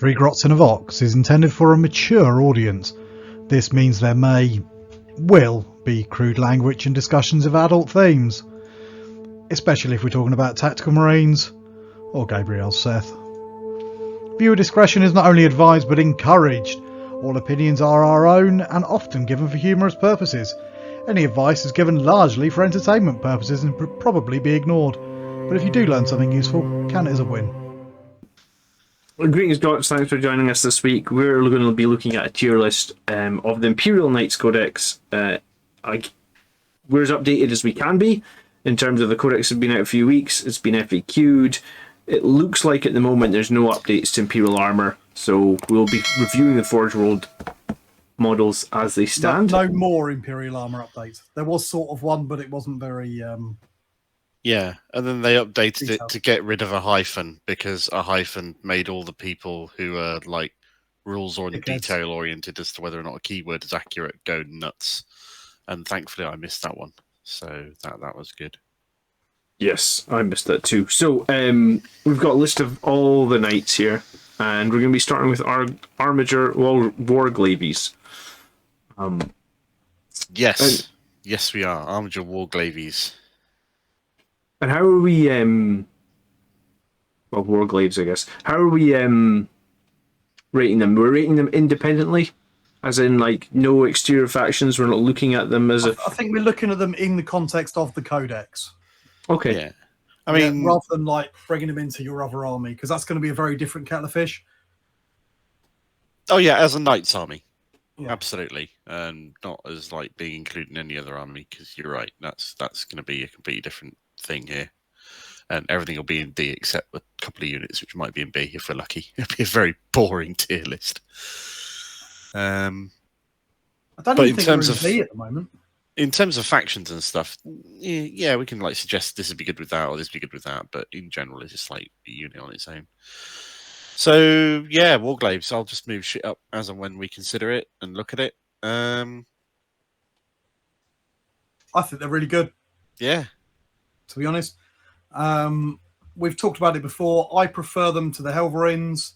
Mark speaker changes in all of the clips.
Speaker 1: Three Grots in a Vox is intended for a mature audience. This means there will be crude language and discussions of adult themes, especially if we're talking about tactical marines or Gabriel's Seth. Viewer discretion is not only advised but encouraged. All opinions are our own and often given for humorous purposes. Any advice is given largely for entertainment purposes and would probably be ignored. But if you do learn something useful, count it as a win.
Speaker 2: Well, greetings, Docs. Thanks for joining us this week. We're going to be looking at a tier list of the Imperial Knights Codex. We're as updated as we can be in terms of the Codex has been out a few weeks. It's been FAQ'd. It looks like at the moment there's no updates to Imperial Armour, so we'll be reviewing the Forge World models as they stand.
Speaker 3: No more Imperial Armour updates. There was sort of one, but it wasn't very...
Speaker 4: Yeah, and then they updated
Speaker 3: detailed.
Speaker 4: it to get rid of a hyphen, because a hyphen made all the people who are like rules or detail oriented as to whether or not a keyword is accurate go nuts. And thankfully I missed that one. So that was good.
Speaker 2: Yes, I missed that too. So we've got a list of all the knights here, and we're going to be starting with our Armiger War Glaives.
Speaker 4: Yes, yes we are. Armiger War Glaives.
Speaker 2: And how are we, well, War Glaives, I guess. How are we rating them? We're rating them independently, as in, like, no exterior factions. We're not looking at them as a...
Speaker 3: I think we're looking at them in the context of the Codex.
Speaker 2: Okay.
Speaker 4: Yeah. I mean...
Speaker 3: rather than, like, bringing them into your other army, because that's going to be a very different kettle of fish.
Speaker 4: Oh, yeah, as a knight's army.
Speaker 3: Yeah.
Speaker 4: Absolutely. And not as, like, being included in any other army, because you're right. That's going to be a completely different thing here, and everything will be in D except a couple of units which might be in B if we're lucky. It'll be a very boring tier list.
Speaker 3: I don't even think we're in B at the moment.
Speaker 4: In terms of factions and stuff, yeah, we can like suggest this would be good with that or this would be good with that, but in general it's just like a unit on its own. So yeah, War Glaives, I'll just move shit up as and when we consider it and look at it.
Speaker 3: I think they're really good.
Speaker 4: Yeah.
Speaker 3: To be honest, we've talked about it before. I prefer them to the Helverins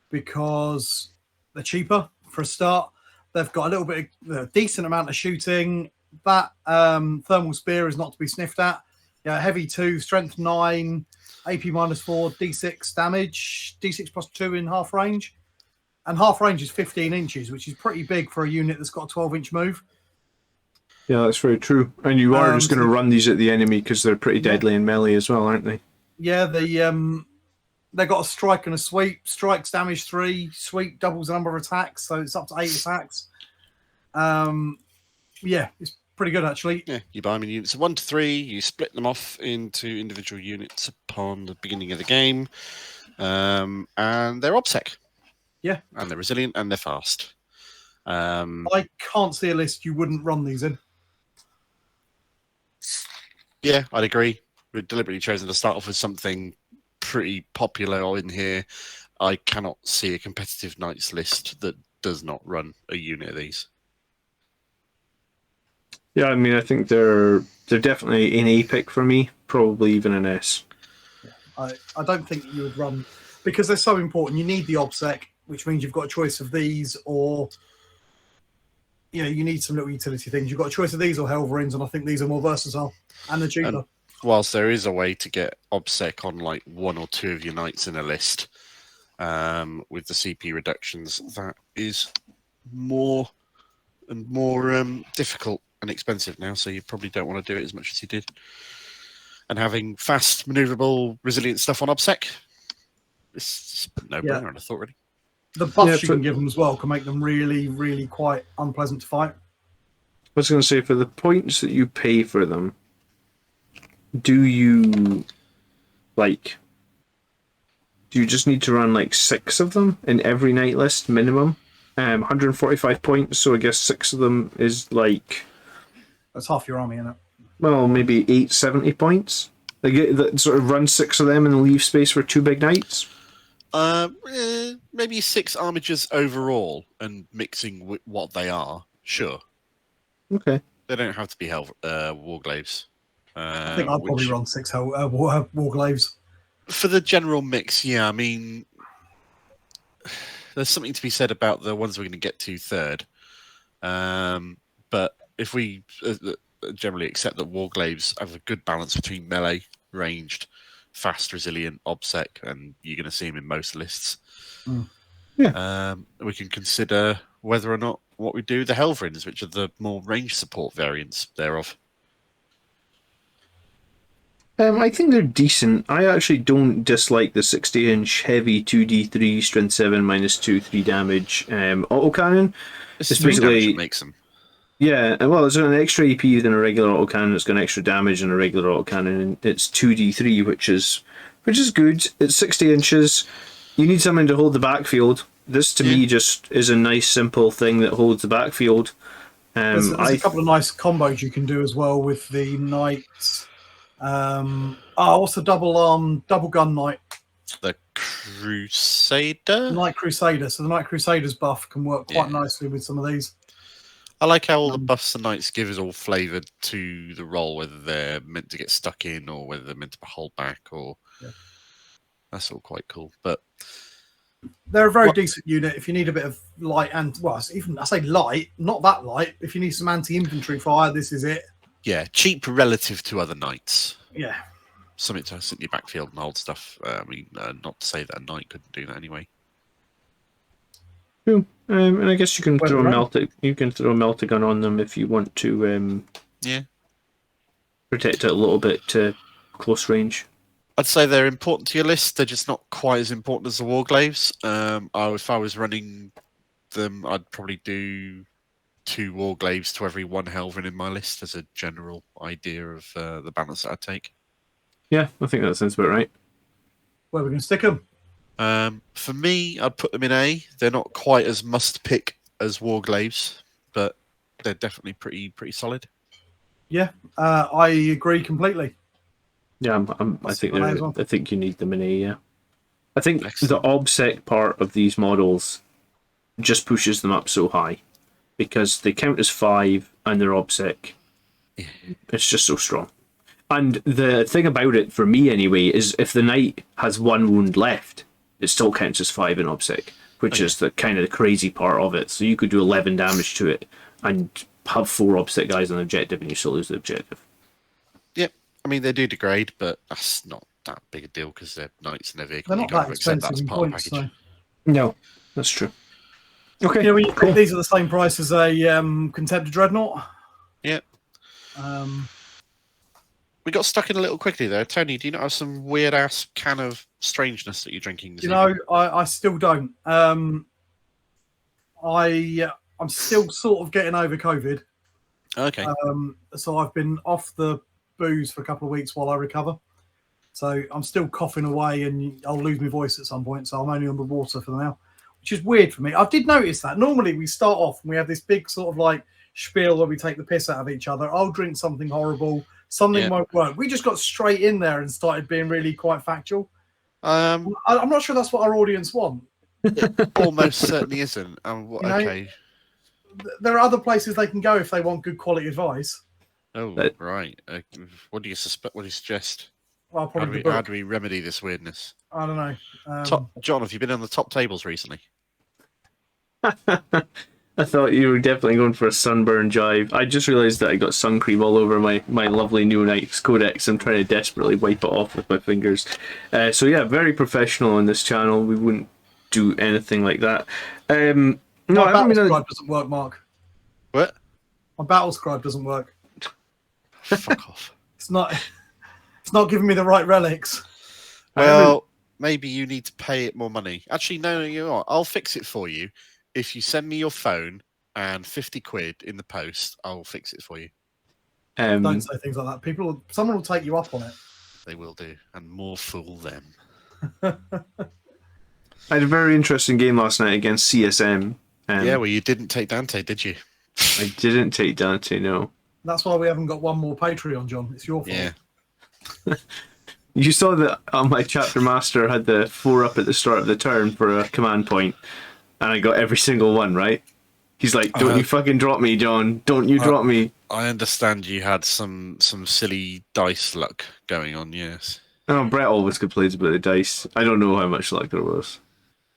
Speaker 3: because they're cheaper for a start. They've got a little bit of a decent amount of shooting. That thermal spear is not to be sniffed at. Yeah, heavy 2, strength 9, AP -4, D6 damage, D6 +2 in half range, and half range is 15 inches, which is pretty big for a unit that's got a 12-inch move.
Speaker 2: Yeah, that's very true. And you are just going to run these at the enemy because they're pretty deadly in melee as well, aren't they? Yeah,
Speaker 3: they got a strike and a sweep. Strikes damage 3, sweep doubles the number of attacks, so it's up to 8 attacks. Yeah, it's pretty good actually.
Speaker 4: Yeah, you buy them in units of 1 to 3. You split them off into individual units upon the beginning of the game, and they're obsec.
Speaker 3: Yeah,
Speaker 4: and they're resilient and they're fast.
Speaker 3: I can't see a list you wouldn't run these in.
Speaker 4: Yeah, I'd agree. We've deliberately chosen to start off with something pretty popular in here. I cannot see a competitive Knights list that does not run a unit of these.
Speaker 2: Yeah, I mean, I think they're definitely an A pick for me, probably even an S.
Speaker 3: I don't think you would run, because they're so important. You need the OBSEC, which means you've got a choice of these or... you need some little utility things. You've got a choice of these or Helverins, and I think these are more versatile and they're cheaper.
Speaker 4: And whilst there is a way to get OBSEC on like 1 or 2 of your knights in a list with the CP reductions, that is more and more difficult and expensive now, so you probably don't want to do it as much as you did. And having fast, maneuverable, resilient stuff on OBSEC, it's no-brainer, I thought, really.
Speaker 3: The buffs you can give them as well can make them really, really quite unpleasant to fight.
Speaker 2: I was going to say, for the points that you pay for them, do you just need to run like 6 of them in every night list minimum? 145 points, so I guess 6 of them is like...
Speaker 3: That's half your army, isn't it?
Speaker 2: Well, maybe 870 points. They get that sort of run 6 of them and leave space for 2 big knights.
Speaker 4: Maybe 6 armigers overall, and mixing with what they are. Sure.
Speaker 2: Okay.
Speaker 4: They don't have to be War Glaives.
Speaker 3: I think I'd probably run 6 War Glaives.
Speaker 4: For the general mix, yeah. I mean, there's something to be said about the ones we're going to get to third. But if we generally accept that War Glaives have a good balance between melee, ranged, fast, resilient, obsec, and you're going to see them in most lists. We can consider whether or not what we do the Helverins, which are the more range support variants thereof.
Speaker 2: I think they're decent. I actually don't dislike the 60-inch heavy 2d3 strength 7 -2 3 damage autocannon.
Speaker 4: It's basically that makes them.
Speaker 2: Yeah, well, it's an extra AP than a regular autocannon. It's got an extra damage than a regular autocannon, and it's 2d3, which is good. It's 60 inches. You need something to hold the backfield. This, to me, just is a nice, simple thing that holds the backfield.
Speaker 3: There's a couple of nice combos you can do as well with the knights. What's the double gun knight?
Speaker 4: The Crusader?
Speaker 3: Knight Crusader. So the Knight Crusader's buff can work quite nicely with some of these.
Speaker 4: I like how all the buffs the knights give is all flavoured to the role, whether they're meant to get stuck in or whether they're meant to hold back, or that's all quite cool. But
Speaker 3: they're a very decent unit if you need a bit of light and even I say light, not that light. If you need some anti-infantry fire, this is it.
Speaker 4: Yeah, cheap relative to other knights.
Speaker 3: Yeah,
Speaker 4: something to sit in your backfield and hold stuff. Not to say that a knight couldn't do that anyway.
Speaker 2: Cool. And I guess you can throw a meltagun on them if you want to. Protect it a little bit to close range.
Speaker 4: I'd say they're important to your list. They're just not quite as important as the War Glaives. If I was running them, I'd probably do 2 War Glaives to every 1 Helverin in my list as a general idea of the balance that I'd take.
Speaker 2: Yeah, I think that sounds about right.
Speaker 3: Where are we going to stick them?
Speaker 4: For me, I'd put them in A. They're not quite as must-pick as War Glaives, but they're definitely pretty solid.
Speaker 3: Yeah, I agree completely.
Speaker 2: Yeah, I think you need them in A. Yeah, I think
Speaker 4: Excellent.
Speaker 2: the obsec part of these models just pushes them up so high because they count as 5 and they're obsec.
Speaker 4: Yeah.
Speaker 2: It's just so strong. And the thing about it, for me anyway, is if the knight has 1 wound left, it still counts as 5 in obsec, which is the kind of the crazy part of it. So you could do 11 damage to it and have 4 obsec guys on the objective, and you still lose the objective.
Speaker 4: Yep, I mean they do degrade, but that's not that big a deal because they're knights and their vehicle.
Speaker 3: They're not that expensive in points, so.
Speaker 2: No, that's true. Okay,
Speaker 3: when you think these are the same price as a Contemptor Dreadnought.
Speaker 4: Yep. We got stuck in a little quickly there. Tony, do you not have some weird ass can of strangeness that you're drinking this evening?
Speaker 3: I still don't. I'm still sort of getting over COVID.
Speaker 4: Okay.
Speaker 3: So I've been off the booze for a couple of weeks while I recover. So I'm still coughing away and I'll lose my voice at some point. So I'm only on the water for now, which is weird for me. I did notice that. Normally we start off and we have this big sort of like spiel where we take the piss out of each other. I'll drink something horrible. Something won't work. We just got straight in there and started being really quite factual. I'm not sure that's what our audience want.
Speaker 4: It almost certainly isn't. Okay.
Speaker 3: There are other places they can go if they want good quality advice.
Speaker 4: Oh, right. What do you suspect? What do you suggest?
Speaker 3: Well,
Speaker 4: how do we remedy this weirdness?
Speaker 3: I don't know.
Speaker 4: John, have you been on the top tables recently?
Speaker 2: I thought you were definitely going for a sunburn jive. I just realised that I got sun cream all over my lovely New Knights codex. I'm trying to desperately wipe it off with my fingers. So yeah, very professional on this channel. We wouldn't do anything like that.
Speaker 3: My battle scribe doesn't work, Mark.
Speaker 4: What?
Speaker 3: My battle scribe doesn't work.
Speaker 4: Fuck off.
Speaker 3: It's not giving me the right relics.
Speaker 4: Well, maybe you need to pay it more money. Actually, no, you know what? I'll fix it for you. If you send me your phone and 50 quid in the post, I'll fix it for you.
Speaker 3: Don't say things like that. Someone will take you up on it.
Speaker 4: They will do, and more fool them.
Speaker 2: I had a very interesting game last night against CSM.
Speaker 4: Well, you didn't take Dante, did you?
Speaker 2: I didn't take Dante, no.
Speaker 3: That's why we haven't got one more Patreon, John. It's your fault.
Speaker 2: Yeah. You saw that my chapter master had the 4 up at the start of the turn for a command point. And I got every single one, right? He's like, don't you fucking drop me, John. Don't you drop me.
Speaker 4: I understand you had some silly dice luck going on, yes.
Speaker 2: Oh, Brett always complains about the dice. I don't know how much luck there was.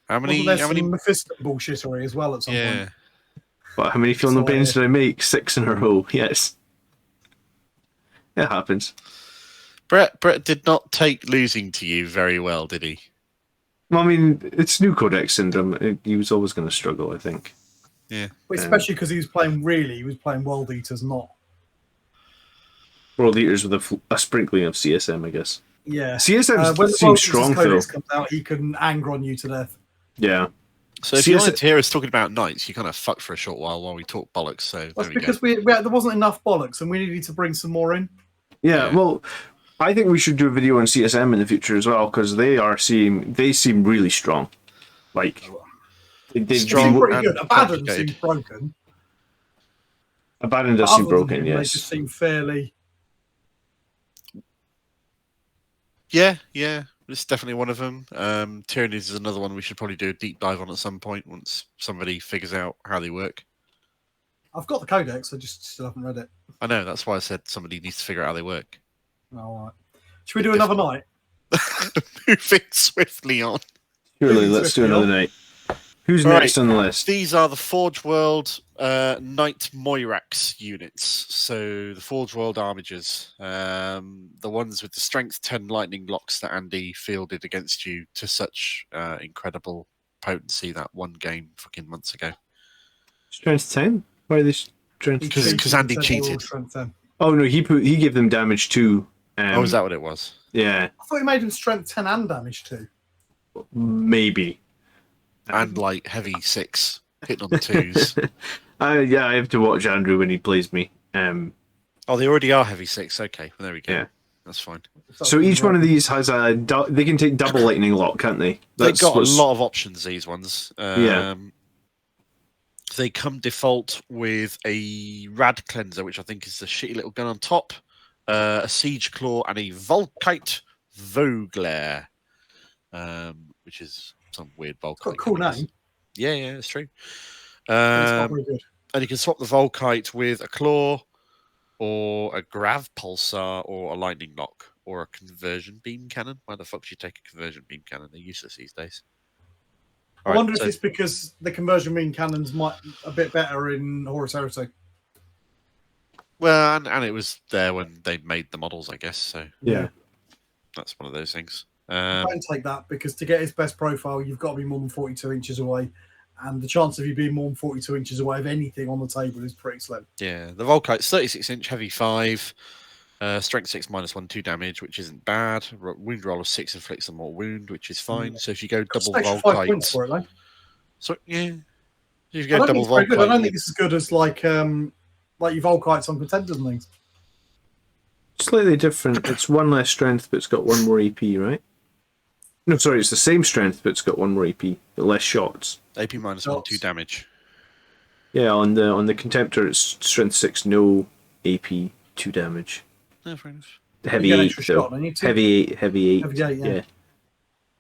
Speaker 4: How many?
Speaker 3: Wasn't there
Speaker 4: How many?
Speaker 3: some Mephisto bullshittery as well at some point?
Speaker 2: But how many Feeling No Pains did I make? 6 in a row. Yes. It happens.
Speaker 4: Brett did not take losing to you very well, did he?
Speaker 2: Well, I mean, it's new codex syndrome. He was always going to struggle, I think.
Speaker 4: Yeah.
Speaker 3: Well, especially because he was playing World Eaters, not
Speaker 2: World Eaters with a sprinkling of CSM, I guess.
Speaker 3: Yeah.
Speaker 2: CSM
Speaker 3: when the
Speaker 2: seems
Speaker 3: World
Speaker 2: strong,
Speaker 3: Eaters
Speaker 2: though.
Speaker 3: codex comes out, he can anger on you to death.
Speaker 2: Yeah.
Speaker 4: So if you wanted to hear us talking about knights, you kind of fucked for a short while we talk bollocks. So
Speaker 3: that's because there wasn't enough bollocks, and we needed to bring some more in.
Speaker 2: Yeah. Well, I think we should do a video on CSM in the future as well, because they seem really strong. Like they
Speaker 3: seem pretty good. Abaddon seems broken.
Speaker 2: Abaddon does seem broken.
Speaker 3: They
Speaker 2: Yes.
Speaker 3: just seem fairly.
Speaker 4: Yeah. It's definitely one of them. Tyrannies is another one we should probably do a deep dive on at some point once somebody figures out how they work.
Speaker 3: I've got the codex, I just still haven't read it.
Speaker 4: I know, that's why I said somebody needs to figure out how they work.
Speaker 3: All right. Should we do another night?
Speaker 4: Moving swiftly on.
Speaker 2: Surely, let's do another night. Who's next on the list?
Speaker 4: These are the Forge World Knight Moirax units. So the Forge World Armigers. The ones with the Strength 10 lightning locks that Andy fielded against you to such incredible potency that one game fucking months ago.
Speaker 2: Strength 10? Why are they Strength 10?
Speaker 4: Because Andy cheated.
Speaker 2: Oh no, he gave them damage too.
Speaker 4: Is that what it was?
Speaker 2: Yeah.
Speaker 3: I thought he made him Strength 10 and damage too.
Speaker 2: Maybe.
Speaker 4: And like heavy 6, hitting on the 2s.
Speaker 2: Yeah, I have to watch Andrew when he plays me.
Speaker 4: They already are heavy 6. Okay, well, there we go. Yeah. That's fine.
Speaker 2: So each one of these has they can take double lightning lock, can't they?
Speaker 4: They've got a lot of options, these ones.
Speaker 2: Yeah.
Speaker 4: They come default with a Rad Cleanser, which I think is the shitty little gun on top, a Siege Claw, and a Volkite Vogler, which is some weird Volkite.
Speaker 3: Got a cool name.
Speaker 4: Yeah, it's true.
Speaker 3: It's not very good.
Speaker 4: And you can swap the Volkite with a Claw, or a Grav Pulsar, or a Lightning Lock, or a Conversion Beam Cannon. Why the fuck should you take a Conversion Beam Cannon? They're useless these days.
Speaker 3: I wonder if it's because the Conversion Beam Cannons might a bit better in Horus Heresy.
Speaker 4: Well, and it was there when they made the models, I guess. So
Speaker 2: yeah,
Speaker 4: that's one of those things.
Speaker 3: Don't take that, because to get his best profile, you've got to be more than 42 inches away, and the chance of you being more than 42 inches away of anything on the table is pretty slim.
Speaker 4: Yeah, the Volkite's 36-inch, heavy 5, strength 6 -1, 2 damage, which isn't bad. Wound roll of 6 inflicts a more wound, which is fine. So if you go double Volkite,
Speaker 3: 5 points for it, though.
Speaker 4: So yeah, if you go double Volkite,
Speaker 3: I don't think it's as good as like your Volkites on Contenders and things.
Speaker 2: Slightly different. It's 1 less strength, but it's got 1 more AP, right? No, sorry, it's the same strength, but it's got 1 more AP, but less shots.
Speaker 4: AP -1, 2 damage.
Speaker 2: Yeah, on the Contemptor, it's strength 6, no AP, 2 damage.
Speaker 4: No, fair enough.
Speaker 2: Heavy 8, though. Heavy 8.
Speaker 3: Heavy 8, yeah.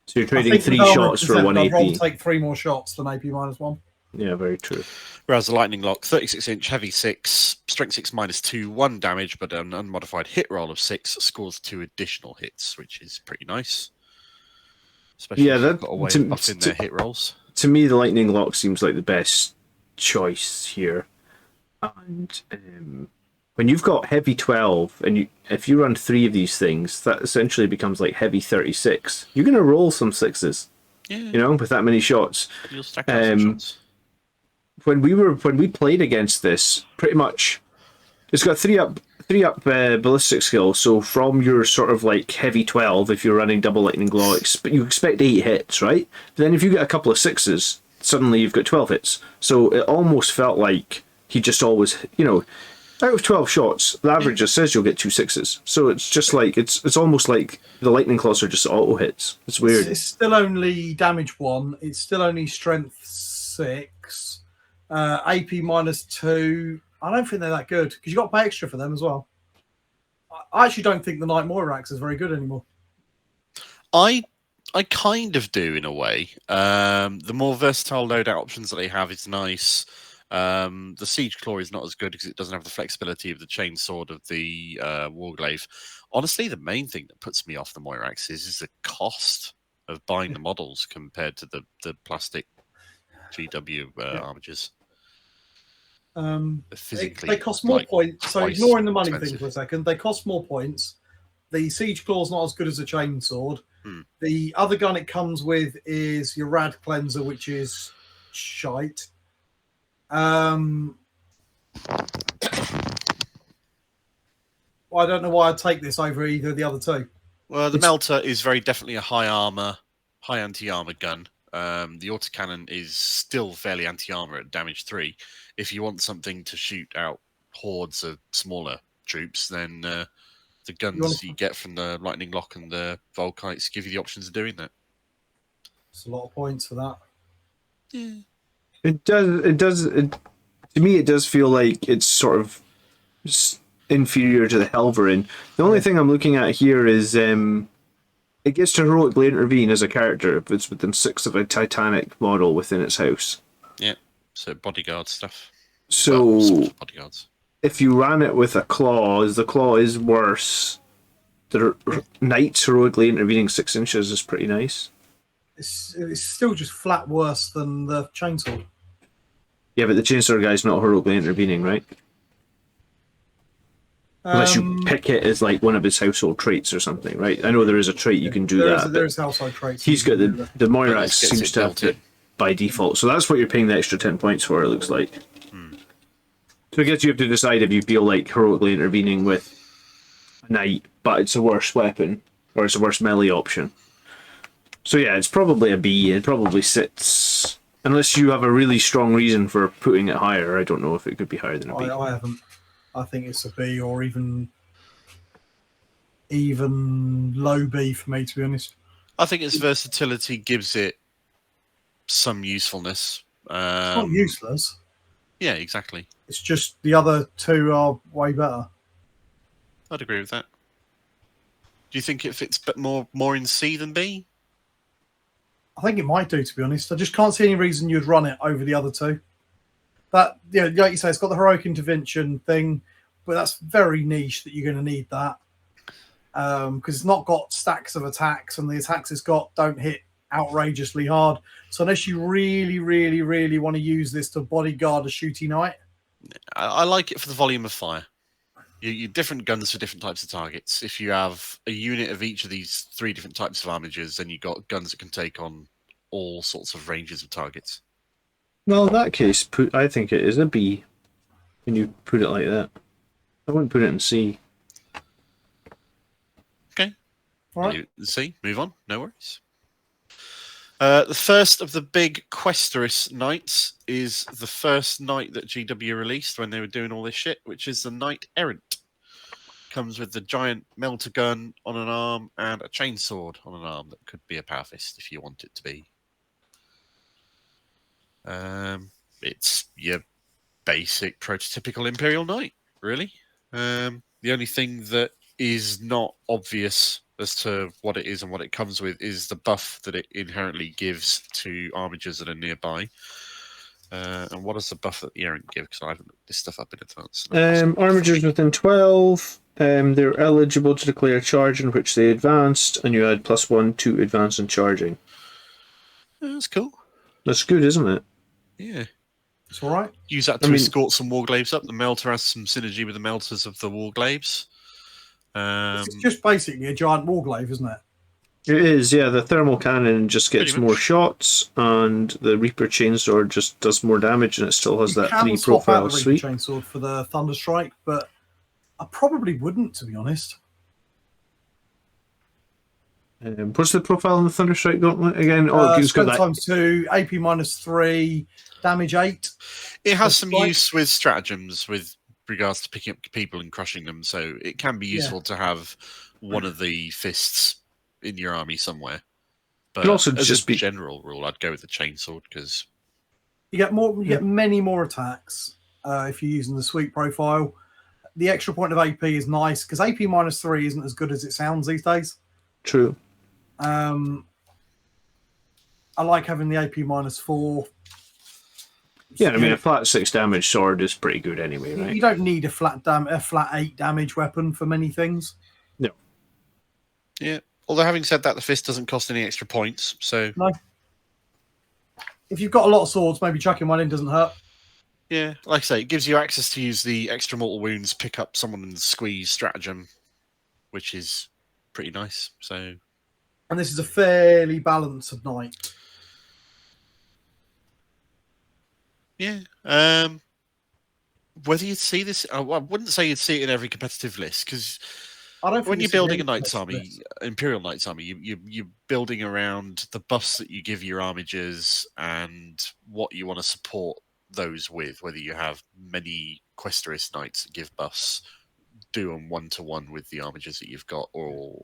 Speaker 2: So you're trading 3 shots for 1 AP.
Speaker 3: I'd rather take 3 more shots than AP -1.
Speaker 2: Yeah, very true.
Speaker 4: Whereas the Lightning Lock, 36-inch, heavy 6, strength 6 -2, 1 damage, but an unmodified hit roll of 6 scores 2 additional hits, which is pretty nice. Especially if you've got a way of buffing their hit rolls.
Speaker 2: To me, the Lightning Lock seems like the best choice here. And when you've got heavy 12, and if you run 3 of these things, that essentially becomes like heavy 36. You're going to roll some 6s, with that many shots.
Speaker 4: You'll stack up some shots.
Speaker 2: When we played against this, pretty much, it's got 3 up ballistic skill. So from your sort of like heavy 12, if you're running double lightning claw, you expect 8 hits, right? But then if you get a couple of 6s, suddenly you've got 12 hits. So it almost felt like he just always, out of 12 shots, the average just says you'll get 2 6s. So it's just like it's almost like the lightning claws are just auto hits. It's weird.
Speaker 3: It's still only damage 1. It's still only strength 6. AP -2. I don't think they're that good, because you got to pay extra for them as well. I actually don't think the Knight Moirax is very good anymore.
Speaker 4: I kind of do, in a way. The more versatile loadout options that they have is nice. The Siege Claw is not as good because it doesn't have the flexibility of the Chain Sword of the War Glaive. Honestly, the main thing that puts me off the Moirax is the cost. of buying the models compared to the plastic GW armigers. Physically,
Speaker 3: they cost more points. So
Speaker 4: twice
Speaker 3: ignoring the money
Speaker 4: expensive.
Speaker 3: thing for a second, they cost more points. The siege claw's not as good as a chainsword. The other gun it comes with is your rad cleanser, which is shite. Well, I don't know why I'd take this over either of the other two.
Speaker 4: Well, the melter is very definitely a high armor, high anti-armor gun. The autocannon is still fairly anti-armor at damage 3. If you want something to shoot out hordes of smaller troops, then the guns you get from the Lightning Lock and the Volkites give you the options of doing that.
Speaker 3: It's a lot of points for that.
Speaker 2: Yeah. It does. To me, it does feel like it's sort of inferior to the Helverin. The only thing I'm looking at here is it gets to heroically intervene as a character if it's within 6 of a Titanic model within its house.
Speaker 4: Yeah, so bodyguard stuff.
Speaker 2: So
Speaker 4: bodyguards.
Speaker 2: If you ran it with a claw, the claw is worse. The Knights heroically intervening 6 inches is pretty nice.
Speaker 3: It's still just flat worse than the chainsword.
Speaker 2: Yeah, but the chainsaw guy's not heroically intervening, right? Unless you pick it as like one of his household traits or something, right? I know there is a trait you can do that.
Speaker 3: There is household traits.
Speaker 2: He's got the Moirax seems to have it by default, so that's what you're paying the extra 10 points for. It looks like. So I guess you have to decide if you feel like heroically intervening with a knight, but it's a worse weapon or it's a worse melee option. So yeah, it's probably a B. It probably sits unless you have a really strong reason for putting it higher. I don't know if it could be higher than a B.
Speaker 3: I haven't. I think it's a B or even low B for me, to be honest.
Speaker 4: I think its versatility gives it some usefulness.
Speaker 3: It's not useless.
Speaker 4: Yeah, exactly.
Speaker 3: It's just the other two are way better.
Speaker 4: I'd agree with that. Do you think it fits more in C than B?
Speaker 3: I think it might do, to be honest. I just can't see any reason you'd run it over the other two. That, yeah, like you say, it's got the heroic intervention thing, but that's very niche that you're going to need that. Because it's not got stacks of attacks, and the attacks it's got don't hit outrageously hard. So unless you really, really, really want to use this to bodyguard a shooty knight.
Speaker 4: I like it for the volume of fire. You different guns for different types of targets. If you have a unit of each of these 3 different types of armigers, then you've got guns that can take on all sorts of ranges of targets.
Speaker 2: Well, in that case, I think it is a B when you put it like that. I wouldn't put it in C.
Speaker 4: Okay.
Speaker 3: All right.
Speaker 4: C, move on. No worries. The first of the big Questorus Knights is the first knight that GW released when they were doing all this shit, which is the Knight Errant. Comes with the giant melter gun on an arm and a chainsword on an arm that could be a power fist if you want it to be. It's your basic prototypical Imperial Knight, really. The only thing that is not obvious as to what it is and what it comes with is the buff that it inherently gives to armigers that are nearby. And what does the buff that the Errant give? Because I haven't looked this stuff up in advance.
Speaker 2: Armigers within 12, they're eligible to declare a charge in which they advanced, and you add +1 to advance and charging.
Speaker 4: That's cool.
Speaker 2: That's good, isn't it?
Speaker 4: Yeah.
Speaker 3: It's all right.
Speaker 4: Use that to escort some War Glaives up. The melter has some synergy with the melters of the War Glaives.
Speaker 3: It's just basically a giant war glaive, isn't it?
Speaker 2: It is, yeah. The thermal cannon just gets more shots, and the Reaper Chainsword just does more damage, and it still has that 3 profile suite.
Speaker 3: The Reaper Chainsword for the Thunderstrike, but I probably wouldn't, to be honest.
Speaker 2: What's the profile on the Thunderstrike gauntlet again? It's got that
Speaker 3: ×2, AP -3, damage 8.
Speaker 4: It has some use with stratagems with regards to picking up people and crushing them, so it can be useful to have one of the fists in your army somewhere. But
Speaker 2: also
Speaker 4: as
Speaker 2: just
Speaker 4: a general rule, I'd go with the chainsword because
Speaker 3: you get many more attacks if you're using the sweep profile. The extra point of AP is nice because AP -3 isn't as good as it sounds these days.
Speaker 2: True.
Speaker 3: I like having the AP -4.
Speaker 2: Yeah, I mean, a flat 6 damage sword is pretty good anyway, right?
Speaker 3: You don't need a flat 8 damage weapon for many things.
Speaker 2: No.
Speaker 4: Yeah. Although having said that, the fist doesn't cost any extra points, so
Speaker 3: No. If you've got a lot of swords, maybe chucking one in doesn't hurt.
Speaker 4: yeah, like I say, it gives you access to use the extra mortal wounds, pick up someone and squeeze stratagem, which is pretty nice. So,
Speaker 3: And this is a fairly balanced knight.
Speaker 4: yeah. Whether you'd see this, I wouldn't say you'd see it in every competitive list, because
Speaker 3: I don't think
Speaker 4: when you're
Speaker 3: this is
Speaker 4: building a
Speaker 3: any
Speaker 4: knight's army,
Speaker 3: list.
Speaker 4: Imperial Knights army, you're building around the buffs that you give your armigers and what you want to support those with. Whether you have many Questerist knights that give buffs, do them 1-to-1 with the armigers that you've got, or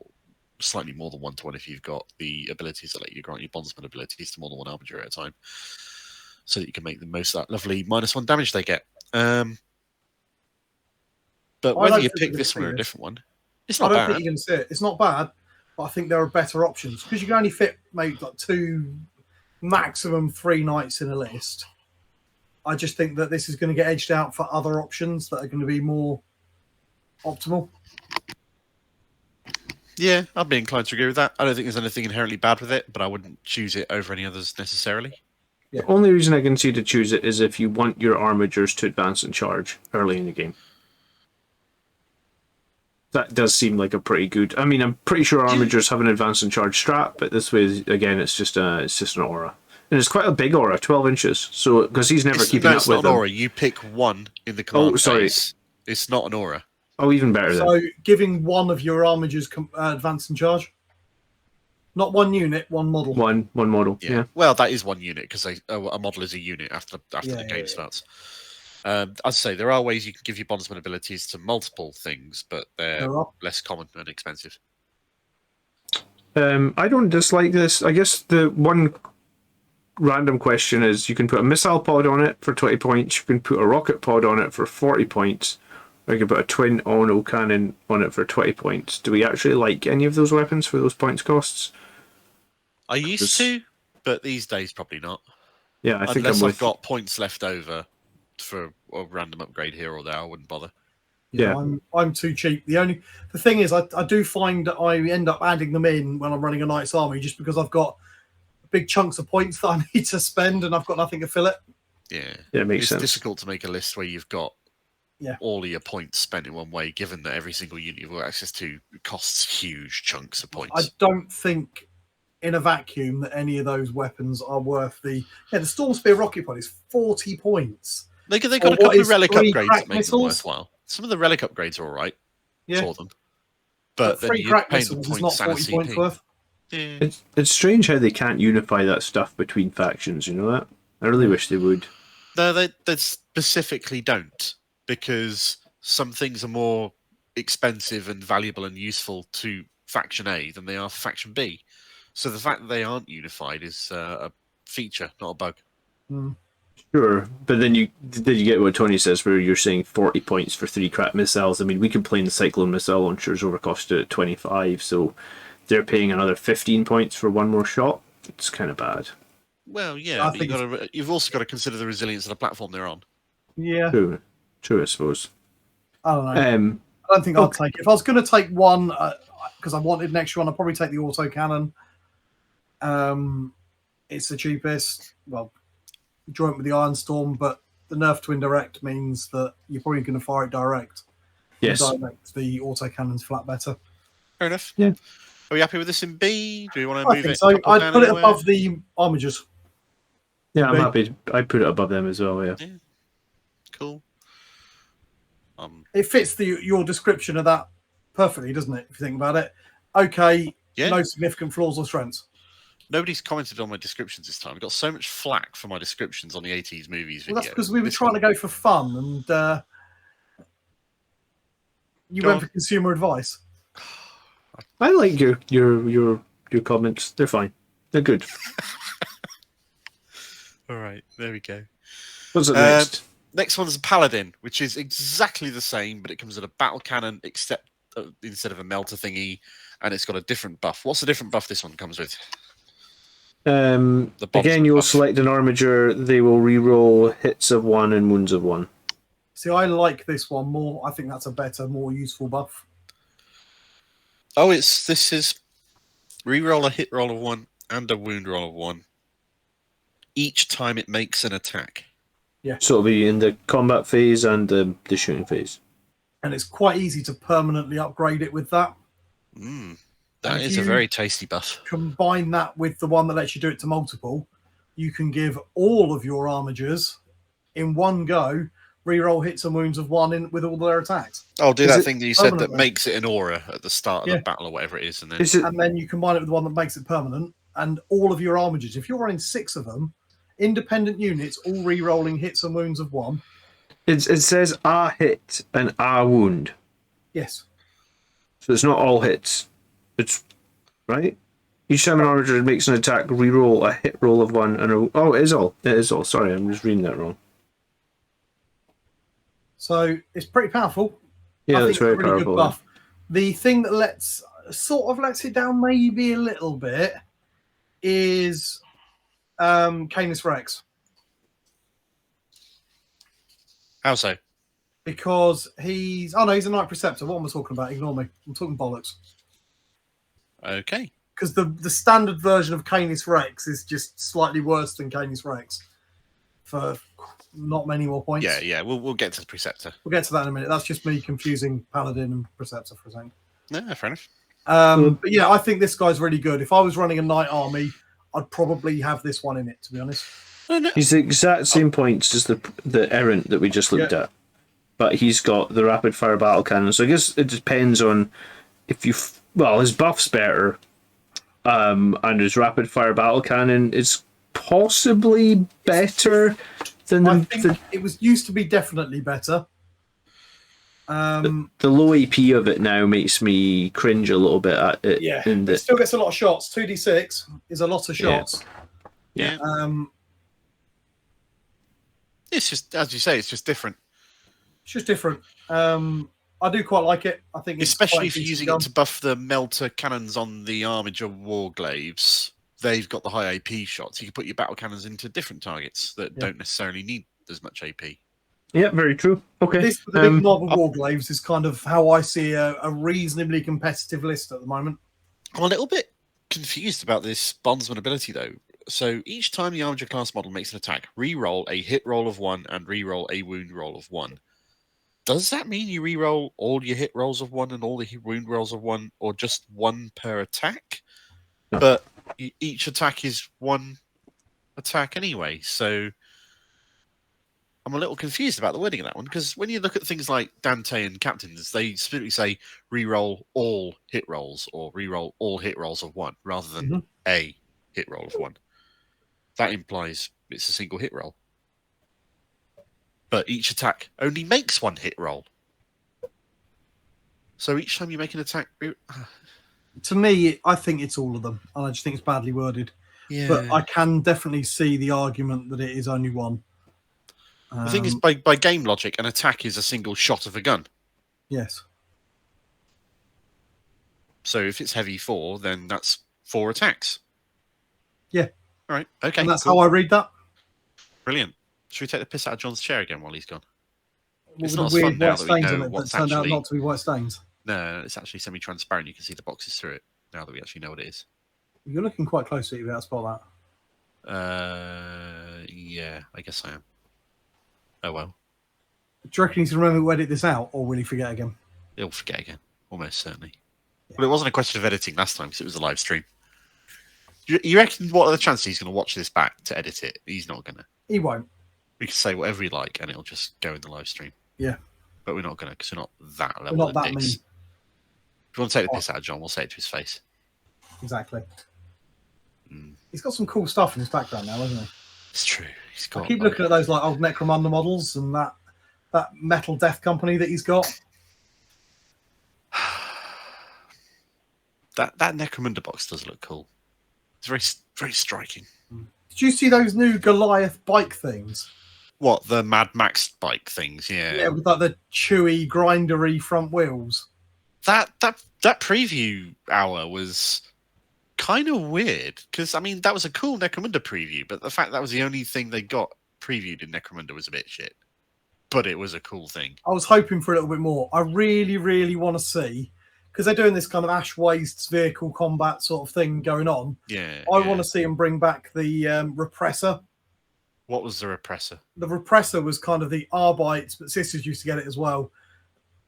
Speaker 4: slightly more than 1-to-1 if you've got the abilities that let you grant your bondsman abilities to more than one armiger at a time, so that you can make the most of that lovely -1 damage they get. But whether you pick this one or a different one, it's
Speaker 3: I
Speaker 4: not
Speaker 3: don't
Speaker 4: bad.
Speaker 3: think you're going to see it. It's not bad, but I think there are better options because you can only fit maybe like 2, maximum 3 knights in a list. I just think that this is going to get edged out for other options that are going to be more optimal.
Speaker 4: Yeah, I'd be inclined to agree with that. I don't think there's anything inherently bad with it, but I wouldn't choose it over any others necessarily.
Speaker 2: The only reason I can see to choose it is if you want your armigers to advance and charge early in the game. That does seem like a pretty good. I mean, I'm pretty sure armigers have an advance and charge strat, but this way, again, it's just an aura, and it's quite a big aura, 12 inches. So because he's never keeping up
Speaker 4: it's
Speaker 2: with
Speaker 4: not
Speaker 2: them.
Speaker 4: an aura. You pick one in the command
Speaker 2: sorry.
Speaker 4: phase. It's not an aura.
Speaker 2: Oh, even better then.
Speaker 3: So giving one of your armigers advance and charge, not one unit, one model.
Speaker 2: One model. Yeah.
Speaker 4: Well, that is one unit because a model is a unit after
Speaker 3: Yeah,
Speaker 4: the game
Speaker 3: yeah.
Speaker 4: starts. As I say, there are ways you can give your bondsman abilities to multiple things, but they're
Speaker 3: There are.
Speaker 4: less common and expensive.
Speaker 2: I don't dislike this. I guess the one random question is you can put a missile pod on it for 20 points, you can put a rocket pod on it for 40 points, or you can put a twin ono cannon on it for 20 points. Do we actually like any of those weapons for those points costs?
Speaker 4: I used to, but these days probably not.
Speaker 2: Yeah, I think
Speaker 4: Unless
Speaker 2: I'm
Speaker 4: I've
Speaker 2: with...
Speaker 4: got points left over for a random upgrade here or there, I wouldn't bother.
Speaker 2: Yeah.
Speaker 3: I'm too cheap. The thing is, I do find that I end up adding them in when I'm running a knight's army just because I've got big chunks of points that I need to spend and I've got nothing to fill it.
Speaker 4: Yeah,
Speaker 2: it makes sense.
Speaker 4: It's difficult to make a list where you've got all of your points spent in one way, given that every single unit you've got access to costs huge chunks of points.
Speaker 3: I don't think in a vacuum that any of those weapons are worth the Storm Spear rocket pod is 40 points.
Speaker 4: They got a couple of relic upgrades that make them worthwhile. Some of the relic upgrades are all right for them, but then
Speaker 3: free
Speaker 4: you're
Speaker 3: crack
Speaker 4: paying the
Speaker 3: missiles is
Speaker 4: points
Speaker 3: not
Speaker 4: and
Speaker 3: 40 points
Speaker 4: CP.
Speaker 3: worth.
Speaker 4: Yeah.
Speaker 2: It's strange how they can't unify that stuff between factions, you know that? I really wish they would.
Speaker 4: No, they specifically don't, because some things are more expensive and valuable and useful to faction A than they are for faction B. So the fact that they aren't unified is a feature, not a bug.
Speaker 2: Sure, but then you get what Tony says, where you're saying 40 points for 3 crap missiles. I mean, we can play in the Cyclone missile launchers over costed at 25, so they're paying another 15 points for one more shot. It's kind of bad.
Speaker 4: Well, yeah, but you've also got to consider the resilience of the platform they're on.
Speaker 3: Yeah.
Speaker 2: True, I suppose.
Speaker 3: I don't know. I don't think I'll take it. If I was going to take one, because I wanted an extra one, I'd probably take the autocannon. It's the cheapest. Well, joint with the Iron Storm, but the nerf to indirect means that you're probably going to fire it direct.
Speaker 2: Yes.
Speaker 3: Direct, the autocannon's flat better.
Speaker 4: Fair enough.
Speaker 2: Yeah.
Speaker 4: Are we happy with this in B? Do we want to move it?
Speaker 3: So I'd put it
Speaker 4: anywhere?
Speaker 3: above the Armigers.
Speaker 2: Yeah, I'm happy. I'd put it above them as well, yeah.
Speaker 4: Cool.
Speaker 3: It fits your description of that perfectly, doesn't it? If you think about it. Okay, no significant flaws or strengths.
Speaker 4: Nobody's commented on my descriptions this time. I got so much flack for my descriptions on the 80s movies video.
Speaker 3: Well, that's because we were trying to go for fun, and you went for consumer advice.
Speaker 2: I like your comments. They're fine. They're good.
Speaker 4: All right, there we go.
Speaker 2: What's it next?
Speaker 4: Next one's a Paladin, which is exactly the same, but it comes with a battle cannon, except instead of a melter thingy, and it's got a different buff. What's the different buff this one comes with?
Speaker 2: Again, you'll select an Armiger. They will reroll hits of 1 and wounds of 1.
Speaker 3: See, I like this one more. I think that's a better, more useful buff.
Speaker 4: Oh, this is Reroll a hit roll of 1 and a wound roll of 1 each time it makes an attack.
Speaker 2: So it'll be in the combat phase and the shooting phase.
Speaker 3: And it's quite easy to permanently upgrade it with that.
Speaker 4: That is a very tasty buff.
Speaker 3: Combine that with the one that lets you do it to multiple, you can give all of your armigers in one go reroll hits and wounds of 1 with all their attacks.
Speaker 4: Oh, do that thing that you said that makes it an aura at the start of the battle or whatever it is. And
Speaker 3: then you combine it with the one that makes it permanent, and all of your armigers, if you're running 6 of them, independent units, all re-rolling hits and wounds of 1.
Speaker 2: It says a hit and a wound.
Speaker 3: Yes.
Speaker 2: So it's not all hits. It's right. Each time an armiger makes an attack, re-roll a hit roll of 1 and it is all. It is all. Sorry, I'm just reading that wrong.
Speaker 3: So it's pretty powerful.
Speaker 2: Yeah,
Speaker 3: I
Speaker 2: that's
Speaker 3: think
Speaker 2: very
Speaker 3: it's a really
Speaker 2: powerful.
Speaker 3: good buff. The thing that lets it down maybe a little bit is Canis Rex.
Speaker 4: How so?
Speaker 3: Because he's a Knight Preceptor. What am I talking about? Ignore me. I'm talking bollocks.
Speaker 4: Okay.
Speaker 3: Because the standard version of Canis Rex is just slightly worse than Canis Rex for not many more points.
Speaker 4: Yeah. We'll get to the Preceptor.
Speaker 3: We'll get to that in a minute. That's just me confusing Paladin and Preceptor for a second.
Speaker 4: No, fair enough.
Speaker 3: But yeah, I think this guy's really good. If I was running a Knight army, I'd probably have this one in it, to be honest.
Speaker 2: He's the exact same points as the Errant that we just looked at, but he's got the rapid fire battle cannon. So I guess it depends on if you his buff's better, and his rapid fire battle cannon is possibly better than
Speaker 3: I think it used to be definitely better.
Speaker 2: The low AP of it now makes me cringe a little bit at it.
Speaker 3: Yeah, it still gets a lot of shots. 2d6 is a lot of shots.
Speaker 2: Yeah.
Speaker 4: It's just, as you say, it's just different.
Speaker 3: It's just different. I do quite like it. I think,
Speaker 4: especially if you're using it to buff the melter cannons on the Armiger War Glaives. They've got the high AP shots. You can put your battle cannons into different targets that don't necessarily need as much AP.
Speaker 2: Yeah, very true. Okay.
Speaker 3: The big mob of War Glaives is kind of how I see a reasonably competitive list at the moment.
Speaker 4: I'm a little bit confused about this Bondsman ability, though. So each time the Armiger class model makes an attack, re-roll a hit roll of 1 and re-roll a wound roll of 1. Does that mean you re-roll all your hit rolls of 1 and all the wound rolls of 1, or just 1 per attack? No. But each attack is 1 attack anyway, so I'm a little confused about the wording of that one, because when you look at things like Dante and Captains, they specifically say re-roll all hit rolls or re-roll all hit rolls of 1 rather than a hit roll of 1. That implies it's a single hit roll. But each attack only makes 1 hit roll. So each time you make an attack...
Speaker 3: To me, I think it's all of them, and I just think it's badly worded. Yeah. But I can definitely see the argument that it is only 1.
Speaker 4: The thing is, by game logic, an attack is a single shot of a gun.
Speaker 3: Yes.
Speaker 4: So if it's heavy 4, then that's 4 attacks.
Speaker 3: Yeah.
Speaker 4: All right. Okay.
Speaker 3: And that's how I read that.
Speaker 4: Brilliant. Should we take the piss out of John's chair again while he's gone?
Speaker 3: It's not as fun now that we know what's actually... turned out not to be white stains.
Speaker 4: No, it's actually semi-transparent. You can see the boxes through it now that we actually know what it is.
Speaker 3: You're looking quite close to it. You'll be able to spot
Speaker 4: that. Yeah, I guess I am. Oh, well.
Speaker 3: Do you reckon he's going to remember to edit this out, or will he forget again?
Speaker 4: He'll forget again, almost certainly. Yeah. Well, it wasn't a question of editing last time because it was a live stream. You reckon what are the chances he's going to watch this back to edit it? He's not going to.
Speaker 3: He won't.
Speaker 4: We can say whatever we like and it'll just go in the live stream.
Speaker 3: Yeah.
Speaker 4: But we're not going to because we're not that level.
Speaker 3: We're not that mean.
Speaker 4: If you want to take the piss out of John, we'll say it to his face.
Speaker 3: Exactly. He's got some cool stuff in his background now, hasn't he?
Speaker 4: It's true. He's got.
Speaker 3: I keep looking at those like old Necromunda models and that Metal Death Company that he's got.
Speaker 4: that Necromunda box does look cool. It's very, very striking.
Speaker 3: Did you see those new Goliath bike things?
Speaker 4: What, the Mad Max bike things? Yeah.
Speaker 3: Yeah, with like the chewy, grindery front wheels.
Speaker 4: That preview hour was kind of weird because I mean that was a cool Necromunda preview, but the fact that was the only thing they got previewed in Necromunda was a bit shit. But it was a cool thing.
Speaker 3: I was hoping for a little bit more. I really, really want to see because they're doing this kind of Ash Wastes vehicle combat sort of thing going on.
Speaker 4: Yeah.
Speaker 3: I want to see them bring back the Repressor.
Speaker 4: What was the Repressor?
Speaker 3: The Repressor was kind of the Arbites, but sisters used to get it as well.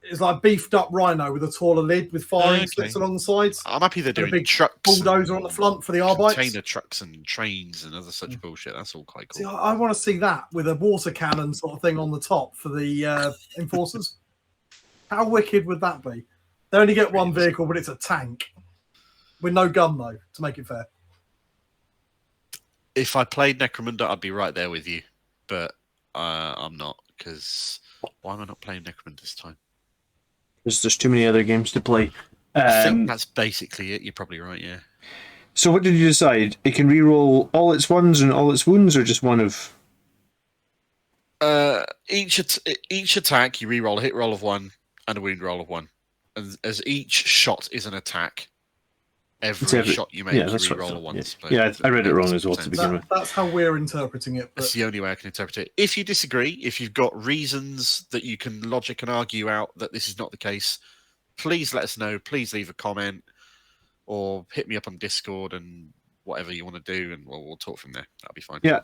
Speaker 3: It's like a beefed up rhino with a taller lid with firing slits along the sides.
Speaker 4: I'm happy they're
Speaker 3: And a
Speaker 4: doing
Speaker 3: big
Speaker 4: trucks.
Speaker 3: bulldozer on the front for the Arbites.
Speaker 4: Container trucks and trains and other such bullshit. That's all quite cool.
Speaker 3: See, I want to see that with a water cannon sort of thing on the top for the Enforcers. How wicked would that be? They only get one vehicle, but it's a tank. With no gun, though, to make it fair.
Speaker 4: If I played Necromunda, I'd be right there with you. But I'm not, because why am I not playing Necromunda this time?
Speaker 2: There's too many other games to play.
Speaker 4: I think that's basically it. You're probably right, yeah.
Speaker 2: So what did you decide? It can reroll all its ones and all its wounds, or just one of...
Speaker 4: Each attack, you reroll a hit roll of 1 and a wound roll of 1. And as each shot is an attack, every shot you make, you reroll a 1.
Speaker 2: Yeah, I read it wrong as well to begin with.
Speaker 3: That's how we're interpreting it. But...
Speaker 4: That's the only way I can interpret it. If you disagree, if you've got reasons that you can logic and argue out that this is not the case, please let us know. Please leave a comment or hit me up on Discord and whatever you want to do, and we'll talk from there. That'll be fine.
Speaker 2: Yeah.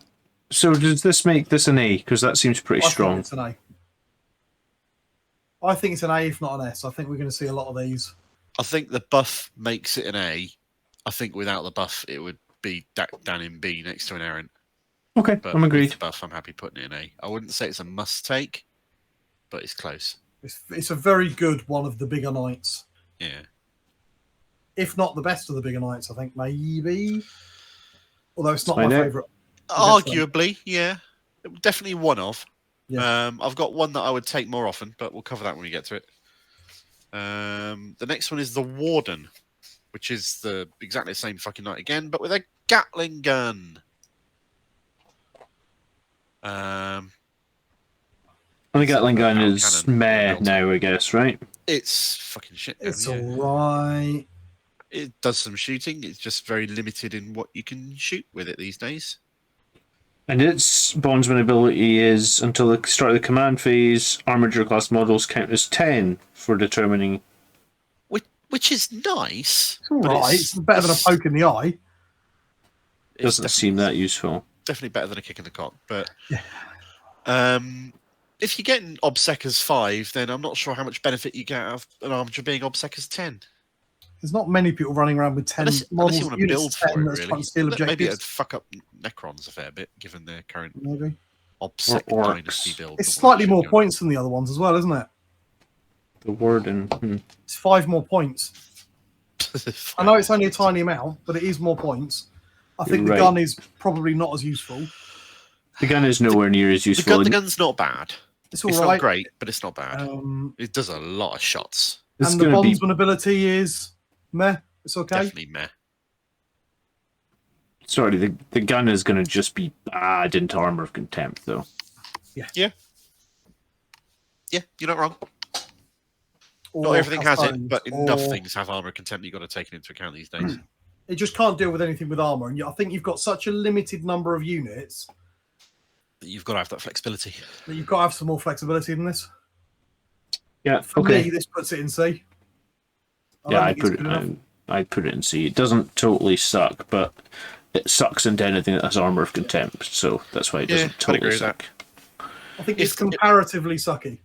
Speaker 2: So does this make this an A? Because that seems pretty strong.
Speaker 3: It's an A. I think it's an A, if not an S. I think we're going to see a lot of these.
Speaker 4: I think the buff makes it an A. I think without the buff, it would be down in B next to an Errant.
Speaker 2: Okay,
Speaker 4: But
Speaker 2: I'm agreed.
Speaker 4: with the buff, I'm happy putting it in A. I wouldn't say it's a must-take, but it's close.
Speaker 3: It's a very good one of the bigger knights.
Speaker 4: Yeah.
Speaker 3: If not the best of the bigger knights, I think, maybe. Although it's not
Speaker 2: Find
Speaker 3: my
Speaker 2: out.
Speaker 3: favourite.
Speaker 4: Arguably, yeah. Definitely one of.
Speaker 3: Yeah.
Speaker 4: I've got one that I would take more often, but we'll cover that when we get to it. The next one is the Warden, which is exactly the same fucking knight again, but with a Gatling gun.
Speaker 2: And the Gatling gun is meh now, I guess, right?
Speaker 4: It's fucking shit.
Speaker 3: It's alright.
Speaker 4: It does some shooting. It's just very limited in what you can shoot with it these days.
Speaker 2: And its bondsman ability is, until the start of the command phase, Armiger class models count as 10 for determining...
Speaker 4: Which is nice.
Speaker 3: It's alright. It's better than a poke in the eye.
Speaker 2: Doesn't seem that useful.
Speaker 4: Definitely better than a kick in the cock. But
Speaker 3: Yeah.
Speaker 4: if you're getting Obsec as 5, then I'm not sure how much benefit you get out of an Armiger being Obsec as 10.
Speaker 3: There's not many people running around with 10
Speaker 4: Unless
Speaker 3: models.
Speaker 4: you want to build for it,
Speaker 3: that's trying
Speaker 4: really.
Speaker 3: to steal
Speaker 4: Maybe
Speaker 3: objectives.
Speaker 4: it'd fuck up Necrons a fair bit, given their current
Speaker 3: Maybe.
Speaker 4: Obsec
Speaker 2: Or orcs.
Speaker 4: dynasty build.
Speaker 3: It's slightly more points than the other ones as well, isn't it?
Speaker 2: The Warden.
Speaker 3: It's 5 more points. I know it's only a tiny amount, but it is more points. I think the
Speaker 2: Right.
Speaker 3: gun is probably not as useful.
Speaker 2: The gun is nowhere near as useful.
Speaker 4: The gun's not bad.
Speaker 3: It's
Speaker 4: It's
Speaker 3: all
Speaker 4: not
Speaker 3: right.
Speaker 4: great, but it's not bad.
Speaker 3: Um,
Speaker 4: It does a lot of shots.
Speaker 2: It's
Speaker 3: and the
Speaker 2: going to be
Speaker 3: bondsman ability is meh. It's okay.
Speaker 4: Definitely meh.
Speaker 2: Sorry, the gun is going to just be bad into Armor of Contempt, though.
Speaker 4: Yeah, you're not wrong.
Speaker 3: Or
Speaker 4: Not everything has
Speaker 3: custodes,
Speaker 4: it, but enough
Speaker 3: or-
Speaker 4: things have armor contempt you've got to take into account these days.
Speaker 3: It just can't deal with anything with armor, and I think you've got such a limited number of units
Speaker 4: You've got to have that flexibility.
Speaker 3: that you've got to have some more flexibility than this.
Speaker 2: Yeah,
Speaker 3: For
Speaker 2: okay.
Speaker 3: me, this puts it in C. I
Speaker 2: Yeah,
Speaker 3: don't
Speaker 2: I
Speaker 3: think it's good enough.
Speaker 2: I'd put it in C. It doesn't totally suck, but it sucks into anything that has Armor of Contempt, so that's why it doesn't
Speaker 4: I'd
Speaker 2: totally
Speaker 4: agree with
Speaker 2: suck.
Speaker 3: I think it's
Speaker 4: If-
Speaker 3: comparatively sucky.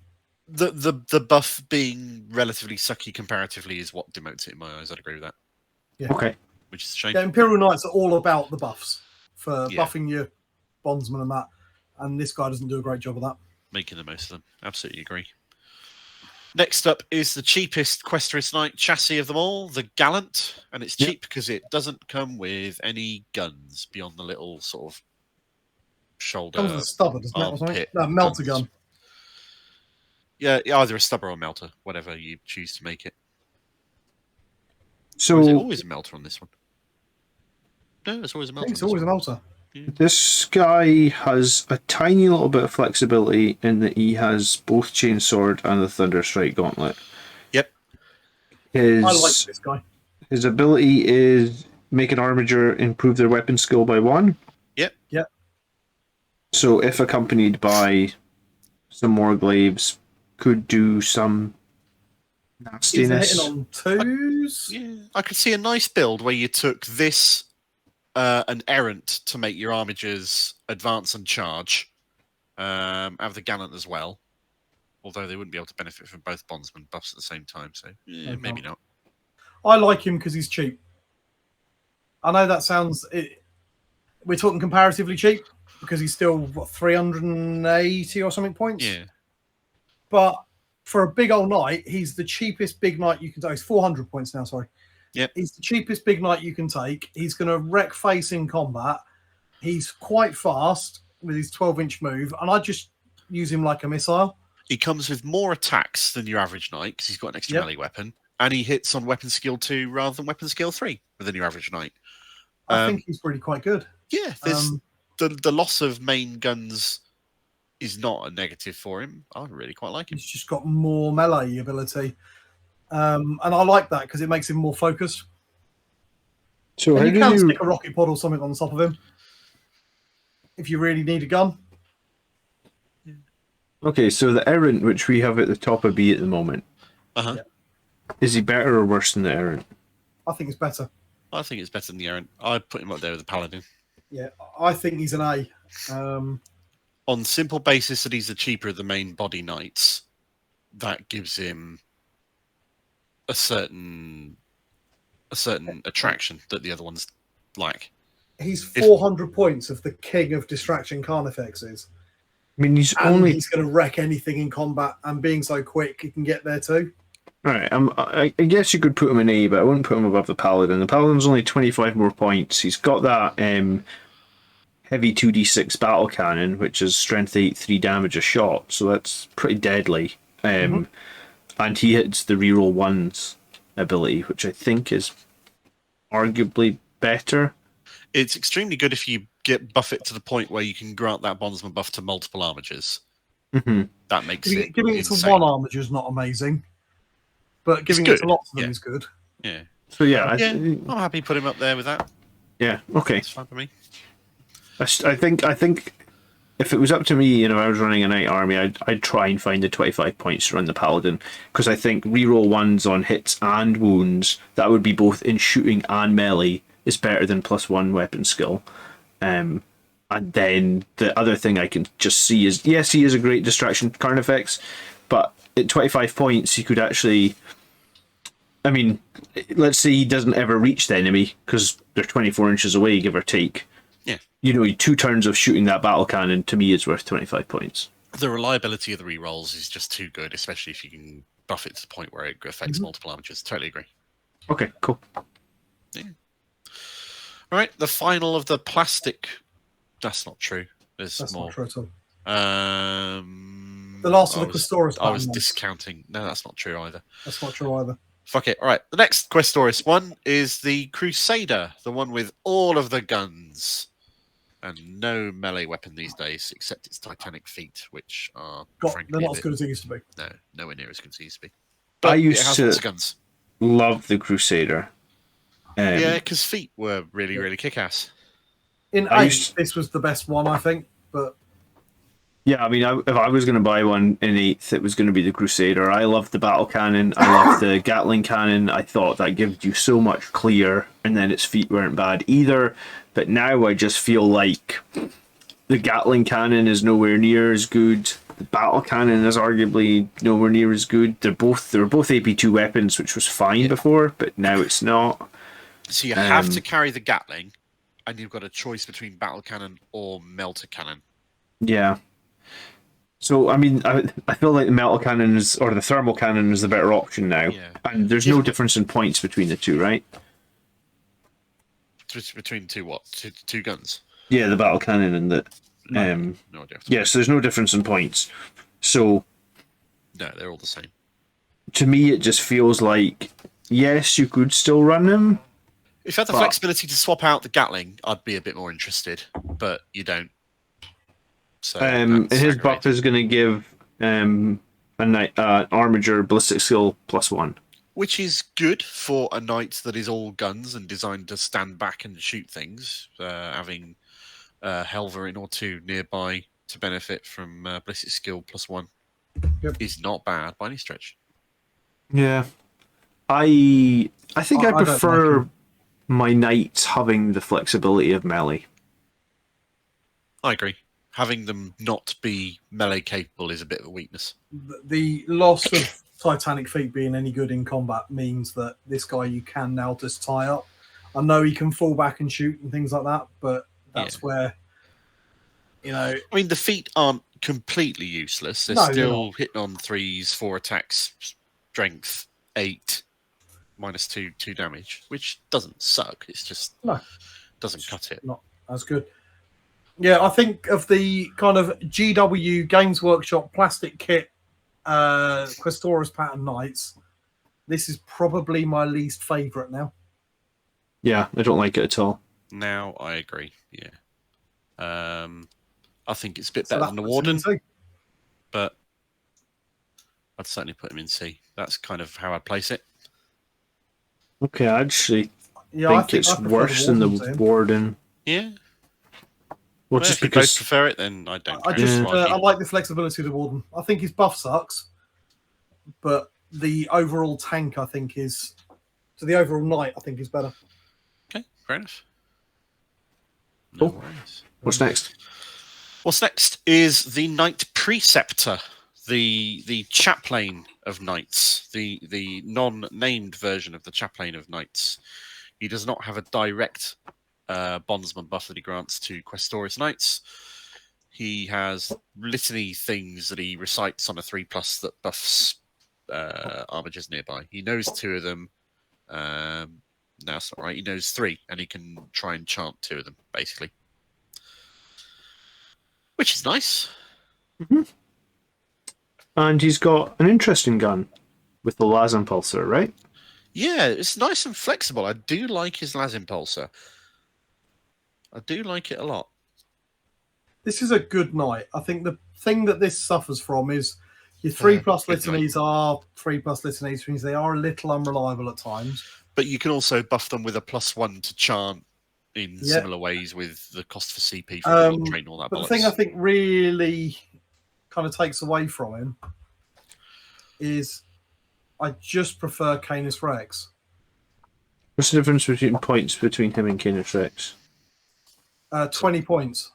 Speaker 4: The buff being relatively sucky comparatively is what demotes it in my eyes. I'd agree with that,
Speaker 2: Okay.
Speaker 4: which is a shame.
Speaker 3: Yeah, Imperial Knights are all about the buffs for
Speaker 4: Yeah.
Speaker 3: buffing your bondsman and that, and this guy doesn't do a great job of that.
Speaker 4: Making the most of them. Absolutely agree. Next up is the cheapest Questerist Knight chassis of them all, the Gallant. And it's cheap because it doesn't come with any guns beyond the little sort of shoulder.
Speaker 3: Comes with a stubber, doesn't it? Or something?
Speaker 4: armpit
Speaker 3: No, melter
Speaker 4: guns.
Speaker 3: gun.
Speaker 4: Yeah, either a stubber or a melter, whatever you choose to make it.
Speaker 2: So
Speaker 4: Or is it always a melter on this one? No, it's always a
Speaker 3: I
Speaker 4: melter.
Speaker 3: think it's
Speaker 4: on this
Speaker 3: always a
Speaker 4: one.
Speaker 3: melter.
Speaker 2: this guy has a tiny little bit of flexibility in that he has both Chainsword and the Thunderstrike Gauntlet.
Speaker 4: Yep.
Speaker 2: His
Speaker 3: I like this guy.
Speaker 2: his ability is make an Armiger improve their weapon skill by 1.
Speaker 4: Yep.
Speaker 3: Yep.
Speaker 2: So if accompanied by some more glaives, could do some
Speaker 3: He's hitting
Speaker 2: Nastiness.
Speaker 3: on twos.
Speaker 4: Yeah, I could see a nice build where you took this an Errant to make your Armigers advance and charge. Have the Gallant as well. Although they wouldn't be able to benefit from both bondsman buffs at the same time, so maybe not.
Speaker 3: I like him because he's cheap. I know that sounds... we're talking comparatively cheap because he's still, 380 or something points?
Speaker 4: Yeah.
Speaker 3: But for a big old knight, he's the cheapest big knight you can take. He's 400 points now, sorry.
Speaker 4: Yep.
Speaker 3: He's the cheapest big knight you can take. He's going to wreck face in combat. He's quite fast with his 12-inch move, and I just use him like a missile.
Speaker 4: He comes with more attacks than your average knight because he's got an extra melee weapon, and he hits on weapon skill 2 rather than weapon skill 3 than your average knight.
Speaker 3: I think he's really quite good.
Speaker 4: Yeah, the loss of main guns is not a negative for him. I really quite like him.
Speaker 3: He's just got more melee ability. And I like that because it makes him more focused.
Speaker 2: So
Speaker 3: and you can stick a rocket pod or something on the top of him if you really need a gun.
Speaker 2: Okay, so the Errant, which we have at the top of B at the moment, is he better or worse than the Errant?
Speaker 3: I think it's better.
Speaker 4: I think it's better than the Errant. I'd put him up there with the Paladin.
Speaker 3: Yeah, I think he's an A.
Speaker 4: On simple basis that he's the cheaper of the main body knights, that gives him a certain attraction that the other ones lack.
Speaker 3: He's 400 points of the king of distraction carnifexes.
Speaker 2: I mean, he's
Speaker 3: going to wreck anything in combat, and being so quick, he can get there too.
Speaker 2: Right, I guess you could put him in A, but I wouldn't put him above the Paladin. The Paladin's only 25 more points. He's got that heavy 2d6 battle cannon, which is strength 8, 3 damage a shot, so that's pretty deadly. And he hits the reroll ones ability, which I think is arguably better.
Speaker 4: It's extremely good if you buff it to the point where you can grant that bondsman buff to multiple armigers. That makes it
Speaker 3: giving it to one armiger is not amazing, but giving it to lots of them is good.
Speaker 4: Yeah.
Speaker 2: So
Speaker 4: I'm happy to put him up there with that.
Speaker 2: Yeah. Okay.
Speaker 4: It's fine for me.
Speaker 2: I think if it was up to me and if I was running a knight army, I'd try and find the 25 points to run the Paladin, because I think reroll ones on hits and wounds, that would be both in shooting and melee, is better than +1 weapon skill. And then the other thing I can just see is, yes, he is a great distraction carnifex, but at 25 points, he could actually... I mean, let's say he doesn't ever reach the enemy, because they're 24 inches away, give or take.
Speaker 4: Yeah.
Speaker 2: 2 turns of shooting that battle cannon, to me, is worth 25 points.
Speaker 4: The reliability of the rerolls is just too good, especially if you can buff it to the point where it affects multiple armigers. Totally agree.
Speaker 2: Okay, cool.
Speaker 4: Yeah. All right, the final of the plastic. That's not true. That's more.
Speaker 3: Not true at all.
Speaker 4: The
Speaker 3: last of the Questoris.
Speaker 4: I was discounting. No, that's not true either.
Speaker 3: That's not true either.
Speaker 4: Fuck it. All right, the next Questoris one is the Crusader, the one with all of the guns and no melee weapon these days, except its titanic feet, which are
Speaker 3: they're not as good as they used to be.
Speaker 4: No, nowhere near as good as they used to be. But
Speaker 2: I used
Speaker 4: it has
Speaker 2: to
Speaker 4: lots of guns.
Speaker 2: Love the Crusader.
Speaker 4: Yeah, because feet were really, really kick-ass.
Speaker 3: In 8, this was the best one, I think. But
Speaker 2: yeah, I mean, if I was going to buy one in 8th, it was going to be the Crusader. I love the battle cannon. I love the Gatling cannon. I thought that gave you so much clear, and then its feet weren't bad either. But now I just feel like the Gatling cannon is nowhere near as good. The battle cannon is arguably nowhere near as good. They were both AP2 weapons, which was fine before, but now it's not.
Speaker 4: So you have to carry the Gatling, and you've got a choice between battle cannon or melter cannon.
Speaker 2: Yeah. So, I mean, I feel like the metal cannon or the thermal cannon is the better option now.
Speaker 4: Yeah.
Speaker 2: And there's no difference in points between the two, right?
Speaker 4: Between two what? Two guns?
Speaker 2: Yeah, the battle cannon and the...
Speaker 4: No idea.
Speaker 2: Yeah, so there's no difference in points. So...
Speaker 4: No, they're all the same.
Speaker 2: To me, it just feels like, yes, you could still run them.
Speaker 4: If you had the flexibility to swap out the Gatling, I'd be a bit more interested, but you don't. So
Speaker 2: and his buff is going to give Armiger ballistic skill +1.
Speaker 4: Which is good for a knight that is all guns and designed to stand back and shoot things. Having Helverin or 2 nearby to benefit from ballistic skill +1 is not bad by any stretch.
Speaker 2: Yeah. I think I
Speaker 3: I don't like
Speaker 2: prefer
Speaker 3: him.
Speaker 2: my knights having the flexibility of melee.
Speaker 4: I agree. Having them not be melee capable is a bit of a weakness.
Speaker 3: The loss of Titanic Feet being any good in combat means that this guy you can now just tie up. I know he can fall back and shoot and things like that, but that's where,
Speaker 4: I mean, the feet aren't completely useless. They're
Speaker 3: No, they're
Speaker 4: still
Speaker 3: not.
Speaker 4: hitting on 3s, 4 attacks, strength 8, -2 damage, which doesn't suck. It's just
Speaker 3: No.
Speaker 4: doesn't cut it.
Speaker 3: Not as good. Yeah, I think of the kind of GW Games Workshop plastic kit Questoris pattern knights, this is probably my least favourite now.
Speaker 2: Yeah, I don't like it at all.
Speaker 4: Now I agree. Yeah. I think it's a bit
Speaker 3: So
Speaker 4: better
Speaker 3: that
Speaker 4: than the
Speaker 3: puts him in
Speaker 4: Warden,
Speaker 3: C.
Speaker 4: but I'd certainly put him in C. That's kind of how I'd place it.
Speaker 2: Okay, I actually
Speaker 3: Yeah,
Speaker 2: think
Speaker 3: I think
Speaker 2: it's
Speaker 3: I prefer
Speaker 2: worse than the
Speaker 3: Warden to him.
Speaker 2: Warden.
Speaker 4: Yeah.
Speaker 2: Well,
Speaker 4: Well,
Speaker 2: just
Speaker 4: if you both
Speaker 2: because
Speaker 4: prefer it, then I don't.
Speaker 3: I
Speaker 4: care
Speaker 3: just
Speaker 4: to argue.
Speaker 3: I like the flexibility of the Warden. I think his buff sucks, but the overall tank I think is the overall knight I think is better.
Speaker 4: Okay, fair enough. No
Speaker 2: Cool.
Speaker 4: worries.
Speaker 2: What's next?
Speaker 4: What's next is the Knight Preceptor, the chaplain of knights, the non-named version of the chaplain of knights. He does not have a direct bondsman buff that he grants to Questoris knights. He has litany things that he recites on a 3+ that buffs armigers nearby. He knows 2 of them. No, that's not right. He knows 3, and he can try and chant 2 of them, basically. Which is nice.
Speaker 2: And he's got an interesting gun with the las impulsor, right?
Speaker 4: Yeah, it's nice and flexible. I do like his las impulsor. I do like it a lot.
Speaker 3: This is a good knight. I think the thing that this suffers from is your 3+
Speaker 4: Good
Speaker 3: litanies are 3+ litanies, which means they are a little unreliable at times.
Speaker 4: But you can also buff them with a +1 to chant in
Speaker 3: Yeah.
Speaker 4: similar ways with the cost for CP for the train, all that
Speaker 3: But the
Speaker 4: bollocks.
Speaker 3: thing I think really kind of takes away from him is I just prefer Canis Rex.
Speaker 2: What's the difference between points between him and Canis Rex?
Speaker 3: 20 points.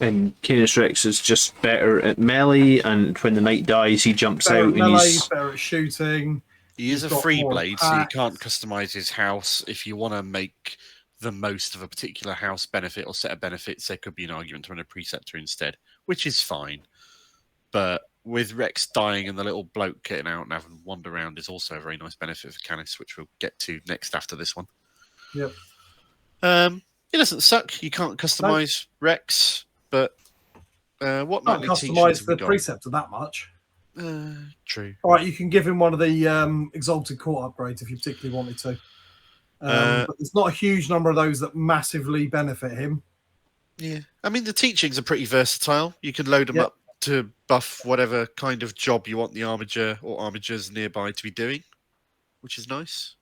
Speaker 2: And Canis Rex is just better at melee, and when the knight dies, he jumps
Speaker 3: Better
Speaker 2: out
Speaker 3: at
Speaker 2: and
Speaker 3: melee,
Speaker 2: he's
Speaker 3: better at shooting.
Speaker 4: He is a
Speaker 3: He's got
Speaker 4: free
Speaker 3: more
Speaker 4: blade, so you
Speaker 3: attacks.
Speaker 4: can't customize his house. If you want to make the most of a particular house benefit or set of benefits, there could be an argument to run a Preceptor instead, which is fine. But with Rex dying and the little bloke getting out and having wander around is also a very nice benefit for Canis, which we'll get to next after this one.
Speaker 3: Yep.
Speaker 4: It doesn't suck. You can't customize Rex, but what
Speaker 3: Can't
Speaker 4: knightly teachings
Speaker 3: customize
Speaker 4: have we
Speaker 3: the
Speaker 4: got?
Speaker 3: Preceptor that much.
Speaker 4: True.
Speaker 3: All right, you can give him one of the Exalted Court upgrades if you particularly wanted to. But there's not a huge number of those that massively benefit him.
Speaker 4: Yeah, I mean the teachings are pretty versatile. You can load them
Speaker 3: Yep.
Speaker 4: up to buff whatever kind of job you want the Armiger or Armigers nearby to be doing, which is nice.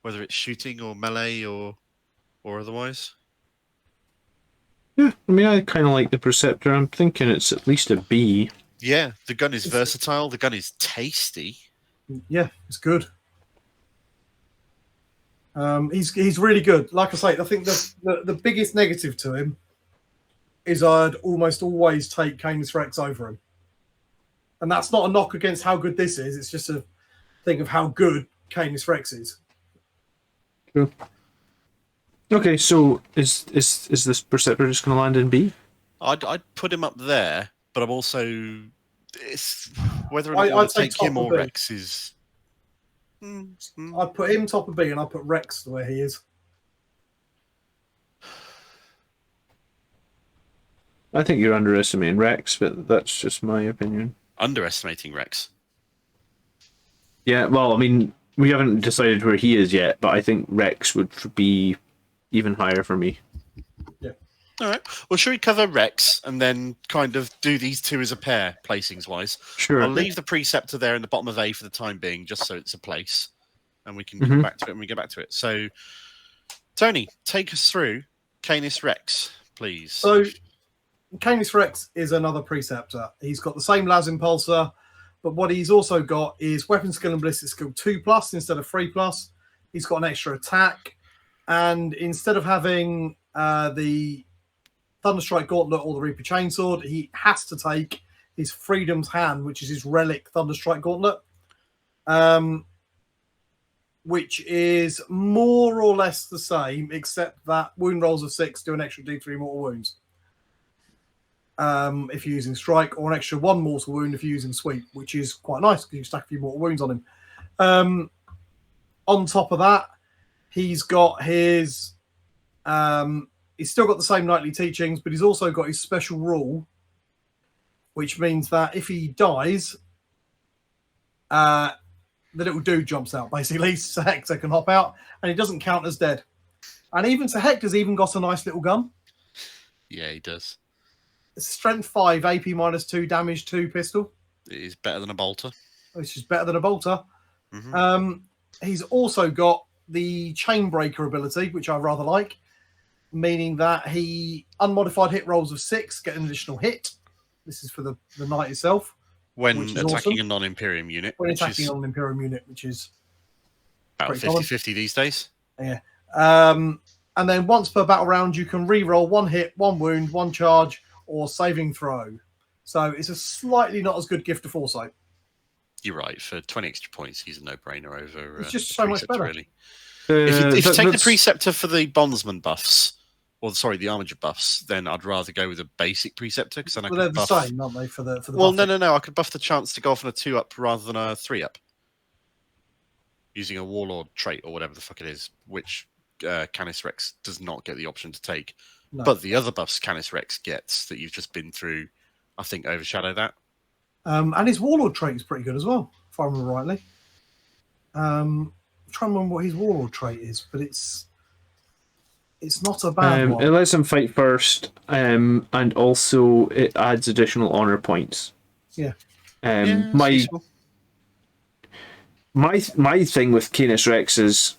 Speaker 4: Whether it's shooting or melee or otherwise.
Speaker 2: yeah. I mean, I kind of like the Preceptor. I'm thinking it's at least a B.
Speaker 4: Yeah, the gun is versatile. The gun is tasty.
Speaker 3: Yeah, it's good. He's really good. Like I say, I think the biggest negative to him is I'd almost always take Canis Rex over him. And that's not a knock against how good this is. It's just a thing of how good Canis Rex is.
Speaker 2: Cool. Okay, so is this Preceptor just going to land in B?
Speaker 4: I'd put him up there, but I'm also whether or not I
Speaker 3: I'd
Speaker 4: want to
Speaker 3: say
Speaker 4: take him
Speaker 3: top
Speaker 4: or
Speaker 3: of B.
Speaker 4: Rex is.
Speaker 3: I'd put him top of B and I'd put Rex where he is.
Speaker 2: I think you're underestimating Rex, but that's just my opinion.
Speaker 4: Underestimating Rex.
Speaker 2: Yeah, well, I mean, we haven't decided where he is yet, but I think Rex would be even higher for me.
Speaker 3: Yeah.
Speaker 4: All right. Well, should we cover Rex and then kind of do these two as a pair, placings wise?
Speaker 2: Sure.
Speaker 4: I'll leave the Preceptor there in the bottom of A for the time being, just so it's a place, and we can come back to it when we get back to it. So, Tony, take us through Canis Rex, please.
Speaker 3: So, Canis Rex is another Preceptor. He's got the same las impulsor, But what he's also got is weapon skill and ballistic skill 2+ instead of 3+. He's got an extra attack. And instead of having the Thunderstrike Gauntlet or the Reaper Chainsword, he has to take his Freedom's Hand, which is his relic Thunderstrike Gauntlet, which is more or less the same, except that wound rolls of 6 do an extra D3 mortal wounds if you're using Strike, or an extra 1 mortal wound if you're using Sweep, which is quite nice because you stack a few mortal wounds on him. On top of that, he's got his... he's still got the same knightly teachings, but he's also got his special rule, which means that if he dies, the little dude jumps out, basically, so Hector can hop out, and he doesn't count as dead. And even so, Hector's even got a nice little gun.
Speaker 4: Yeah, he does.
Speaker 3: It's a strength 5, AP -2, damage 2 pistol.
Speaker 4: It is better than a bolter.
Speaker 3: Which is better than a bolter.
Speaker 4: Mm-hmm.
Speaker 3: He's also got the Chainbreaker ability, which I rather like, meaning that he unmodified hit rolls of 6 get an additional hit. This is for the knight itself.
Speaker 4: When attacking
Speaker 3: awesome.
Speaker 4: a non-Imperium unit.
Speaker 3: When attacking on an Imperium unit, which is
Speaker 4: about
Speaker 3: pretty common.
Speaker 4: 50-50 these days.
Speaker 3: Yeah. And then once per battle round, you can re-roll 1 hit, 1 wound, 1 charge, or saving throw. So it's a slightly not as good gift of foresight.
Speaker 4: You're right. For 20 extra points, he's a no-brainer over.
Speaker 3: It's just so much better.
Speaker 4: Really. If you take the Preceptor for the Bondsman buffs, or sorry, the Armiger buffs, then I'd rather go with a basic Preceptor because then I could
Speaker 3: they're
Speaker 4: buff...
Speaker 3: the same, aren't they? For the
Speaker 4: well,
Speaker 3: buffing?
Speaker 4: no. I could buff the chance to go off on a 2-up rather than a 3-up, using a Warlord trait or whatever the fuck it is, which Canis Rex does not get the option to take.
Speaker 3: No.
Speaker 4: But the other buffs Canis Rex gets that you've just been through, I think, overshadow that.
Speaker 3: And his Warlord trait is pretty good as well, if I remember rightly. I'm trying to remember what his Warlord trait is, but it's not a bad one.
Speaker 2: It lets him fight first, and also it adds additional honor points.
Speaker 3: Yeah.
Speaker 2: My thing with Canis Rex is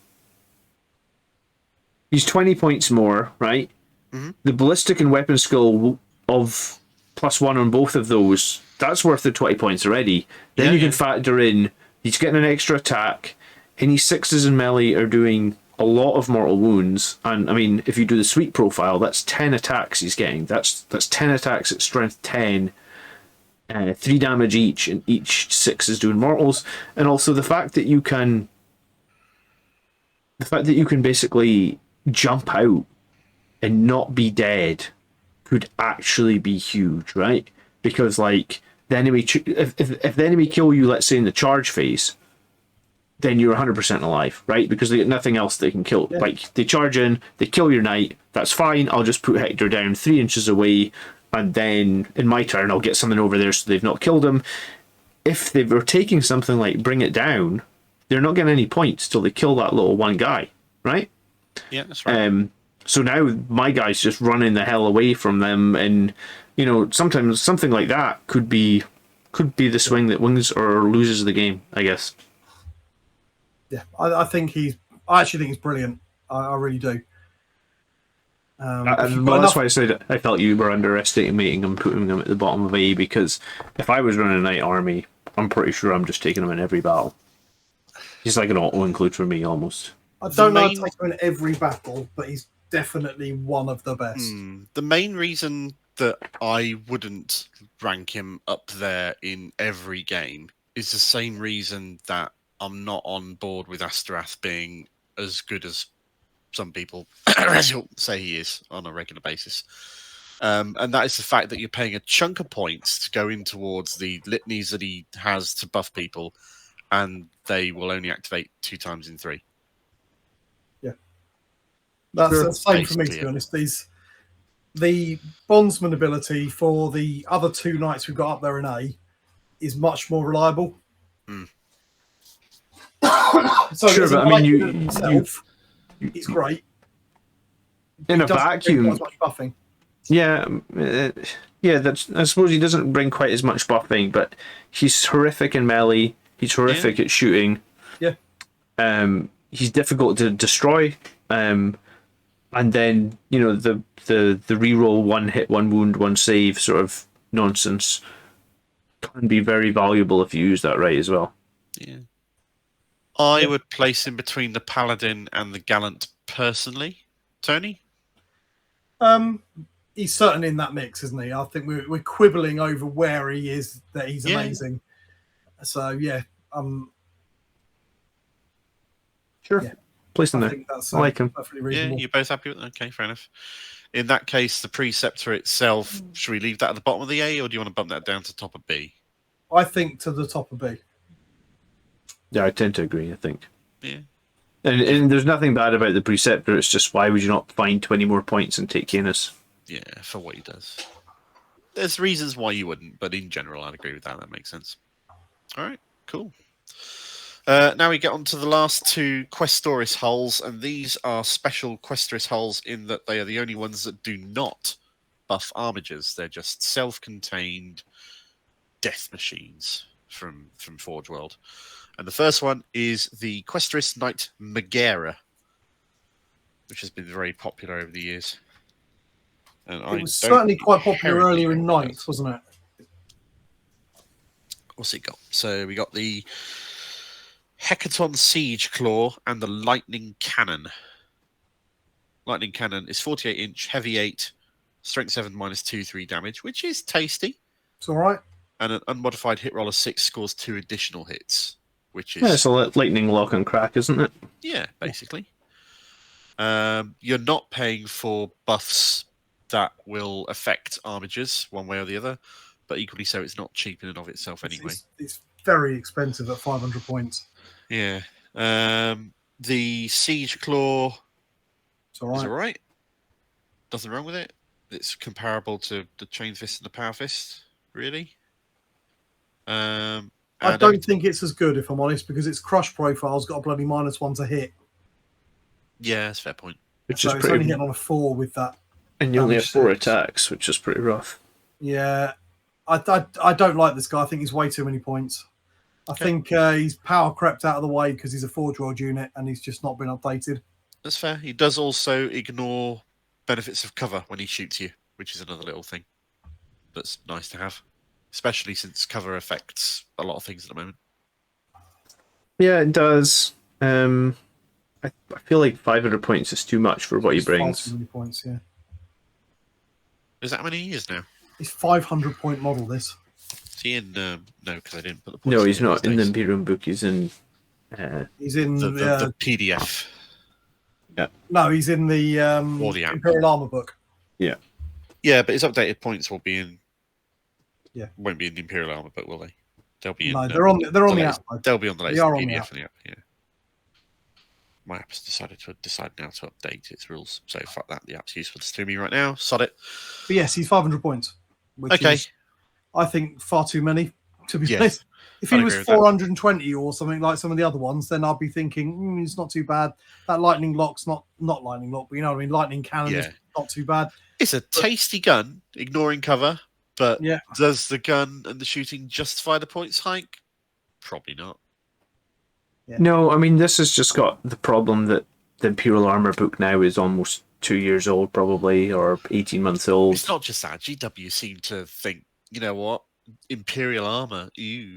Speaker 2: he's 20 points more, right?
Speaker 4: Mm-hmm.
Speaker 2: The ballistic and weapon skill of +1 on both of those, that's worth the 20 points already. Then you can factor in he's getting an extra attack, and his 6s in melee are doing a lot of mortal wounds. And I mean, if you do the sweep profile, that's 10 attacks he's getting. That's 10 attacks at strength 10, 3 damage each, and each 6 is doing mortals. And also the fact that you can basically jump out and not be dead could actually be huge, right? Because like the enemy, if the enemy kill you, let's say in the charge phase, then you're 100% alive, right? Because they get nothing else they can kill. Yeah. Like they charge in, they kill your knight, that's fine. I'll just put Hector down 3 inches away, and then in my turn I'll get something over there so they've not killed him. If they were taking something like Bring It Down, they're not getting any points till they kill that little one guy, right?
Speaker 4: Yeah, that's right.
Speaker 2: So now my guy's just running the hell away from them, and you know, sometimes something like that could be the swing that wins or loses the game, I guess.
Speaker 3: Yeah, I actually think he's brilliant. I really do.
Speaker 2: That's why I said I felt you were underestimating him, putting him at the bottom of A, because if I was running a knight army, I'm pretty sure I'm just taking him in every battle. He's like an auto include for me almost.
Speaker 3: I don't know how to take him in every battle, but he's definitely one of the best.
Speaker 4: The main reason that I wouldn't rank him up there in every game is the same reason that I'm not on board with Asterius being as good as some people say he is on a regular basis. And that is the fact that you're paying a chunk of points to go in towards the litanies that he has to buff people, and they will only activate 2 times in 3.
Speaker 3: Yeah. That's the same for me, to be honest. The bondsman ability for the other 2 knights we've got up there in A is much more reliable. So
Speaker 2: sure, but I mean,
Speaker 3: it's great.
Speaker 2: In a vacuum,
Speaker 3: as much buffing.
Speaker 2: Yeah, That's. I suppose he doesn't bring quite as much buffing, but he's horrific in melee. He's horrific at shooting.
Speaker 3: Yeah.
Speaker 2: He's difficult to destroy. And then the reroll 1 hit, 1 wound, 1 save sort of nonsense can be very valuable if you use that right as well.
Speaker 4: Yeah. I would place him between the Paladin and the Gallant personally. Tony?
Speaker 3: He's certainly in that mix, isn't he? I think we're quibbling over where he is, that he's amazing. So, yeah.
Speaker 2: Sure.
Speaker 3: Yeah.
Speaker 2: Place him
Speaker 3: I
Speaker 2: there.
Speaker 3: think that's
Speaker 2: I like him.
Speaker 3: perfectly
Speaker 4: Yeah,
Speaker 3: reasonable.
Speaker 4: you're both happy with that? Okay, fair enough. In that case, the Preceptor itself, should we leave that at the bottom of the A, or do you want to bump that down to top of B?
Speaker 3: I think to the top of B.
Speaker 2: Yeah, I tend to agree, I think.
Speaker 4: Yeah.
Speaker 2: And there's nothing bad about the Preceptor, it's just why would you not find 20 more points and take Canis?
Speaker 4: Yeah, for what he does. There's reasons why you wouldn't, but in general, I'd agree with that. That makes sense. All right, cool. Now we get on to the last two Questoris hulls, and these are special Questoris hulls in that they are the only ones that do not buff Armigers. They're just self-contained death machines from Forge World. And the first one is the Questoris Knight Magaera, which has been very popular over the years. And
Speaker 3: It was certainly quite popular earlier in Knights, wasn't it?
Speaker 4: What's it got? So we got the Hecaton Siege Claw and the Lightning Cannon. Lightning Cannon is 48-inch, heavy 8, strength 7, -2/3 damage, which is tasty.
Speaker 3: It's all right.
Speaker 4: And an unmodified hit roll of 6 scores 2 additional hits, which is...
Speaker 2: Yeah, it's a lightning lock and crack, isn't it?
Speaker 4: Yeah, basically. You're not paying for buffs that will affect Armigers one way or the other, but equally so, it's not cheap in and of itself anyway.
Speaker 3: It's very expensive at 500 points.
Speaker 4: Yeah. The Siege Claw
Speaker 3: It's all right.
Speaker 4: is alright. Nothing wrong with it. It's comparable to the Chain Fist and the Power Fist, really.
Speaker 3: I don't think it's as good, if I'm honest, because its crush profile's got a bloody -1 to hit.
Speaker 4: Yeah, that's a fair point.
Speaker 2: Which
Speaker 3: So
Speaker 2: is
Speaker 3: it's
Speaker 2: pretty...
Speaker 3: only hitting on a 4 with that.
Speaker 2: And you only have
Speaker 3: damage
Speaker 2: 4
Speaker 3: six.
Speaker 2: attacks, which is pretty rough.
Speaker 3: Yeah. I don't like this guy. I think he's way too many points. I think he's power crept out of the way because he's a Forge World unit and he's just not been updated.
Speaker 4: That's fair. He does also ignore benefits of cover when he shoots you, which is another little thing that's nice to have, especially since cover affects a lot of things at the moment.
Speaker 2: Yeah, it does. I feel like 500 points is too much for what he
Speaker 3: He's far
Speaker 2: brings.
Speaker 3: too many points, yeah.
Speaker 4: Is that how many he is now?
Speaker 3: He's 500 point model, this.
Speaker 4: Is he in? No, because I didn't put the points.
Speaker 2: No, he's
Speaker 4: in
Speaker 2: not
Speaker 4: these
Speaker 2: in the
Speaker 4: days.
Speaker 2: Imperial book. He's in...
Speaker 3: He's in
Speaker 4: the PDF.
Speaker 3: no, he's in the
Speaker 4: Or the app.
Speaker 3: Imperial Armor book.
Speaker 2: Yeah.
Speaker 4: Yeah, but his updated points will be in.
Speaker 3: Yeah.
Speaker 4: Won't be in the Imperial Armor book, will they? They'll be in.
Speaker 3: No, they're on the
Speaker 4: latest-
Speaker 3: app.
Speaker 4: They'll be on the latest
Speaker 3: They are on the
Speaker 4: PDF
Speaker 3: app.
Speaker 4: in the app. Yeah. My app has decided now to update its rules, so fuck that. The app's useless to me right now. Sod it.
Speaker 3: But yes, he's 500 points. Which
Speaker 4: Okay.
Speaker 3: is, I think, far too many, to be
Speaker 4: Yeah,
Speaker 3: honest. If
Speaker 4: I'd
Speaker 3: he was
Speaker 4: agree with that.
Speaker 3: 420 or something like some of the other ones, then I'd be thinking, it's not too bad. That lightning lock's not lightning lock, but you know what I mean? Lightning cannon is
Speaker 4: Yeah.
Speaker 3: not too bad.
Speaker 4: It's a tasty gun, ignoring cover, but
Speaker 3: Yeah.
Speaker 4: does the gun and the shooting justify the points hike? Probably not.
Speaker 3: Yeah.
Speaker 2: No, I mean, this has just got the problem that the Imperial Armor book now is almost 2 years old, probably, or 18 months old.
Speaker 4: It's not just that. GW seem to think, you know what? Imperial Armor,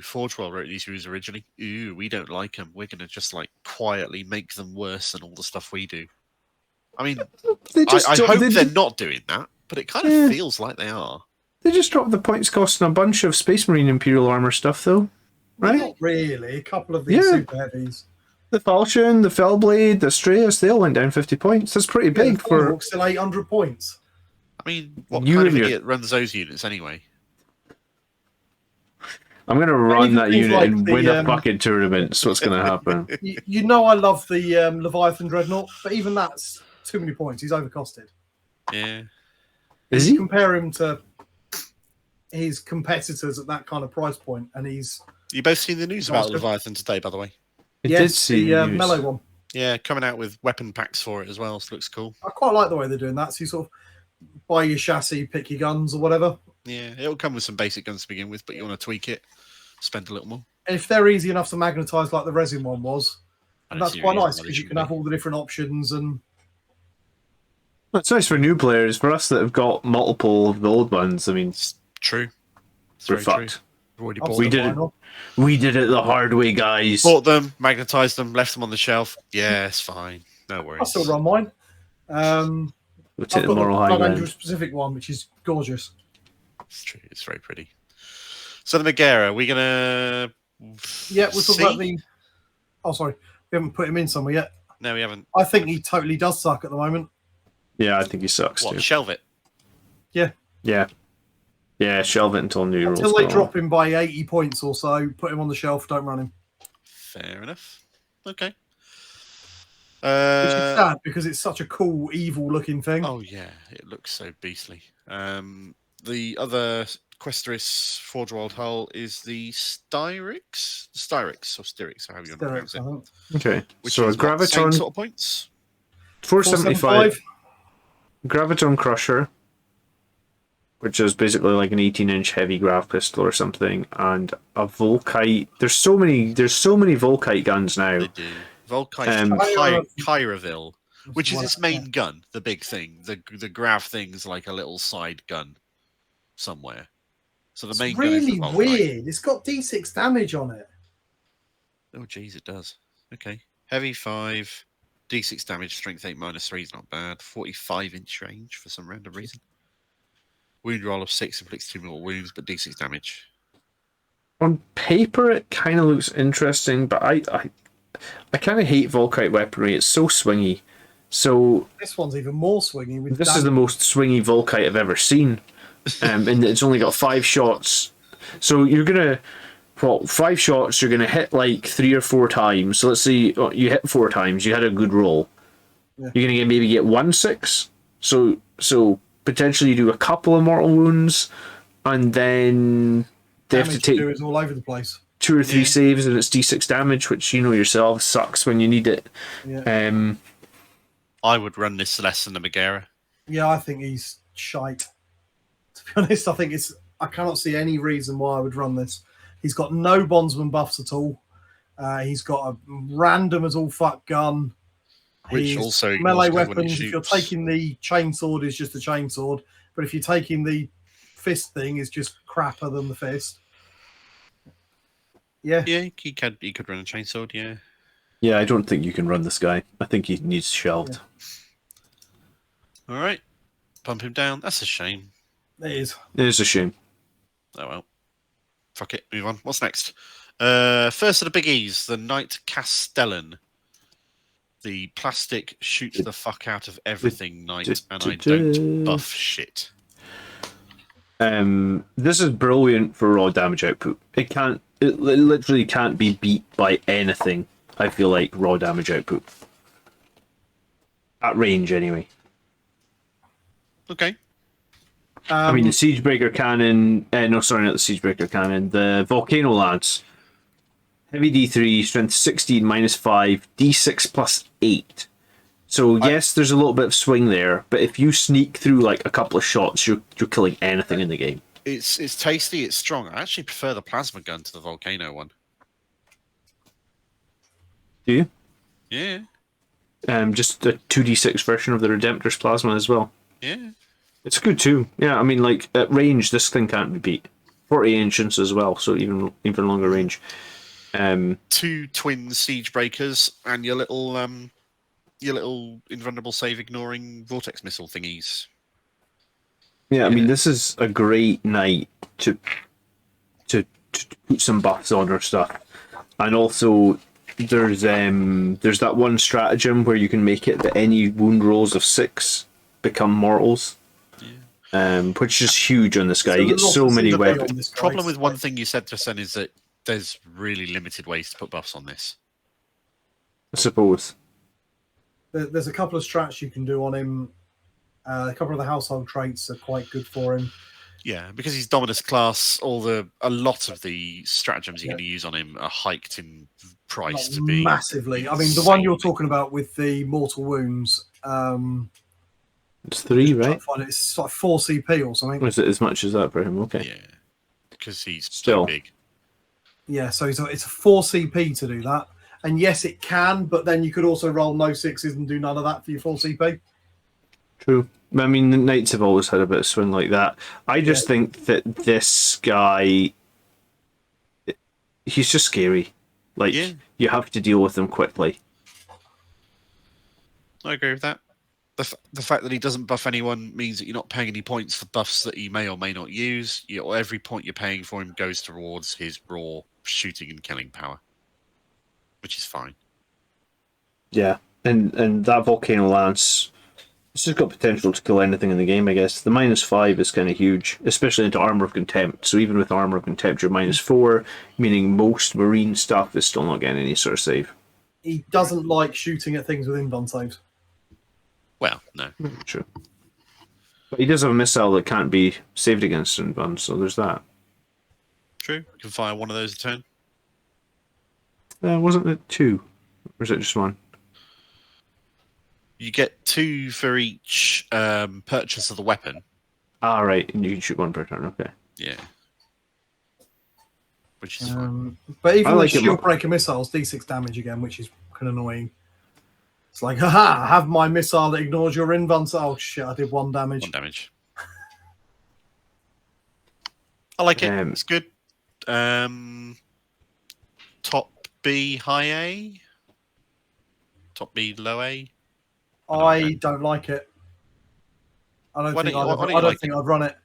Speaker 4: Forge World wrote these rules originally. We don't like them. We're going to just like quietly make them worse than all the stuff we do. I mean,
Speaker 2: They
Speaker 4: I
Speaker 2: just
Speaker 4: hope they're not doing that, but it kind of feels like they are.
Speaker 2: They just dropped the points cost on a bunch of Space Marine Imperial Armor stuff, though. Right?
Speaker 3: Not really. A couple of these
Speaker 2: Yeah.
Speaker 3: super heavies.
Speaker 2: The Falchion, the Fellblade, the Asterius, they all went down 50 points. That's pretty
Speaker 3: Yeah,
Speaker 2: big
Speaker 3: the
Speaker 2: for...
Speaker 3: Thunderhawk's still 800 points.
Speaker 4: I mean, what
Speaker 2: You
Speaker 4: kind of
Speaker 2: and your-
Speaker 4: idiot runs those units anyway?
Speaker 2: I'm going to run
Speaker 3: even
Speaker 2: that
Speaker 3: things
Speaker 2: unit
Speaker 3: like
Speaker 2: and
Speaker 3: the,
Speaker 2: win a bucket tournament. So what's going to happen?
Speaker 3: You know I love the Leviathan Dreadnought, but even that's too many points. He's overcosted.
Speaker 4: Yeah.
Speaker 2: Is
Speaker 3: You
Speaker 2: he?
Speaker 3: compare him to his competitors at that kind of price point, and he's
Speaker 4: You both seen the news about
Speaker 3: Oscar.
Speaker 4: Leviathan today, by the way?
Speaker 2: I did see
Speaker 3: the
Speaker 2: news.
Speaker 3: mellow one.
Speaker 4: Yeah, coming out with weapon packs for it as well, so it looks cool.
Speaker 3: I quite like the way they're doing that. So you sort of buy your chassis, pick your guns or whatever.
Speaker 4: Yeah, it'll come with some basic guns to begin with, but you want to tweak it, spend a little more.
Speaker 3: And if they're easy enough to magnetize like the resin one was,
Speaker 4: I don't
Speaker 3: that's
Speaker 4: see
Speaker 3: quite
Speaker 4: any reason
Speaker 3: nice
Speaker 4: why they
Speaker 3: because you can
Speaker 4: shouldn't
Speaker 3: have all the different options. And
Speaker 2: It's nice for new players. For us that have got multiple of the old ones, I mean,
Speaker 4: be. True. It's
Speaker 2: we're
Speaker 4: very true.
Speaker 2: fucked.
Speaker 4: Already
Speaker 3: I'm
Speaker 4: bought
Speaker 2: We
Speaker 3: still
Speaker 4: them.
Speaker 2: did
Speaker 3: buying
Speaker 2: it.
Speaker 3: them.
Speaker 2: We did it the hard way, guys.
Speaker 4: Bought them, magnetized them, left them on the shelf. Yeah, it's fine. No
Speaker 3: I
Speaker 4: worries.
Speaker 3: still run mine.
Speaker 2: We'll take
Speaker 3: I've
Speaker 2: the
Speaker 3: got
Speaker 2: moral
Speaker 3: the
Speaker 2: high
Speaker 3: Blood Angel
Speaker 2: ground.
Speaker 3: specific one, which is gorgeous.
Speaker 4: It's true. It's very pretty. So the Magaera, we're gonna.
Speaker 3: Yeah, we'll talk
Speaker 4: see?
Speaker 3: about the. Oh, sorry, we haven't put him in somewhere yet.
Speaker 4: No, we haven't.
Speaker 3: I think he totally does suck at the moment.
Speaker 2: Yeah, I think he sucks
Speaker 4: What?
Speaker 2: too.
Speaker 4: Shelve it.
Speaker 2: Yeah. Yeah, shelve it until new rules.
Speaker 3: Until they
Speaker 2: come
Speaker 3: drop
Speaker 2: along.
Speaker 3: him by 80 points or so, put him on the shelf. Don't run him.
Speaker 4: Fair enough. Okay.
Speaker 3: Which is sad because it's such a cool, evil-looking thing.
Speaker 4: Oh yeah, it looks so beastly. The other Questoris Forge World Hull is the Styrix, or Styrix, however you want to pronounce
Speaker 3: Styrix,
Speaker 4: it.
Speaker 3: I think.
Speaker 2: Okay.
Speaker 4: Which
Speaker 2: So a
Speaker 4: is what, same
Speaker 2: Graviton
Speaker 4: sort of points.
Speaker 2: 475. Graviton Crusher, which is basically like an 18-inch heavy grav pistol or something, and a Volkite. There's so many Volkite guns now.
Speaker 4: They do. Volkite Kyraville, which is its main gun, the big thing. The grav thing's like a little side gun somewhere. So the main
Speaker 3: It's
Speaker 4: gun is the
Speaker 3: really
Speaker 4: Volkite.
Speaker 3: weird. It's got D6 damage on it.
Speaker 4: Oh jeez, it does. Okay. Heavy 5, D6 damage, strength 8 -3 is not bad. 45-inch range for some random reason. Wound roll of 6 inflicts 2 more wounds, but D6 damage.
Speaker 2: On paper, it kind of looks interesting, but I kind of hate Volkite weaponry. It's so swingy. So
Speaker 3: This one's even more swingy. With
Speaker 2: this is the most swingy Volkite I've ever seen, and it's only got 5 shots. So you're gonna, 5 shots. You're gonna hit like 3 or 4 times. So let's say you hit 4 times. You had a good roll.
Speaker 3: Yeah.
Speaker 2: You're gonna maybe get 1 6. So potentially you do a couple of mortal wounds, and then they have to
Speaker 3: damage
Speaker 2: take
Speaker 3: you do is all over the place.
Speaker 2: 2 or 3 saves, and it's D6 damage, which you know yourself sucks when you need it.
Speaker 3: Yeah.
Speaker 4: I would run this less than the Magaera.
Speaker 3: Yeah, I think he's shite. To be honest, I cannot see any reason why I would run this. He's got no bondsman buffs at all. He's got a random as all fuck gun.
Speaker 4: Which
Speaker 3: He's
Speaker 4: also ignores
Speaker 3: melee
Speaker 4: cover when it
Speaker 3: weapons. If you're
Speaker 4: shoots.
Speaker 3: taking the chainsword, is just a chainsword. But if you're taking the fist thing, is just crapper than the fist. Yeah.
Speaker 4: Yeah, he could run a chainsword, yeah.
Speaker 2: Yeah, I don't think you can run this guy. I think he needs shelved.
Speaker 4: Alright. Pump him down. That's a shame.
Speaker 3: It is.
Speaker 2: It is a shame.
Speaker 4: Oh well. Fuck it, move on. What's next? First of the biggies, the Knight Castellan. The plastic shoot the fuck out of everything knight, and I don't buff shit.
Speaker 2: This is brilliant for raw damage output. It literally can't be beat by anything. I feel like raw damage output at range anyway.
Speaker 4: Okay.
Speaker 2: I mean, the Siegebreaker Cannon. No, sorry, not the Siegebreaker Cannon. The Volcano Lance. Heavy D3, strength 16, -5, D6 plus 8. So yes, there's a little bit of swing there, but if you sneak through like a couple of shots, you're killing anything in the game.
Speaker 4: It's tasty, it's strong. I actually prefer the plasma gun to the volcano one.
Speaker 2: Do you?
Speaker 4: Yeah.
Speaker 2: Just a 2d6 version of the Redemptor's Plasma as well.
Speaker 4: Yeah.
Speaker 2: It's good too. Yeah, I mean, like at range, this thing can't be beat. 40 ancients as well, so even longer range.
Speaker 4: 2 twin siege breakers and your little invulnerable save ignoring vortex missile thingies.
Speaker 2: Yeah, I mean, this is a great night to put some buffs on or stuff, and also there's that one stratagem where you can make it that any wound rolls of 6 become mortals. Which is huge on this guy. You get so many weapons.
Speaker 4: The problem with one thing you said just then is that there's really limited ways to put buffs on this.
Speaker 2: I suppose.
Speaker 3: There's a couple of strats you can do on him. A couple of the household traits are quite good for him.
Speaker 4: Yeah, because he's Dominus class, a lot of the stratagems you're going to use on him are hiked in price to be
Speaker 3: massively. I mean, the one you're talking about with the mortal wounds.
Speaker 2: It's 3, right?
Speaker 3: It's like 4 CP or something.
Speaker 2: Is it as much as that for him? Okay.
Speaker 4: Yeah, because he's
Speaker 2: Still
Speaker 4: so big.
Speaker 3: Yeah, so it's a 4 CP to do that. And yes, it can, but then you could also roll no 6s and do none of that for your 4 CP.
Speaker 2: True. I mean, the Knights have always had a bit of swing like that. I just think that this guy he's just scary. Like,
Speaker 4: Yeah.
Speaker 2: you have to deal with him quickly.
Speaker 4: I agree with that. The fact that he doesn't buff anyone means that you're not paying any points for buffs that he may or may not use. Every point you're paying for him goes towards his raw shooting and killing power, which is fine.
Speaker 2: Yeah, and that Volcano Lance, it's just got potential to kill anything in the game, I guess. The -5 is kind of huge, especially into Armor of Contempt. So even with Armor of Contempt, you're -4, meaning most marine stuff is still not getting any sort of save.
Speaker 3: He doesn't like shooting at things with invuln saves.
Speaker 4: Well, no.
Speaker 2: True. But he does have a missile that can't be saved against in Bun, so there's that.
Speaker 4: True. You can fire one of those a turn.
Speaker 2: Wasn't it 2? Or is it just 1?
Speaker 4: You get 2 for each purchase of the weapon.
Speaker 2: Ah, right. And you can shoot 1 per turn, okay.
Speaker 4: Yeah. Which is fine.
Speaker 3: But even
Speaker 2: I like
Speaker 3: the
Speaker 2: it
Speaker 3: shield breaker missiles, D6 damage again, which is kind of annoying. It's like, haha, have my missile that ignores your invuln. Oh shit, I did 1 damage.
Speaker 4: 1 damage. I like it. It's good. Top B, high A? Top B, low A?
Speaker 3: I don't like it. I don't think I'd run it.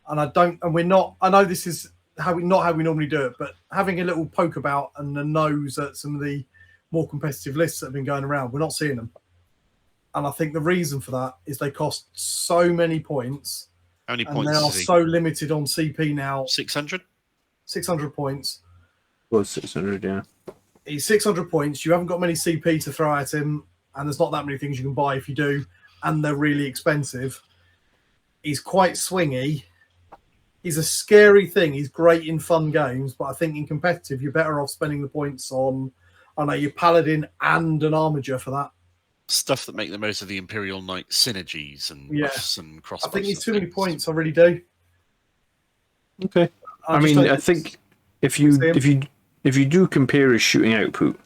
Speaker 3: And I don't, and we're not, I know this is how we normally do it, but having a little poke about and a nose at some of the more competitive lists that have been going around, we're not seeing them. And I think the reason for that is they cost so many points.
Speaker 4: How many
Speaker 3: and
Speaker 4: points?
Speaker 3: They are so limited on CP now.
Speaker 4: 600?
Speaker 3: 600 points.
Speaker 2: Well, 600, yeah.
Speaker 3: He's 600 points. You haven't got many CP to throw at him, and there's not that many things you can buy if you do, and they're really expensive. He's quite swingy. He's a scary thing. He's great in fun games, but I think in competitive, you're better off spending the points on, I know, your Paladin and an Armiger for that.
Speaker 4: Stuff that make the most of the Imperial Knight synergies and buffs and crossbows.
Speaker 3: I think he's too many points. I really do.
Speaker 2: Okay. I think if you do compare his shooting output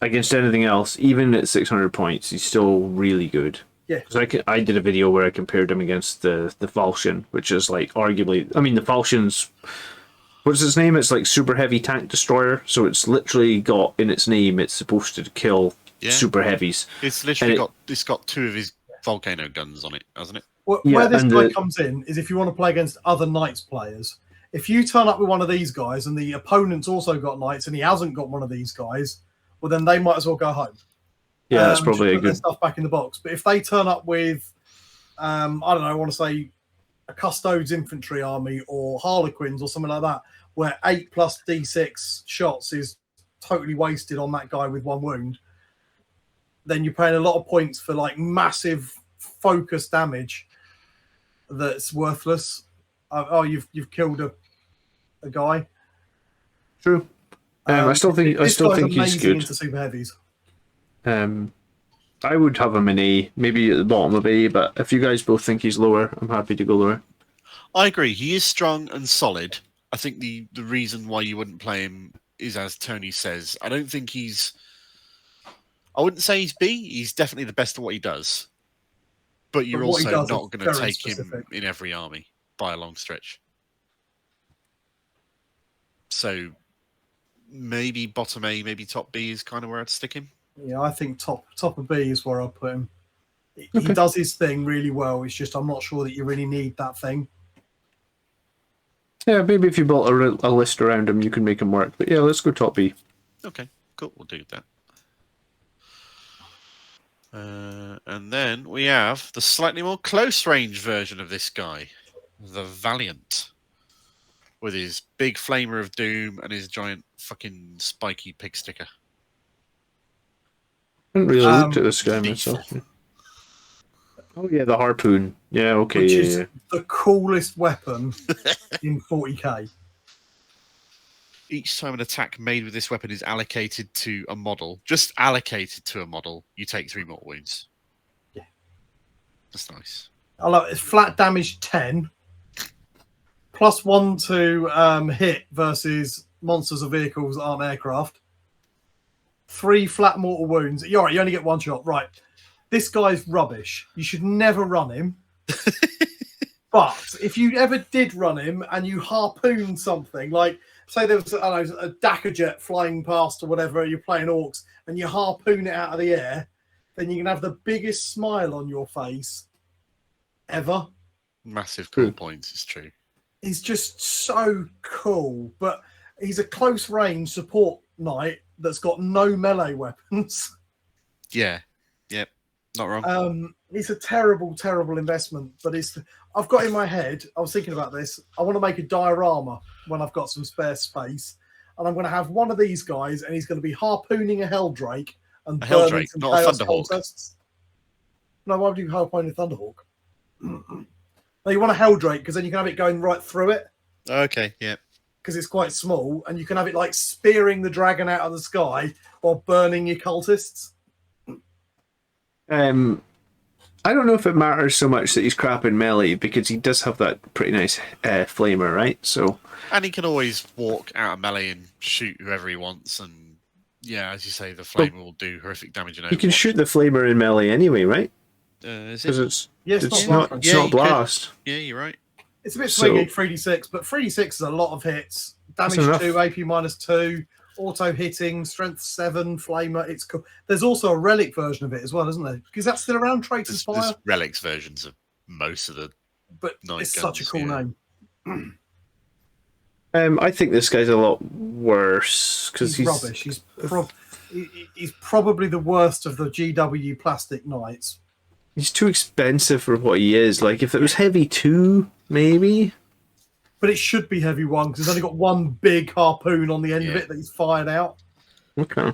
Speaker 2: against anything else, even at 600 points, he's still really good.
Speaker 3: Yeah.
Speaker 2: Because I did a video where I compared him against the Falchion, which is like arguably, I mean, the Falchion's, what's its name? It's like super heavy tank destroyer. So it's literally got in its name, it's supposed to kill super heavies.
Speaker 4: It's literally got 2 of his volcano guns on it, hasn't it?
Speaker 3: Where this guy comes in is if you want to play against other Knights players. If you turn up with one of these guys and the opponent's also got Knights and he hasn't got one of these guys, well, then they might as well go home.
Speaker 2: Yeah, that's probably a
Speaker 3: put
Speaker 2: good
Speaker 3: their stuff back in the box. But if they turn up with, I don't know, I want to say a Custodes infantry army or Harlequins or something like that, where 8 plus D6 shots is totally wasted on that guy with 1 wound, then you're paying a lot of points for like massive focus damage that's worthless. You've killed a guy.
Speaker 2: True. I still think he's good.
Speaker 3: Into super heavies.
Speaker 2: I would have him in A, maybe at the bottom of A, but if you guys both think he's lower, I'm happy to go lower.
Speaker 4: I agree. He is strong and solid. I think the reason why you wouldn't play him is, as Tony says, I don't think I wouldn't say he's B. He's definitely the best at what he does. But you're also not going to take him in every army by a long stretch. So maybe bottom A, maybe top B is kind of where I'd stick him.
Speaker 3: Yeah, I think top of B is where I'll put him. He does his thing really well. It's just I'm not sure that you really need that thing.
Speaker 2: Yeah, maybe if you built a list around him, you can make him work. But yeah, let's go top B.
Speaker 4: Okay, cool. We'll do that. And then we have the slightly more close-range version of this guy, the Valiant, with his big flamer of doom and his giant fucking spiky pig sticker.
Speaker 2: I haven't really looked at this guy myself. Oh yeah, the harpoon. Yeah, okay.
Speaker 3: Which is the coolest weapon in 40k.
Speaker 4: Each time an attack made with this weapon is allocated to a model, just allocated to a model, you take 3 more wounds.
Speaker 3: Yeah.
Speaker 4: That's nice.
Speaker 3: I love it. It's flat damage 10, +1 to hit versus monsters or vehicles that aren't aircraft. 3 flat mortal wounds. You're right, you only get 1 shot. Right. This guy's rubbish. You should never run him. But if you ever did run him and you harpooned something, like say there was a Dakar jet flying past or whatever, you're playing orcs and you harpoon it out of the air, then you can have the biggest smile on your face ever.
Speaker 4: Massive cool points, it's true.
Speaker 3: He's just so cool, but he's a close range support knight that's got no melee weapons.
Speaker 4: Yeah, yep, not wrong.
Speaker 3: It's a terrible, terrible investment, but I've got in my head, I was thinking about this, I want to make a diorama when I've got some spare space, and I'm going to have one of these guys, and he's going to be harpooning a Helldrake and burning some
Speaker 4: not a
Speaker 3: Chaos
Speaker 4: Thunderhawk.
Speaker 3: Cultists. No, why would you harpoon a Thunderhawk? No, you want a Helldrake, because then you can have it going right through it.
Speaker 4: Okay, yeah.
Speaker 3: Because it's quite small, and you can have it like spearing the dragon out of the sky while burning your cultists.
Speaker 2: I don't know if it matters so much that he's crap in melee, because he does have that pretty nice flamer, right? So,
Speaker 4: and he can always walk out of melee and shoot whoever he wants, and yeah, as you say, the flamer will do horrific damage.
Speaker 2: You can shoot the flamer in melee anyway, right?
Speaker 4: Is
Speaker 2: Because
Speaker 4: it?
Speaker 2: it's not blast.
Speaker 4: Yeah, you're right.
Speaker 3: It's a bit swingy, 3d6, but 3d6 is a lot of hits. Damage 2, AP -2, auto hitting, strength 7, flamer. It's cool. There's also a relic version of it as well, isn't there? Because that's still around, Traitor's Fire.
Speaker 4: There's relics versions of most of the
Speaker 3: but
Speaker 4: night
Speaker 3: it's
Speaker 4: guns,
Speaker 3: such a cool name.
Speaker 2: I think this guy's a lot worse because
Speaker 3: he's rubbish. He's probably the worst of the GW plastic knights.
Speaker 2: He's too expensive for what he is. Like, if it was heavy 2, maybe.
Speaker 3: But it should be heavy 1 because it's only got one big harpoon on the end of it that he's fired out.
Speaker 2: Okay.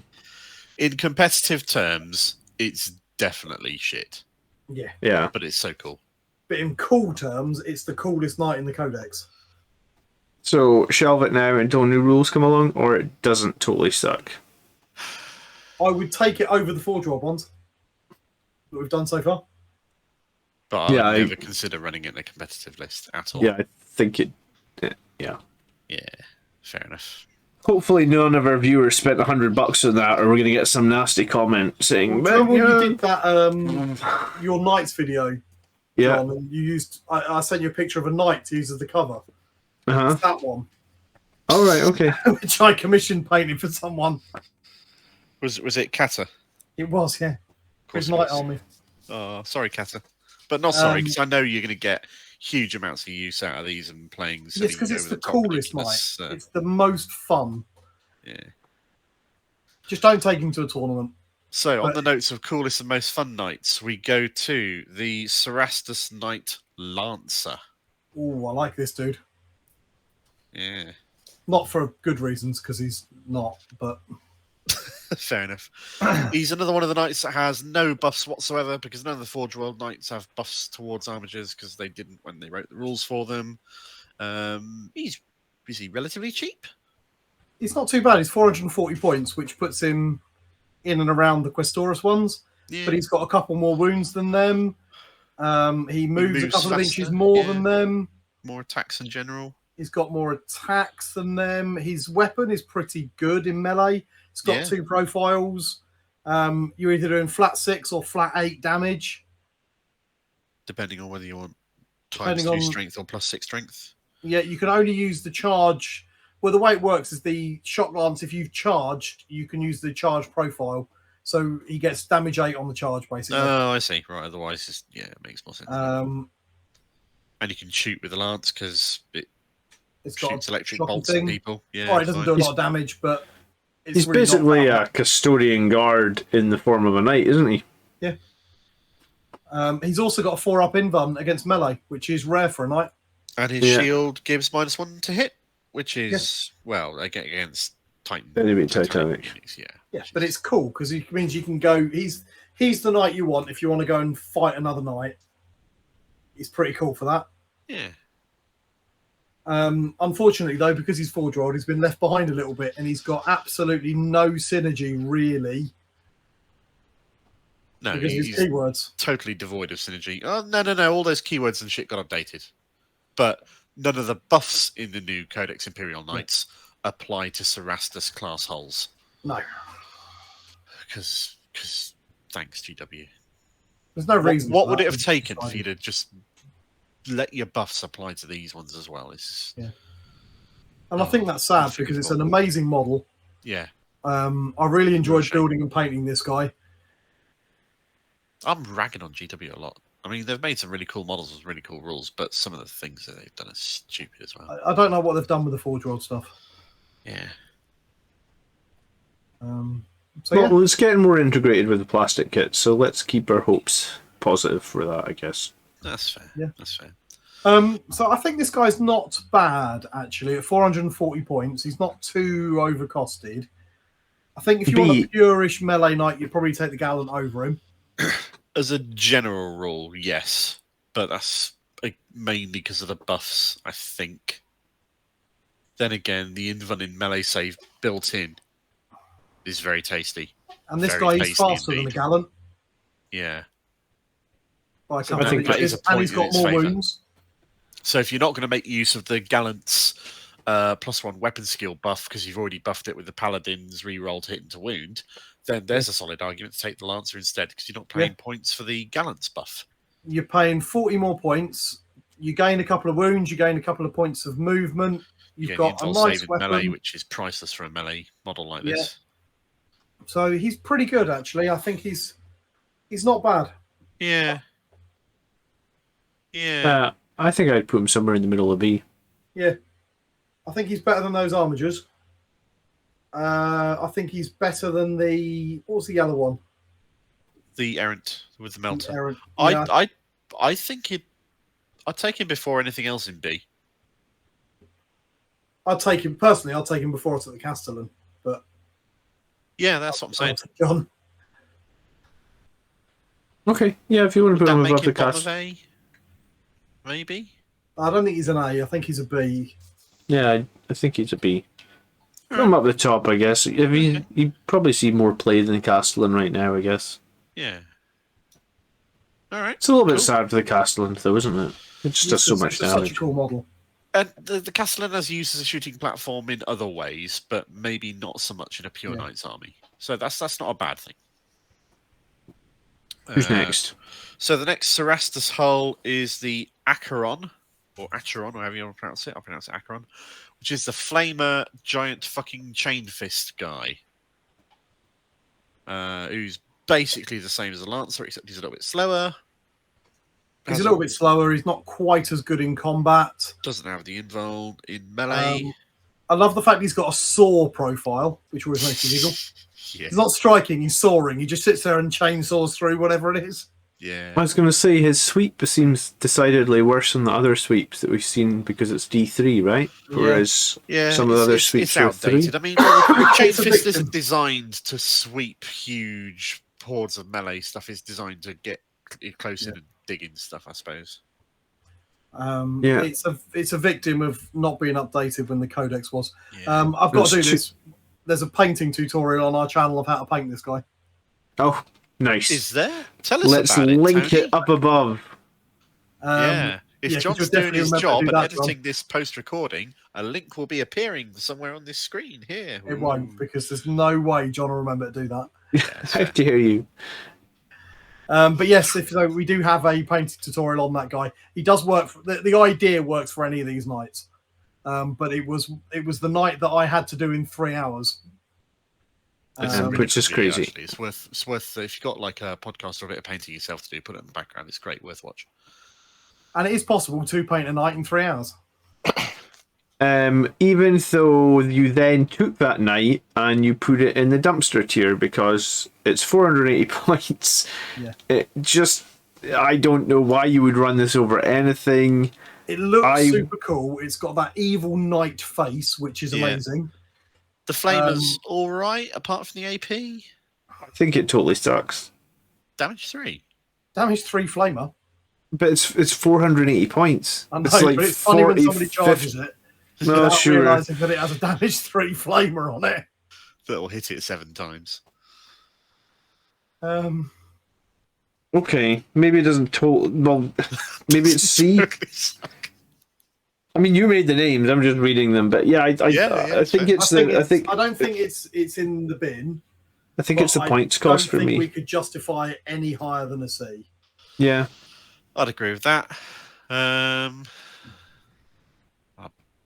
Speaker 4: In competitive terms, it's definitely shit.
Speaker 3: Yeah.
Speaker 2: Yeah.
Speaker 4: But it's so cool.
Speaker 3: But in cool terms, it's the coolest knight in the codex.
Speaker 2: So, shelve it now until new rules come along, or it doesn't totally suck?
Speaker 3: I would take it over the 4-drop ones that we've done so far.
Speaker 4: But I would never consider running it in a competitive list at all.
Speaker 2: Yeah, I think it... Yeah.
Speaker 4: Yeah, fair enough.
Speaker 2: Hopefully none of our viewers spent $100 on that, or we're going to get some nasty comment saying...
Speaker 3: Well, remember when you did that, your Knights video,
Speaker 2: yeah.
Speaker 3: John, and you used... I sent you a picture of a knight to use as the cover.
Speaker 2: Uh-huh.
Speaker 3: It's that one.
Speaker 2: All right, okay.
Speaker 3: Which I commissioned painted for someone.
Speaker 4: Was it Kata?
Speaker 3: It was, yeah. His Knight Army.
Speaker 4: Oh, sorry, Kata. But not sorry, because I know you're going to get huge amounts of use out of these and playing.
Speaker 3: Yes, because it's the coolest knight. It's the most fun.
Speaker 4: Yeah.
Speaker 3: Just don't take him to a tournament.
Speaker 4: So, on the notes of coolest and most fun knights, we go to the Cerastus Knight Lancer.
Speaker 3: Oh, I like this dude.
Speaker 4: Yeah.
Speaker 3: Not for good reasons, because he's not, but...
Speaker 4: Fair enough. He's another one of the knights that has no buffs whatsoever, because none of the Forge World knights have buffs towards Armigers, because they didn't when they wrote the rules for them. Is he relatively cheap?
Speaker 3: He's not too bad. He's 440 points, which puts him in and around the Questorus ones. Yeah. But he's got a couple more wounds than them. He moves a couple of inches more than them.
Speaker 4: More attacks in general.
Speaker 3: He's got more attacks than them. His weapon is pretty good in melee. It's got 2 profiles. You're either doing flat 6 or flat 8 damage.
Speaker 4: Depending on whether you want ×2 strength or +6 strength.
Speaker 3: Yeah, you can only use the charge. Well, the way it works is the shot glance, if you've charged, you can use the charge profile. So he gets damage 8 on the charge, basically.
Speaker 4: Oh, I see. Right, otherwise, it makes more sense. And you can shoot with the lance because it shoots electric bolts at people. Yeah,
Speaker 3: it doesn't do a lot of damage, but...
Speaker 2: He's really basically a custodian guard in the form of a knight, isn't he?
Speaker 3: Yeah. He's also got a 4-up invuln against melee, which is rare for a knight.
Speaker 4: And his shield gives -1 to hit, which is, well, against Titan.
Speaker 2: Enemy Titanic.
Speaker 3: Yeah, but it's cool because it means you can go... He's the knight you want if you want to go and fight another knight. He's pretty cool for that.
Speaker 4: Yeah.
Speaker 3: Unfortunately, though, because he's 4-year-old, he's been left behind a little bit, and he's got absolutely no synergy, really.
Speaker 4: No,
Speaker 3: because of his keywords.
Speaker 4: Totally devoid of synergy. Oh, no. All those keywords and shit got updated. But none of the buffs in the new Codex Imperial Knights apply to Cerastus class hulls.
Speaker 3: No.
Speaker 4: Because thanks, GW.
Speaker 3: There's no reason.
Speaker 4: What would it have taken for you to just let your buffs apply to these ones as well.
Speaker 3: And I think that's sad because it's an amazing model.
Speaker 4: Yeah.
Speaker 3: I really enjoyed building and painting this guy.
Speaker 4: I'm ragging on GW a lot. I mean, they've made some really cool models with really cool rules, but some of the things that they've done are stupid as well.
Speaker 3: I don't know what they've done with the Forge World stuff.
Speaker 4: Yeah.
Speaker 2: Well, it's getting more integrated with the plastic kit, so let's keep our hopes positive for that, I guess.
Speaker 4: That's fair.
Speaker 3: Yeah.
Speaker 4: That's fair.
Speaker 3: So I think this guy's not bad, actually. At 440 points, he's not too overcosted. I think if you want a purish melee knight, you'd probably take the Gallant over him.
Speaker 4: As a general rule, yes. But that's mainly because of the buffs, I think. Then again, the Invuln in melee save built in is very tasty.
Speaker 3: And this guy is faster than the Gallant.
Speaker 4: Yeah.
Speaker 3: I think that is a point, and he's got more wounds.
Speaker 4: So if you're not going to make use of the Gallant's +1 weapon skill buff because you've already buffed it with the Paladin's reroll to hit into wound, then there's a solid argument to take the Lancer instead because you're not paying points for the Gallant's buff.
Speaker 3: You're paying 40 more points. You gain a couple of wounds. You gain a couple of points of movement. You've got a nice weapon.
Speaker 4: Melee, which is priceless for a melee model like this.
Speaker 3: So he's pretty good, actually. I think he's not bad.
Speaker 4: Yeah. Yeah.
Speaker 2: I think I'd put him somewhere in the middle of B.
Speaker 3: Yeah. I think he's better than those Armigers. I think he's better than what's the yellow one?
Speaker 4: The Errant with the melter.
Speaker 3: Errant,
Speaker 4: yeah. I think I'd take him before anything else in B.
Speaker 3: I'd take him personally. I'll take him before I took the Castellan. But
Speaker 4: yeah, that's what I'm saying.
Speaker 3: John.
Speaker 2: Okay, yeah, if you want to put him above the Castellan,
Speaker 4: maybe.
Speaker 3: I don't think he's an A. I think he's a B.
Speaker 2: Yeah, I think he's a B. Put him up the top, I guess. You probably see more play than Castellan right now, I guess.
Speaker 4: Yeah. All right.
Speaker 2: It's a little bit sad for the Castellan, though, isn't it? It just does so much damage.
Speaker 3: Such a cool model.
Speaker 4: And the Castellan is used as a shooting platform in other ways, but maybe not so much in a pure Knight's army. So that's not a bad thing.
Speaker 2: Who's next?
Speaker 4: So the next Cerastus hull is the Acheron, or Acheron, or however you want to pronounce it. I'll pronounce it Acheron, which is the Flamer giant fucking chain fist guy, who's basically the same as the Lancer, except he's a little bit slower.
Speaker 3: He's a little bit slower. He's not quite as good in combat.
Speaker 4: Doesn't have the invuln in melee.
Speaker 3: I love the fact he's got a saw profile, which always makes me giggle.
Speaker 4: Yeah.
Speaker 3: He's not striking, he's sawing. He just sits there and chainsaws through whatever it is.
Speaker 4: Yeah.
Speaker 2: I was going to say his sweep seems decidedly worse than the other sweeps that we've seen because it's D3, right? Whereas some of the other sweeps are
Speaker 4: outdated.
Speaker 2: 3.
Speaker 4: I mean, the chain fist isn't designed to sweep huge hordes of melee stuff. It's designed to get close in and dig in stuff, I suppose.
Speaker 3: It's a victim of not being updated when the codex was. I've got to do this. There's a painting tutorial on our channel of how to paint this guy.
Speaker 2: Oh, nice.
Speaker 4: Is there? Tell us
Speaker 2: Let's
Speaker 4: about it,
Speaker 2: link
Speaker 4: Tony.
Speaker 2: it up above.
Speaker 4: If John's doing his job and editing this post-recording, a link will be appearing somewhere on this screen here.
Speaker 3: It won't, because there's no way John will remember to do that.
Speaker 2: How dare you?
Speaker 3: But yes, we do have a painting tutorial on that guy. He does work. The idea works for any of these knights, but it was the knight that I had to do in 3 hours,
Speaker 2: which is crazy.
Speaker 4: Actually. It's worth if you've got like a podcast or a bit of painting yourself to do, put it in the background. It's great, worth watching.
Speaker 3: And it is possible to paint a knight in 3 hours.
Speaker 2: Even though you then took that knight and you put it in the dumpster tier because it's 480 points.
Speaker 3: Yeah.
Speaker 2: I don't know why you would run this over anything.
Speaker 3: It looks super cool. It's got that evil knight face, which is amazing.
Speaker 4: The flamer's all right, apart from the AP.
Speaker 2: I think it totally sucks.
Speaker 4: Damage 3.
Speaker 3: Damage 3 flamer.
Speaker 2: But it's 480 points.
Speaker 3: I know, but it's funny when somebody charges it.
Speaker 2: No, sure.
Speaker 3: Realizing that it has a damage 3 flamer on it.
Speaker 4: That'll hit it 7 times.
Speaker 2: Okay, maybe it doesn't total. Well, maybe it's C. I mean, you made the names. I'm just reading them, but I think it's I
Speaker 3: don't think it's in the bin.
Speaker 2: I think it's the points cost for me.
Speaker 3: We could justify it any higher than a C.
Speaker 2: Yeah,
Speaker 4: I'd agree with that. I'll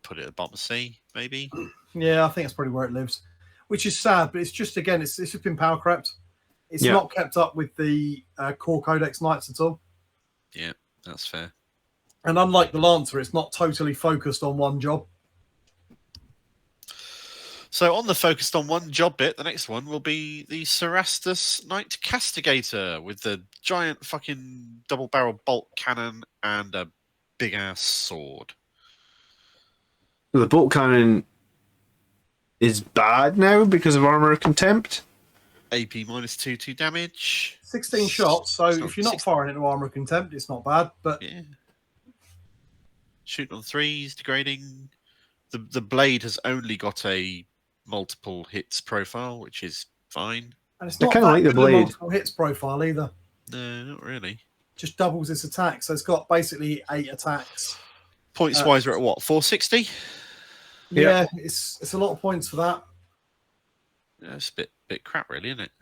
Speaker 4: put it at the bottom of C, maybe.
Speaker 3: Yeah, I think that's probably where it lives, which is sad. But it's just again, it's just been power crept. It's not kept up with the core codex knights at all.
Speaker 4: Yeah, that's fair.
Speaker 3: And unlike the Lancer, it's not totally focused on one job.
Speaker 4: So on the focused on one job bit, the next one will be the Cerastus Knight Castigator with the giant fucking double-barrel bolt cannon and a big-ass sword.
Speaker 2: The bolt cannon is bad now because of Armor of Contempt.
Speaker 4: AP -2 damage.
Speaker 3: 16 shots, so if you're not firing into Armor of Contempt, it's not bad. But
Speaker 4: yeah. Shooting on threes, degrading. The blade has only got a multiple hits profile, which is fine.
Speaker 3: And it's
Speaker 2: I
Speaker 3: not
Speaker 2: kinda like the
Speaker 3: good
Speaker 2: blade.
Speaker 3: multiple hits profile either.
Speaker 4: No, not really.
Speaker 3: Just doubles its attack, so it's got basically 8 attacks.
Speaker 4: Points wise, we're at what, 460?
Speaker 3: Yeah, it's a lot of points for that.
Speaker 4: Yeah, it's a bit crap, really, isn't it?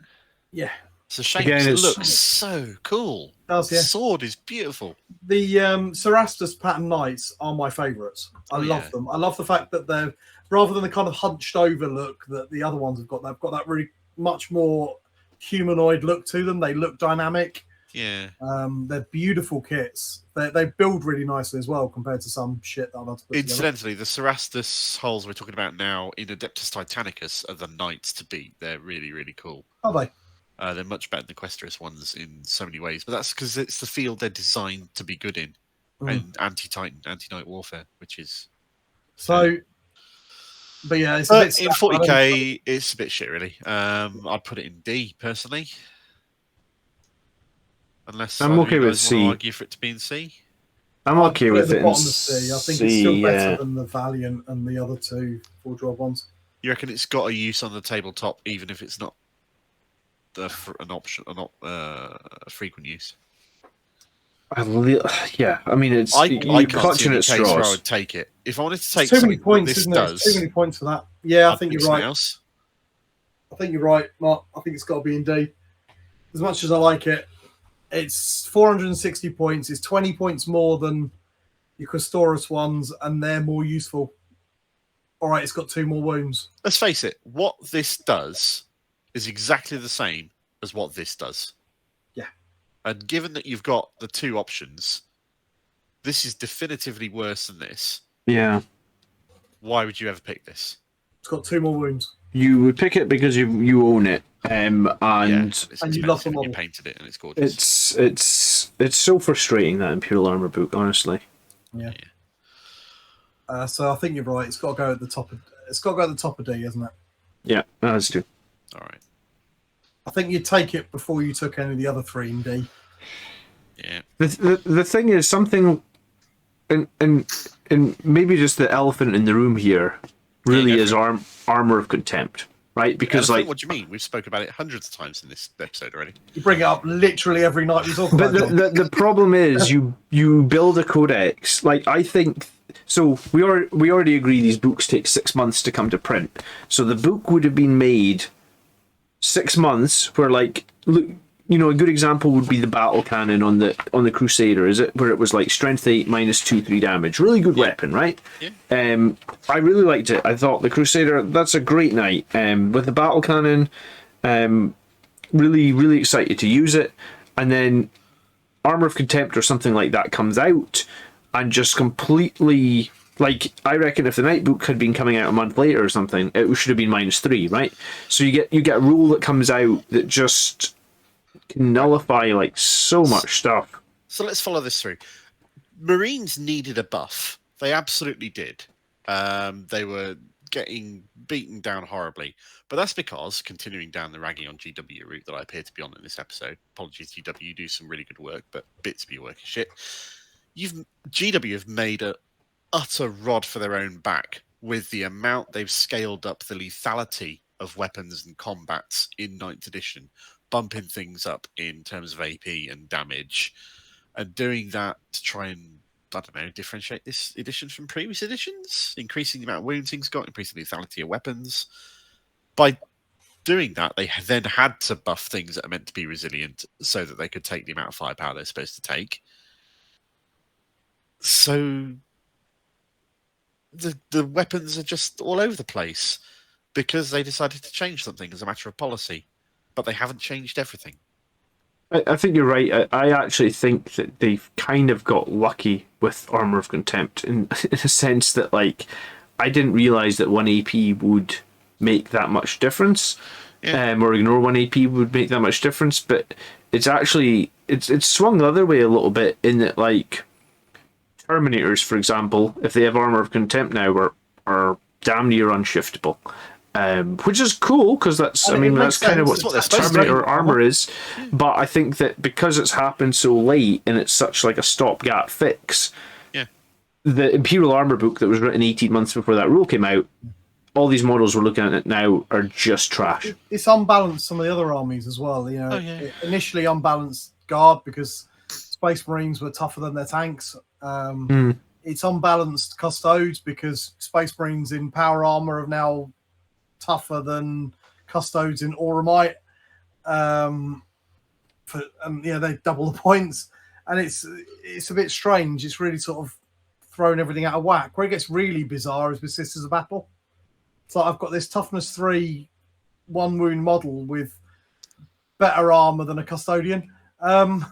Speaker 3: Yeah,
Speaker 4: It's a shame.
Speaker 2: Again,
Speaker 4: It
Speaker 2: it's-
Speaker 4: looks so cool.
Speaker 3: it does,
Speaker 4: The
Speaker 3: yeah.
Speaker 4: sword is beautiful.
Speaker 3: The Cerastus pattern knights are my favourites. I love them. I love the fact that they're, rather than the kind of hunched over look that the other ones have got, they've got that really much more humanoid look to them. They look dynamic.
Speaker 4: Yeah.
Speaker 3: They're beautiful kits. They build really nicely as well compared to some shit that I've had to put together.
Speaker 4: Incidentally, the Cerastus hulls we're talking about now in Adeptus Titanicus are the knights to beat. They're really, really cool.
Speaker 3: Are they?
Speaker 4: They're much better than the Equestrius ones in so many ways, but that's because it's the field they're designed to be good in, and anti-Titan, anti-Knight warfare, which is
Speaker 3: So. But yeah, it's a bit
Speaker 4: in 40k. It's a bit shit, really. I'd put it in D personally, unless
Speaker 2: I'm
Speaker 4: either
Speaker 2: okay
Speaker 4: you
Speaker 2: with
Speaker 4: guys wanna
Speaker 2: C.
Speaker 4: argue for it to be in C.
Speaker 2: I'm okay
Speaker 3: Put
Speaker 2: with
Speaker 3: at the
Speaker 2: it. in
Speaker 3: bottom of C. I think it's
Speaker 2: C,
Speaker 3: still better
Speaker 2: yeah.
Speaker 3: than the Valiant and the other two 4-drop ones.
Speaker 4: You reckon it's got a use on the tabletop, even if it's not an option, or not a frequent use?
Speaker 2: Yeah, I mean, it's
Speaker 4: I
Speaker 2: you're
Speaker 4: can't see
Speaker 2: clutching
Speaker 4: any
Speaker 2: at
Speaker 4: case where I
Speaker 2: straws.
Speaker 4: would take it. If I wanted to take
Speaker 3: It's too many
Speaker 4: something
Speaker 3: points,
Speaker 4: that this
Speaker 3: isn't it? It's
Speaker 4: does,
Speaker 3: too many points for that. Yeah, I
Speaker 4: I'd
Speaker 3: think
Speaker 4: pick
Speaker 3: you're
Speaker 4: something
Speaker 3: right.
Speaker 4: else.
Speaker 3: I think you're right, Mark. I think it's got to be in D. As much as I like it, it's 460 points. It's 20 points more than your Custoris ones, and they're more useful. All right, it's got 2 more wounds.
Speaker 4: Let's face it, what this does is exactly the same as what this does.
Speaker 3: Yeah.
Speaker 4: And given that you've got the 2 options, this is definitively worse than this.
Speaker 2: Yeah,
Speaker 4: Why would you ever pick this?
Speaker 3: It's got 2 more wounds.
Speaker 2: you would pick it because you own it, and
Speaker 4: It's
Speaker 3: And you love
Speaker 4: expensive
Speaker 3: them
Speaker 4: and you
Speaker 3: all.
Speaker 4: painted it and it's gorgeous.
Speaker 2: it's so frustrating, that Imperial Armor book, honestly.
Speaker 3: Yeah. So I think you're right. It's got to go at the top. It's got to go at the top of D, isn't it?
Speaker 2: Yeah, that's true.
Speaker 4: All right.
Speaker 3: I think you'd take it before you took any of the other 3 in D.
Speaker 4: Yeah.
Speaker 2: The thing is, something, and maybe just the elephant in the room here really
Speaker 4: Yeah,
Speaker 2: is Armor of Contempt, right? Because
Speaker 4: Elephant,
Speaker 2: like,
Speaker 4: what do you mean? We've spoke about it hundreds of times in this episode already.
Speaker 3: You bring it up literally every night we talk
Speaker 2: but
Speaker 3: about it.
Speaker 2: the problem is you build a codex. Like, I think so. We already agree these books take 6 months to come to print. So the book would have been made 6 months. Where, like, look, you know, a good example would be the battle cannon on the Crusader, is it? Where it was like strength 8 -2/3 damage. Really good weapon, right?
Speaker 4: Yeah.
Speaker 2: I really liked it. I thought the Crusader, that's a great knight. With the battle cannon, really, really excited to use it. And then Armor of Contempt or something like that comes out and just completely, like, I reckon if the Night book had been coming out a month later or something, it should have been -3, right? So you get a rule that comes out that just can nullify like so much stuff.
Speaker 4: So let's follow this through. Marines needed a buff. They absolutely did. They were getting beaten down horribly. But that's because, continuing down the ragging on GW route that I appear to be on in this episode, apologies GW, you do some really good work, but bits of your work is shit. GW have made a utter rod for their own back with the amount they've scaled up the lethality of weapons and combats in 9th edition, bumping things up in terms of AP and damage, and doing that to try and, I don't know, differentiate this edition from previous editions, increasing the amount of wounds things got, increasing the lethality of weapons. By doing that, they then had to buff things that are meant to be resilient so that they could take the amount of firepower they're supposed to take. So the weapons are just all over the place because they decided to change something as a matter of policy, but they haven't changed everything.
Speaker 2: I think you're right. I actually think that they've kind of got lucky with Armor of Contempt in a sense that, like, I didn't realise that 1 AP would make that much difference, or ignore 1 AP would make that much difference, but it's actually, it's swung the other way a little bit in that, like, Terminators, for example, if they have Armor of Contempt now, are damn near unshiftable. Which is cool because that's that's kind of what Terminator armor is, but I think that because it's happened so late and it's such like a stopgap fix, the Imperial Armor book that was written 18 months before that rule came out, all these models we're looking at it now are just trash.
Speaker 3: It's unbalanced some of the other armies as well. Initially unbalanced Guard because Space Marines were tougher than their tanks. It's unbalanced Custodes because Space Marines in power armor have now tougher than Custodes in Auramite. They double the points, and it's a bit strange. It's really sort of thrown everything out of whack. Where it gets really bizarre is with Sisters of Battle. It's like I've got this toughness 3 1 wound model with better armor than a Custodian. And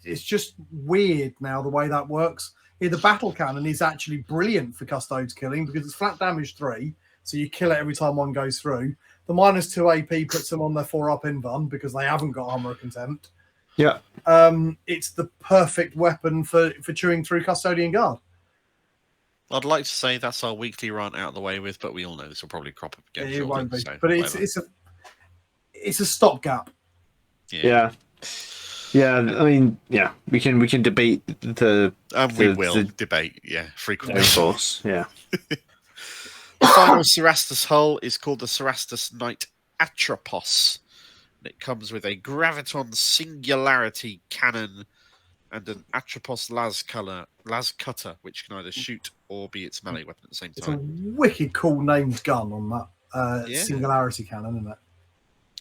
Speaker 3: it's just weird now the way that works. The battle cannon is actually brilliant for Custodes killing because it's flat damage 3, so you kill it every time one goes through. The -2 AP puts them on their 4-up invuln because they haven't got Armor of Contempt.
Speaker 2: Yeah.
Speaker 3: It's the perfect weapon for chewing through Custodian Guard.
Speaker 4: I'd like to say that's our weekly rant out of the way with, but we all know this will probably crop up again.
Speaker 3: It won't be.
Speaker 4: So
Speaker 3: but it's a stopgap.
Speaker 2: Yeah. Yeah, I mean, we can debate the
Speaker 4: we will debate, frequently.
Speaker 2: Of course, yeah.
Speaker 4: The final Cerastus hull is called the Cerastus Knight Atropos. And it comes with a Graviton Singularity Cannon and an Atropos las cutter, which can either shoot or be its melee weapon at the same time.
Speaker 3: It's a wicked cool named gun on that Singularity Cannon, isn't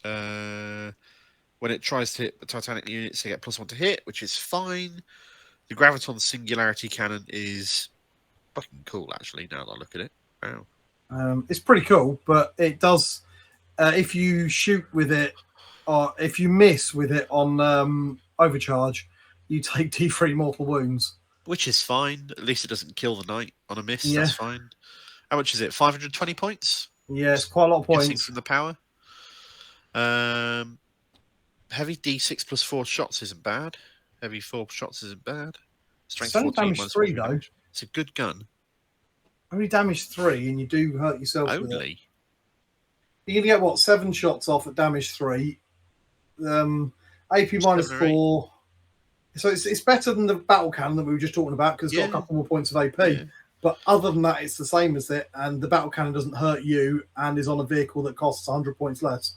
Speaker 3: it?
Speaker 4: When it tries to hit the Titanic units, they get +1 to hit, which is fine. The Graviton Singularity Cannon is fucking cool, actually, now that I look at it. Wow.
Speaker 3: It's pretty cool, but it does, if you shoot with it, or if you miss with it on overcharge, you take D3 mortal wounds.
Speaker 4: Which is fine. At least it doesn't kill the knight on a miss. Yeah. That's fine. How much is it? 520 points?
Speaker 3: Yeah, it's quite a lot of points.
Speaker 4: From the power. Heavy D6 +4 shots isn't bad. Heavy 4 shots isn't bad. Strength 14
Speaker 3: damage 3 though.
Speaker 4: It's a good gun.
Speaker 3: Only damage 3, and you do hurt yourself.
Speaker 4: Only.
Speaker 3: With it. You're gonna get 7 shots off at damage 3. AP -4. So it's better than the battle cannon that we were just talking about because it's got a couple more points of AP. Yeah. But other than that, it's the same as it, and the battle cannon doesn't hurt you and is on a vehicle that costs 100 points less.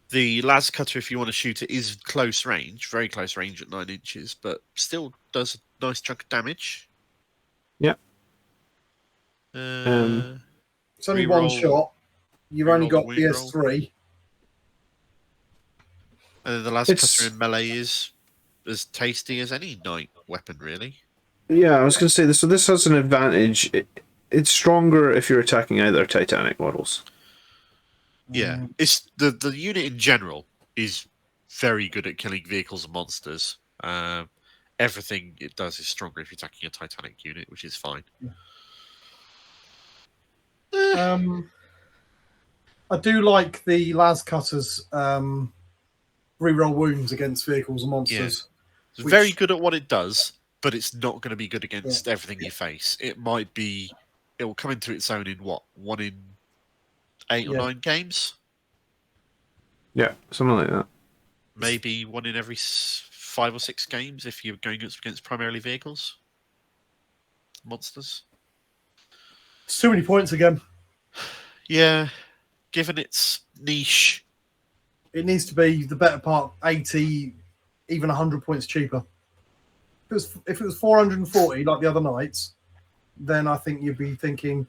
Speaker 4: The las cutter, if you want to shoot it, is close range, very close range at 9 inches, but still does a nice chunk of damage.
Speaker 2: Yeah.
Speaker 3: It's only one shot. You've only got PS3.
Speaker 4: And then the las cutter in melee is as tasty as any knight weapon, really.
Speaker 2: Yeah, I was going to say this. So this has an advantage. It's stronger if you're attacking either Titanic models.
Speaker 4: Yeah, it's the unit in general is very good at killing vehicles and monsters. Everything it does is stronger if you're attacking a Titanic unit, which is fine.
Speaker 3: I do like the las cutters reroll wounds against vehicles and monsters.
Speaker 4: It's very good at what it does, but it's not going to be good against everything you face. It will come into its own in 1 in 8 or 9 games.
Speaker 2: Yeah, something like that.
Speaker 4: Maybe 1 in every 5 or 6 games if you're going against primarily vehicles. Monsters.
Speaker 3: It's too many points again.
Speaker 4: Yeah, given its niche.
Speaker 3: It needs to be the better part 80, even 100 points cheaper. If it was 440 like the other knights, then I think you'd be thinking,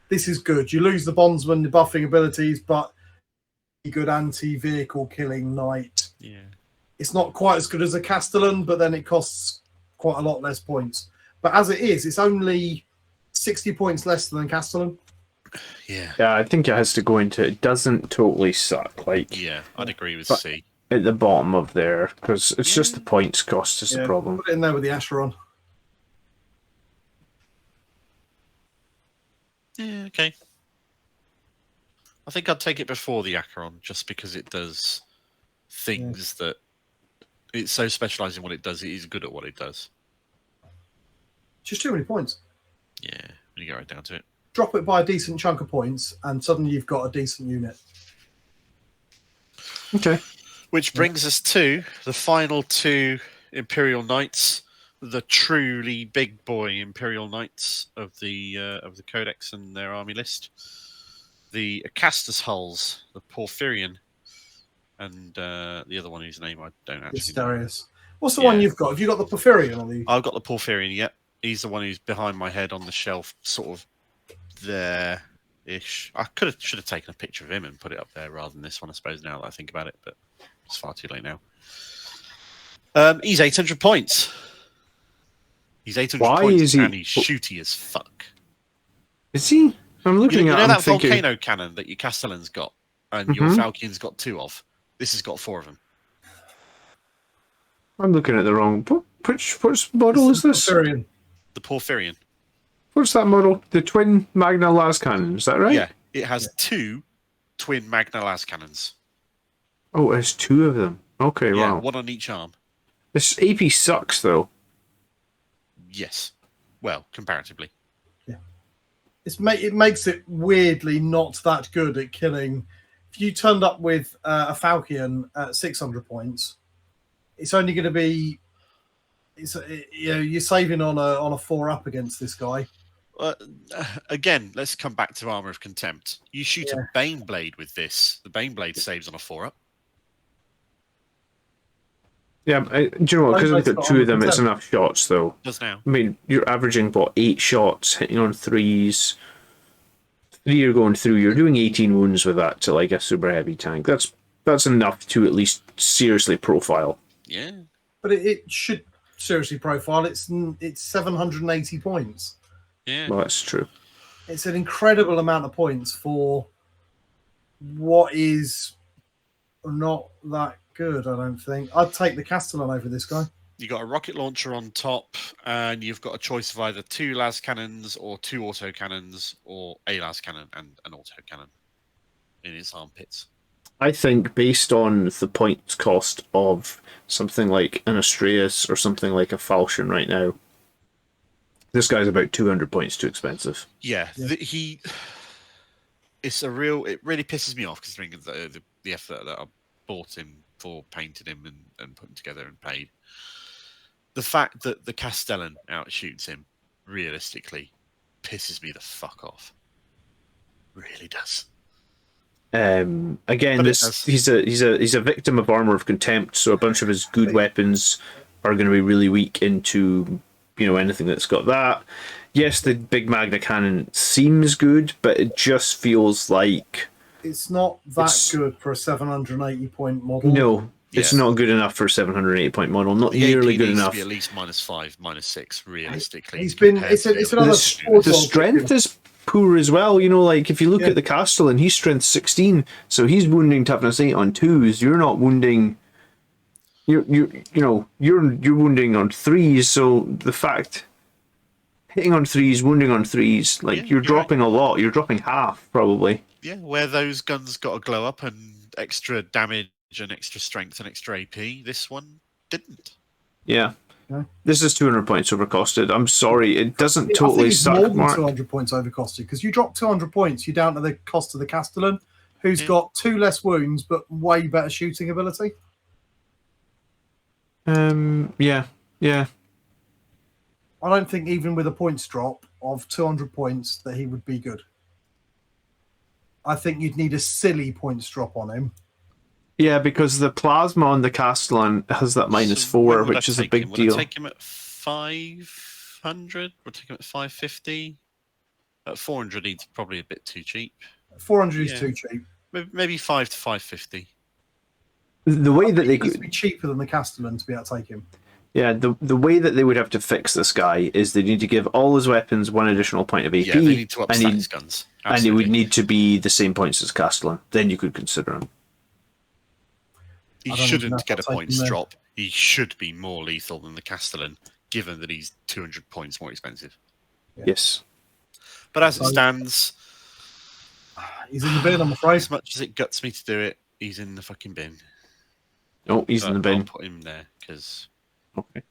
Speaker 3: this is good. You lose the bondsman, the buffing abilities, but a good anti-vehicle killing knight.
Speaker 4: Yeah.
Speaker 3: It's not quite as good as a Castellan, but then it costs quite a lot less points. But as it is, it's only 60 points less than Castellan.
Speaker 4: Yeah.
Speaker 2: Yeah, I think it has to go into. It doesn't totally suck. Like,
Speaker 4: Yeah, I'd agree with
Speaker 2: But-
Speaker 4: C.
Speaker 2: at the bottom of there, because it's just the points cost is the problem.
Speaker 3: Put it in there with the Acheron.
Speaker 4: Yeah, okay. I think I'd take it before the Acheron, just because it does things that it's so specialised in what it does. It is good at what it does.
Speaker 3: Just too many points.
Speaker 4: Yeah, when you get right down to it.
Speaker 3: Drop it by a decent chunk of points, and suddenly you've got a decent unit.
Speaker 2: Okay.
Speaker 4: Which brings us to the final two Imperial Knights, the truly big boy Imperial Knights of the Codex and their army list. The Acastus Hulls, the Porphyrion, and the other one whose name I don't actually know.
Speaker 3: Asterius. What's the one you've got? Have you got the Porphyrion on the?
Speaker 4: I've got the Porphyrion, yep. He's the one who's behind my head on the shelf, sort of there-ish. I should have taken a picture of him and put it up there rather than this one, I suppose, now that I think about it, but it's far too late now. He's 800 points. He's 800
Speaker 2: Why
Speaker 4: points
Speaker 2: is he-
Speaker 4: and he's shooty as fuck.
Speaker 2: Is he? I'm looking
Speaker 4: You
Speaker 2: at.
Speaker 4: know
Speaker 2: I'm
Speaker 4: that
Speaker 2: thinking,
Speaker 4: volcano cannon that your Castellan's got and your Falcon's got 2 of? This has got 4 of them.
Speaker 2: I'm looking at the wrong. Which model is this?
Speaker 3: Porphyrion.
Speaker 4: The Porphyrion.
Speaker 2: What's that model? The twin Magna las cannon. Is that right?
Speaker 4: Yeah, it has 2 twin Magna las cannons.
Speaker 2: Oh, there's 2 of them. Okay,
Speaker 4: Yeah,
Speaker 2: wow.
Speaker 4: one on each arm.
Speaker 2: This AP sucks though.
Speaker 4: Yes. Well, comparatively.
Speaker 3: It makes it weirdly not that good at killing. If you turned up with a Falcon at 600 points, it's only going to be. You're saving on a 4-up against this guy.
Speaker 4: Again, let's come back to Armor of Contempt. You shoot a Baneblade with this. The Baneblade saves on a 4-up.
Speaker 2: Yeah, do you know what? Because we've got 2 of them, it's enough shots though.
Speaker 4: Does now.
Speaker 2: I mean, you're averaging what 8 shots, hitting on 3s. 3 are going through. You're doing 18 wounds with that to like a super heavy tank. That's enough to at least seriously profile.
Speaker 4: Yeah.
Speaker 3: But it should seriously profile. It's 780 points.
Speaker 4: Yeah.
Speaker 2: Well, that's true.
Speaker 3: It's an incredible amount of points for what is not that good, I don't think. I'd take the Castellan over this guy.
Speaker 4: You got a rocket launcher on top, and you've got a choice of either 2 las cannons or 2 auto cannons, or a las cannon and an auto cannon in its armpits.
Speaker 2: I think based on the points cost of something like an Asterius or something like a Falchion right now, this guy's about 200 points too expensive.
Speaker 4: Yeah, it's a real. It really pisses me off considering the effort that I bought him for, painted him, and put him together and paid. The fact that the Castellan outshoots him, realistically, pisses me the fuck off. Really does.
Speaker 2: Again,
Speaker 4: But
Speaker 2: he's a victim of Armor of Contempt, so a bunch of his good weapons are going to be really weak into anything that's got that. Yes, the big Magna Cannon seems good, but it just feels like
Speaker 3: it's not that good for a 780 point model.
Speaker 2: No, it's not good enough for a 780 point model. Not
Speaker 4: The
Speaker 2: nearly
Speaker 4: AP
Speaker 2: good
Speaker 4: needs
Speaker 2: enough.
Speaker 4: To be at least -5, -6, realistically.
Speaker 3: He's been. It's another.
Speaker 2: The strength is poor as well. Like if you look at the Castellan, he's strength 16, so he's wounding toughness 8 on 2s. You're not wounding. You're wounding on 3s. So the fact hitting on 3s, wounding on 3s, you're dropping a lot. You're dropping half probably.
Speaker 4: Yeah, where those guns got a glow up and extra damage and extra strength and extra AP, this one didn't.
Speaker 2: Yeah. This is 200 points overcosted. I'm sorry, it doesn't totally suck.
Speaker 3: More than 200 points overcosted because you drop 200 points, you're down to the cost of the Castellan, who's got 2 less wounds but way better shooting ability.
Speaker 2: Yeah.
Speaker 3: I don't think even with a points drop of 200 points that he would be good. I think you'd need a silly points drop on him.
Speaker 2: Yeah, because the plasma on the Castellan has that -4, which is a big deal.
Speaker 4: Would I take him at 500? Would I take him at 550? At 400, he's probably a bit too cheap.
Speaker 3: 400 is too cheap.
Speaker 4: Maybe 5 to 550.
Speaker 2: The way that they
Speaker 3: It needs to
Speaker 2: could,
Speaker 3: be cheaper than the Castellan to be able to take him.
Speaker 2: yeah, the way that they would have to fix this guy is they need to give all his weapons 1 additional point of AP.
Speaker 4: Yeah, they need to
Speaker 2: and
Speaker 4: upstat
Speaker 2: he-
Speaker 4: his guns.
Speaker 2: And it
Speaker 4: Absolutely.
Speaker 2: would need to be the same points as Castellan. Then you could consider him.
Speaker 4: He
Speaker 3: I don't even know
Speaker 4: shouldn't
Speaker 3: if
Speaker 4: get a
Speaker 3: I'll take
Speaker 4: points
Speaker 3: him then.
Speaker 4: drop. He should be more lethal than the Castellan, given that he's 200 points more expensive.
Speaker 3: Yeah.
Speaker 2: Yes.
Speaker 4: But as it
Speaker 3: So-
Speaker 4: stands,
Speaker 3: He's in the bin, I'm afraid.
Speaker 4: as much as it guts me to do it, he's in the fucking bin.
Speaker 2: Oh, he's in the bin.
Speaker 4: I'll put him there because
Speaker 2: Okay.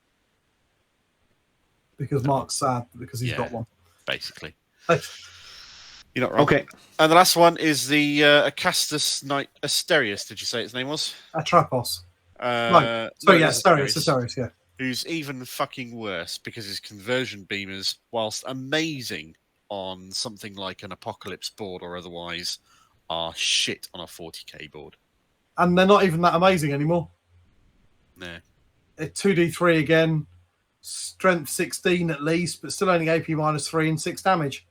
Speaker 3: Because Mark's sad because he's
Speaker 4: Yeah.
Speaker 3: got one.
Speaker 4: basically
Speaker 3: Hey,
Speaker 4: you're not wrong.
Speaker 2: Okay.
Speaker 4: And the last one is the Acastus Knight Asterius. Did you say its name was?
Speaker 3: Atropos.
Speaker 4: No.
Speaker 3: So yeah, Styrix, yeah.
Speaker 4: Who's even fucking worse because his conversion beamers, whilst amazing on something like an Apocalypse board or otherwise, are shit on a 40k board.
Speaker 3: And they're not even that amazing anymore.
Speaker 4: Nah.
Speaker 3: They're 2d3 again, strength 16 at least, but still only AP -3 and 6 damage.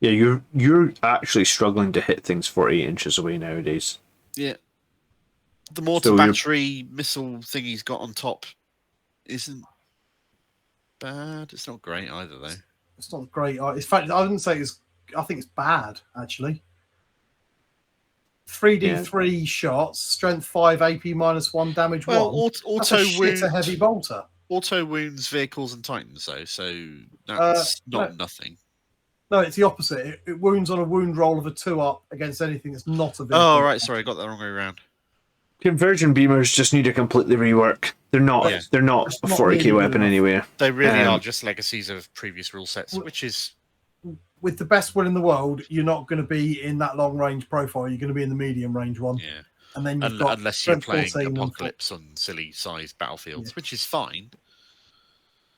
Speaker 2: Yeah, you're actually struggling to hit things 48 inches away nowadays.
Speaker 4: Yeah. The mortar
Speaker 2: So you're-
Speaker 4: battery missile thing he's got on top isn't bad. It's not great either, though.
Speaker 3: It's not great. In fact, I wouldn't say it's. I think it's bad actually. 3d3 shots, strength 5, AP -1, damage
Speaker 4: Well,
Speaker 3: 1. That's
Speaker 4: auto
Speaker 3: a shit
Speaker 4: wound,
Speaker 3: a heavy bolter.
Speaker 4: auto wounds vehicles and titans, though, so that's not
Speaker 3: no.
Speaker 4: nothing.
Speaker 3: No, it's the opposite. It wounds on a wound roll of a 2-up against anything that's not a vehicle.
Speaker 4: Oh, right, sorry, I got that the wrong way around.
Speaker 2: Conversion beamers just need to completely rework. They're not.
Speaker 4: Yeah.
Speaker 2: They're not
Speaker 3: It's
Speaker 2: a
Speaker 3: not
Speaker 2: 40k
Speaker 3: really
Speaker 2: weapon
Speaker 3: good
Speaker 2: anywhere.
Speaker 4: They really
Speaker 2: Um,
Speaker 4: are just legacies of previous rule sets, which is
Speaker 3: With the best will in the world, you're not going to be in that long range profile. You're going to be in the medium range one.
Speaker 4: yeah.
Speaker 3: And then you've got
Speaker 4: Unless you're
Speaker 3: strength
Speaker 4: playing
Speaker 3: 14 and
Speaker 4: Apocalypse on silly sized battlefields,
Speaker 3: Yeah.
Speaker 4: which is fine.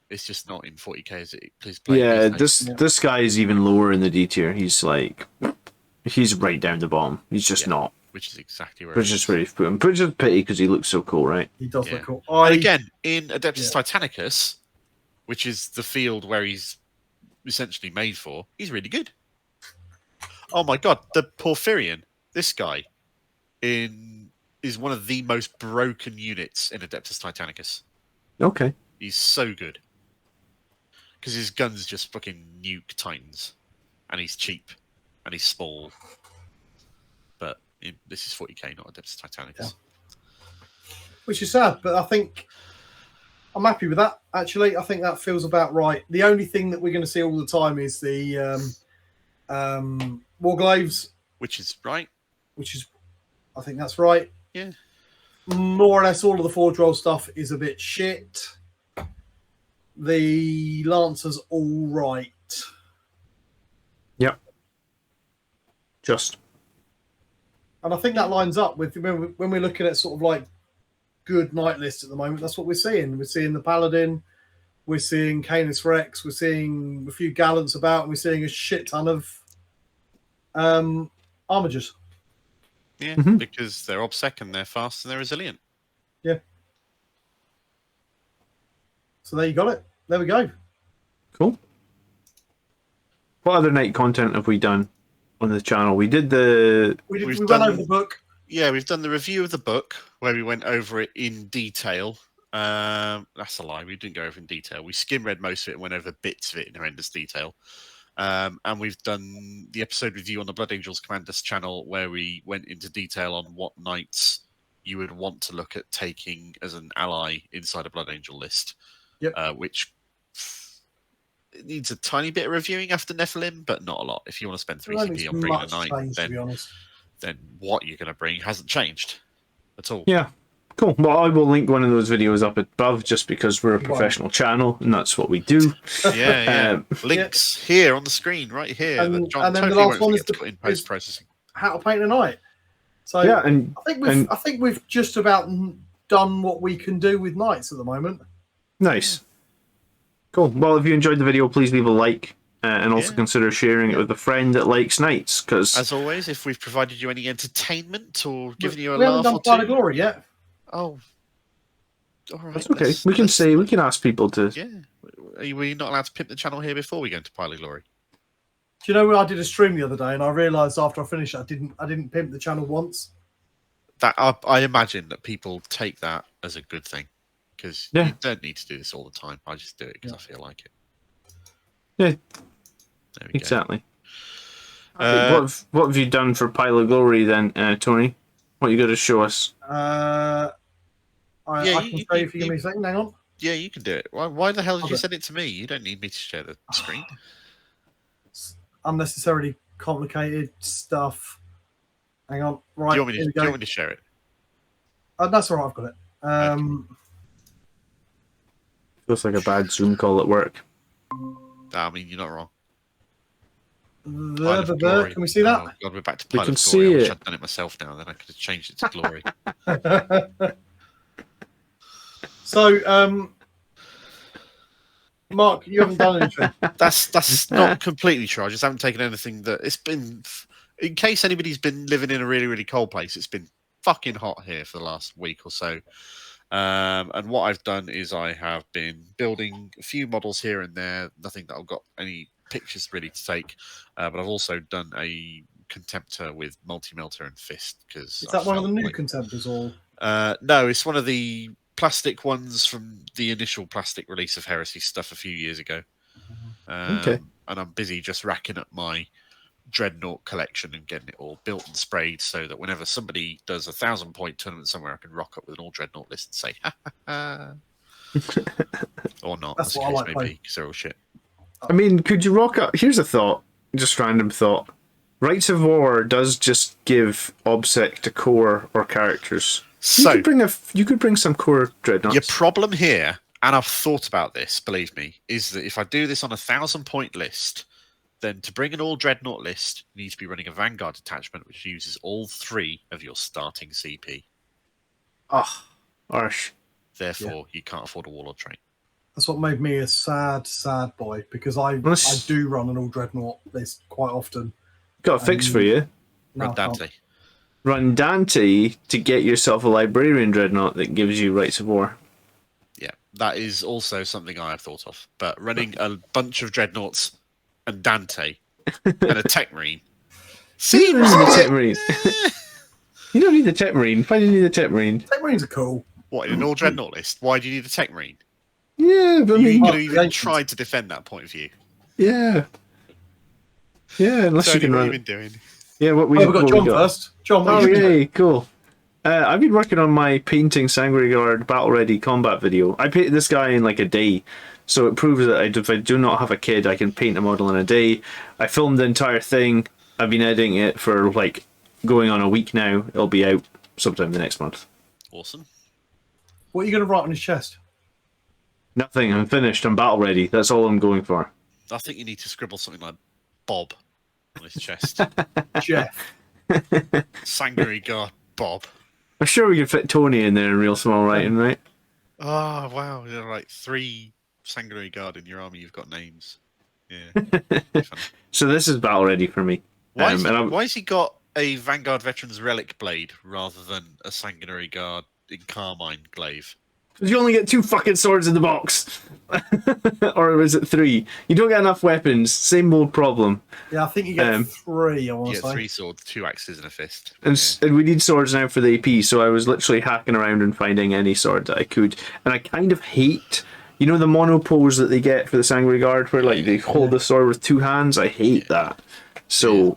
Speaker 4: It's just not in 40k as it plays play.
Speaker 2: Yeah,
Speaker 4: these days.
Speaker 2: this guy is even lower in the D tier. He's like, he's right down the bottom. He's just
Speaker 4: Yeah.
Speaker 2: not.
Speaker 4: Which is exactly where
Speaker 2: Which
Speaker 4: it
Speaker 2: is
Speaker 4: is.
Speaker 2: where you've put him. Which is a pity because he looks so cool, right?
Speaker 3: He does
Speaker 4: Yeah.
Speaker 3: look cool.
Speaker 4: And again, in Adeptus
Speaker 3: Yeah.
Speaker 4: Titanicus, which is the field where he's essentially made for, he's really good. Oh my god, the Porphyrion, this guy, is one of the most broken units in Adeptus Titanicus.
Speaker 2: Okay.
Speaker 4: He's so good. Because his guns just fucking nuke Titans. And he's cheap. And he's small. But this is 40k, not Adeptus Titanicus.
Speaker 3: Which is sad, but I think I'm happy with that. Actually, I think that feels about right. The only thing that we're going to see all the time is the War Glaives,
Speaker 4: Which is right.
Speaker 3: which is, I think that's right.
Speaker 4: Yeah.
Speaker 3: More or less all of the Forge Roll stuff is a bit shit. The Lancer's all right.
Speaker 2: Yep. Just.
Speaker 3: And I think that lines up with when we're looking at sort of like good knight lists at the moment. That's what we're seeing. We're seeing the Paladin, we're seeing Canis Rex, we're seeing a few Gallants about, and we're seeing a shit ton of Armigers.
Speaker 4: Yeah,
Speaker 2: Mhm.
Speaker 4: because they're obsec and they're fast and they're resilient.
Speaker 3: So there you got it. There we go.
Speaker 2: Cool. What other night content have we done on the channel? We did the.
Speaker 3: We
Speaker 4: We've
Speaker 3: went
Speaker 4: done-
Speaker 3: over the book.
Speaker 4: Yeah, we've done the review of the book where we went over it in detail. That's a lie. We didn't go over in detail. We skim read most of it and went over bits of it in horrendous detail. And we've done the episode review on the Blood Angels Commanders channel where we went into detail on what knights you would want to look at taking as an ally inside a Blood Angel list.
Speaker 3: Yep.
Speaker 4: Which it needs a tiny bit of reviewing after Nephilim, but not a lot. If you want to spend 3CP on bringing a
Speaker 3: Much
Speaker 4: knight,
Speaker 3: changed, to be
Speaker 4: then
Speaker 3: honest.
Speaker 4: what you're going to bring hasn't changed at all.
Speaker 2: Yeah. Cool. Well, I will link one of those videos up above just because we're a
Speaker 3: Right.
Speaker 2: professional channel and that's what we do.
Speaker 4: Yeah.
Speaker 2: Um,
Speaker 4: Links here on the screen, right here.
Speaker 3: And-
Speaker 4: that John
Speaker 3: and then the
Speaker 4: totally
Speaker 3: last
Speaker 4: won't
Speaker 3: one is
Speaker 4: forget to
Speaker 3: the-
Speaker 4: put in
Speaker 3: is-
Speaker 4: post processing.
Speaker 3: How to paint a knight. So
Speaker 2: Yeah, and
Speaker 3: I think we've just about done what we can do with knights at the moment.
Speaker 2: nice. Cool. Well, if you enjoyed the video, please leave a like and also
Speaker 4: Yeah.
Speaker 2: consider sharing it with a friend that likes knights. Because
Speaker 4: As always, if we've provided you any entertainment or given you a
Speaker 3: we haven't
Speaker 4: laugh
Speaker 3: done
Speaker 4: or
Speaker 3: Pride of
Speaker 4: two,
Speaker 3: Glory yet.
Speaker 4: oh, all right.
Speaker 2: that's okay. We can ask people to.
Speaker 4: Yeah, are we not allowed to pimp the channel here before we go into Pile of Glory?
Speaker 3: Do you know I did a stream the other day and I realised after I finished it, I didn't pimp the channel once.
Speaker 4: that I imagine that people take that as a good thing because you don't need to do this all the time. I just do it because I feel like it.
Speaker 2: Yeah,
Speaker 4: there we
Speaker 2: exactly.
Speaker 4: go.
Speaker 2: What have you done for Pile of Glory then, Tony? What are you going to show us?
Speaker 3: I can show you if you give me a second. Hang on.
Speaker 4: Yeah, you can do it. Why the hell did you send it to me? You don't need me to share the screen.
Speaker 3: It's unnecessarily complicated stuff. Hang on. Right.
Speaker 4: Do you want me to share it?
Speaker 3: That's all right. I've got it.
Speaker 2: Feels like a bad Zoom call at work.
Speaker 4: I mean, you're not wrong.
Speaker 3: Can we see that?
Speaker 4: Oh, God, we're back to Pile
Speaker 2: can
Speaker 4: of
Speaker 2: see
Speaker 4: Glory. I wish
Speaker 2: it.
Speaker 4: I'd done it myself now. Then I could have changed it to Glory.
Speaker 3: So, Mark, you haven't done anything.
Speaker 4: That's not completely true. I just haven't taken anything that it's been. In case anybody's been living in a really, really cold place, it's been fucking hot here for the last week or so. And what I've done is I have been building a few models here and there. Nothing that I've got any pictures ready to take. But I've also done a Contemptor with multi-melter and fist. Is
Speaker 3: that one of the new Contemptors or?
Speaker 4: No, it's one of the plastic ones from the initial plastic release of Heresy stuff a few years ago.
Speaker 2: Okay.
Speaker 4: And I'm busy just racking up my Dreadnought collection and getting it all built and sprayed so that whenever somebody does a 1,000-point tournament somewhere, I can rock up with an all Dreadnought list and say, ha ha ha. Or not,
Speaker 3: That's
Speaker 4: as
Speaker 3: what I
Speaker 4: the
Speaker 3: like
Speaker 4: case may be, because they're all shit.
Speaker 2: I mean, could you rock up? Here's a thought, just random thought. Rights of War does just give OBSEC to core or characters.
Speaker 4: So
Speaker 2: you could bring some core Dreadnoughts.
Speaker 4: Your problem here, and I've thought about this, believe me, is that if I do this on a 1,000-point list, then to bring an all Dreadnought list, you need to be running a Vanguard detachment, which uses all 3 of your starting CP.
Speaker 2: Oh, harsh.
Speaker 4: Therefore, you can't afford a Warlord train.
Speaker 3: That's what made me a sad boy, because I do run an all Dreadnought list quite often.
Speaker 2: Got a fix for you.
Speaker 4: Run Dante.
Speaker 2: Run Dante to get yourself a Librarian Dreadnought that gives you Rights of War.
Speaker 4: Yeah, that is also something I have thought of. But running a bunch of Dreadnoughts and Dante and a Tech Marine.
Speaker 2: You don't need the Tech Marine. You don't need the Tech Marine. Why do you need the Tech Marine?
Speaker 3: Tech Marines are cool.
Speaker 4: What, in an all Dreadnought list? Why do you need a Tech Marine?
Speaker 2: Yeah, but I mean...
Speaker 4: You even tried to defend that point of view.
Speaker 2: Yeah. Yeah, unless
Speaker 4: so
Speaker 2: you can
Speaker 4: what
Speaker 2: run
Speaker 4: have you been doing?
Speaker 2: Yeah,
Speaker 3: we've got John first. John, what
Speaker 2: yay, cool. I've been working on my painting Sanguinius Battle Ready combat video. I painted this guy in like a day, so it proves that if I do not have a kid, I can paint a model in a day. I filmed the entire thing. I've been editing it for like going on a week now. It'll be out sometime the next month.
Speaker 4: Awesome.
Speaker 3: What are you going to write on his chest?
Speaker 4: Nothing.
Speaker 2: I'm finished. I'm battle ready. That's all I'm going for.
Speaker 4: I think you need to scribble something like Bob on his chest.
Speaker 3: Jeff.
Speaker 4: Sanguinius God Bob.
Speaker 2: I'm sure we can fit Tony in there in real small writing, right?
Speaker 4: Oh, wow. There are like 3 Sanguinius God in your army. You've got names. Yeah.
Speaker 2: So this is battle ready for me.
Speaker 4: Why has he got a Vanguard Veterans Relic Blade rather than a Sanguinius God in Carmine Glaive?
Speaker 2: Because you only get 2 fucking swords in the box. Or is it 3? You don't get enough weapons. Same old problem.
Speaker 3: Yeah, I think you get 3, I want to say.
Speaker 4: You get 3 swords, 2 axes and a fist.
Speaker 2: And we need swords now for the AP, so I was literally hacking around and finding any sword that I could. And I kind of hate... You know the mono pose that they get for the Sanguinius Guard, where like they hold the sword with 2 hands? I hate that. So,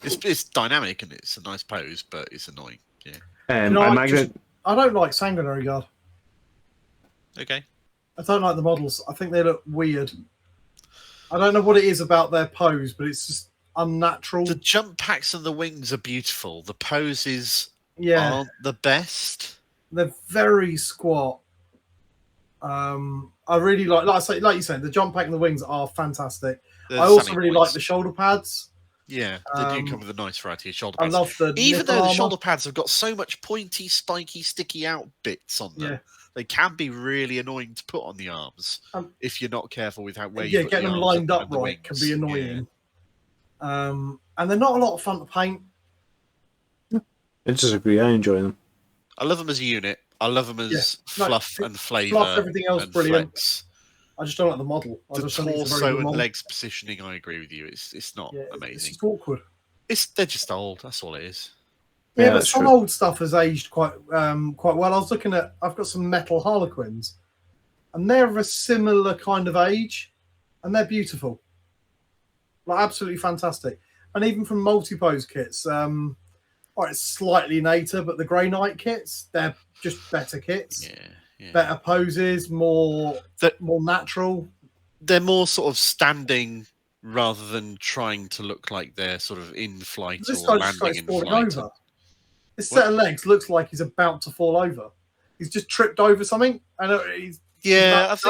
Speaker 4: it's dynamic and it's a nice pose, but it's annoying. Yeah.
Speaker 3: I don't like Sanguinius Guard.
Speaker 4: Okay.
Speaker 3: I don't like the models. I think they look weird. I don't know what it is about their pose, but it's just unnatural.
Speaker 4: The jump packs and the wings are beautiful. The poses aren't the best.
Speaker 3: They're very squat. I really like you said, the jump pack and the wings are fantastic. I also really like the shoulder pads.
Speaker 4: Yeah, they do come with a nice variety of shoulder pads.
Speaker 3: I love the
Speaker 4: even though the shoulder pads have got so much pointy, spiky, sticky out bits on them. Yeah. They can be really annoying to put on the arms if you're not careful with where you put
Speaker 3: getting them lined up right can be annoying. Yeah. And they're not a lot of fun to paint.
Speaker 2: I disagree. I enjoy them.
Speaker 4: I love them as a unit. I love them as fluff and flavour.
Speaker 3: Fluff, everything else brilliant.
Speaker 4: Flex.
Speaker 3: I just don't like the model.
Speaker 4: The torso and legs positioning, I agree with you. It's not amazing.
Speaker 3: It's awkward.
Speaker 4: They're just old. That's all it is.
Speaker 3: Yeah, but
Speaker 2: that's
Speaker 3: some
Speaker 2: true.
Speaker 3: old stuff has aged quite well. I was looking at. I've got some metal harlequins, and they're of a similar kind of age, and they're beautiful, like absolutely fantastic. And even from multi-pose kits, it's slightly nater, but the Grey Knight kits, they're just better kits, better poses, more natural.
Speaker 4: They're more sort of standing rather than trying to look like they're sort of in flight
Speaker 3: This
Speaker 4: or
Speaker 3: guy just
Speaker 4: landing in
Speaker 3: falling
Speaker 4: flight.
Speaker 3: over. This set of legs looks like he's about to fall over. He's just tripped over something. I
Speaker 4: think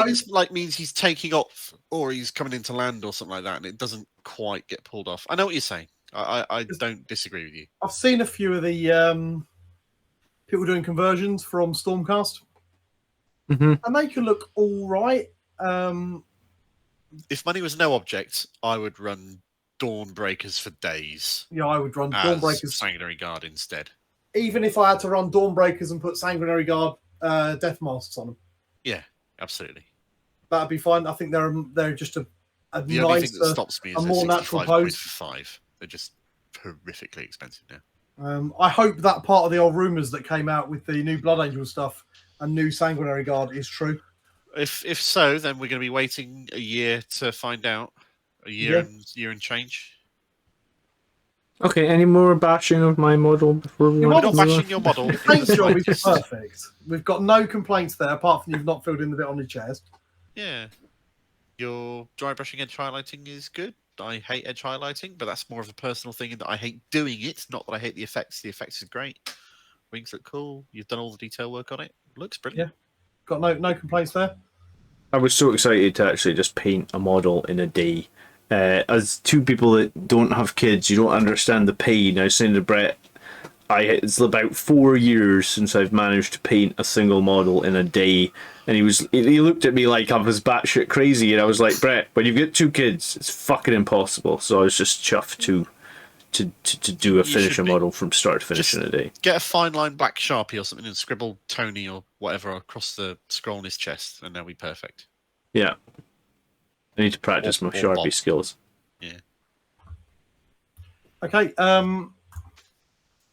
Speaker 4: it's like means he's taking off or he's coming into land or something like that, and it doesn't quite get pulled off. I know what you're saying. I don't disagree with you.
Speaker 3: I've seen a few of the people doing conversions from Stormcast, and they can look all right.
Speaker 4: If money was no object, I would run Dawnbreakers for days.
Speaker 3: Yeah, I would run Dawnbreakers.
Speaker 4: Sanguinary Guard instead.
Speaker 3: Even if I had to run Dawnbreakers and put Sanguinary Guard death masks on them.
Speaker 4: Yeah, absolutely.
Speaker 3: That'd be fine. I think they're just a
Speaker 4: the only thing that stops me is
Speaker 3: a more natural pose.
Speaker 4: For 5. They're just horrifically expensive now.
Speaker 3: I hope that part of the old rumours that came out with the new Blood Angel stuff and new Sanguinary Guard is true.
Speaker 4: If so, then we're going to be waiting a year to find out. A year and change.
Speaker 2: Okay, any more bashing of my model before we
Speaker 4: You're not bashing your model.
Speaker 3: The paint job is perfect. We've got no complaints there, apart from you've not filled in the bit on your chest.
Speaker 4: Yeah. Your dry brushing edge highlighting is good. I hate edge highlighting, but that's more of a personal thing in that I hate doing it, not that I hate the effects. The effects is great. Wings look cool. You've done all the detail work on it. Looks brilliant.
Speaker 3: Yeah. Got no complaints there.
Speaker 2: I was so excited to actually just paint a model in a day. As two people that don't have kids, you don't understand the pain. I was saying to Brett, it's about 4 years since I've managed to paint a single model in a day, and he looked at me like I was batshit crazy, and I was like, Brett, when you get 2 kids, it's fucking impossible. So I was just chuffed to do a finisher model from start to finish in a day.
Speaker 4: Get a fine line black Sharpie or something and scribble Tony or whatever across the scroll on his chest, and they'll be perfect.
Speaker 2: Yeah. I need to practice my Sharpie skills.
Speaker 4: Yeah.
Speaker 3: Okay.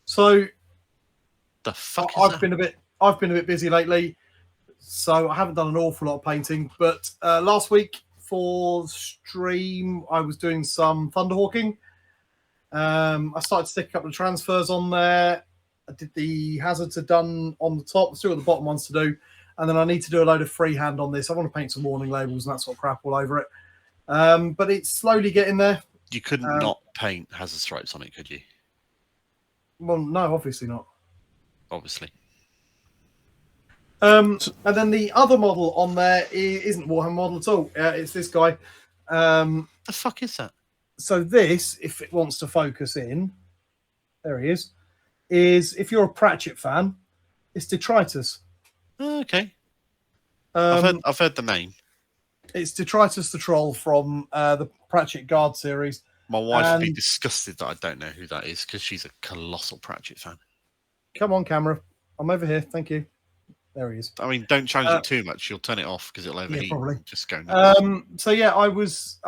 Speaker 3: So
Speaker 4: the fuck
Speaker 3: I've been a bit busy lately, so I haven't done an awful lot of painting. But last week for stream, I was doing some Thunderhawking. I started to stick a couple of transfers on there. I did the hazards are done on the top. Still got the bottom ones to do. And then I need to do a load of freehand on this. I want to paint some warning labels and that sort of crap all over it. But it's slowly getting there.
Speaker 4: You couldn't not paint hazard stripes on it, could you?
Speaker 3: Well, no, obviously not.
Speaker 4: Obviously.
Speaker 3: And then the other model on there isn't Warhammer model at all. It's this guy.
Speaker 4: The fuck is that?
Speaker 3: So this, if it wants to focus in, there he is if you're a Pratchett fan, it's Detritus.
Speaker 4: Oh, okay. I've heard the name.
Speaker 3: It's Detritus the Troll from the Pratchett Guard series.
Speaker 4: My wife would be disgusted that I don't know who that is because she's a colossal Pratchett fan.
Speaker 3: Come on, camera. I'm over here. Thank you. There he is.
Speaker 4: I mean, don't challenge it too much. You'll turn it off because it'll overheat.
Speaker 3: Yeah, probably.
Speaker 4: Just go nuts.
Speaker 3: So yeah, I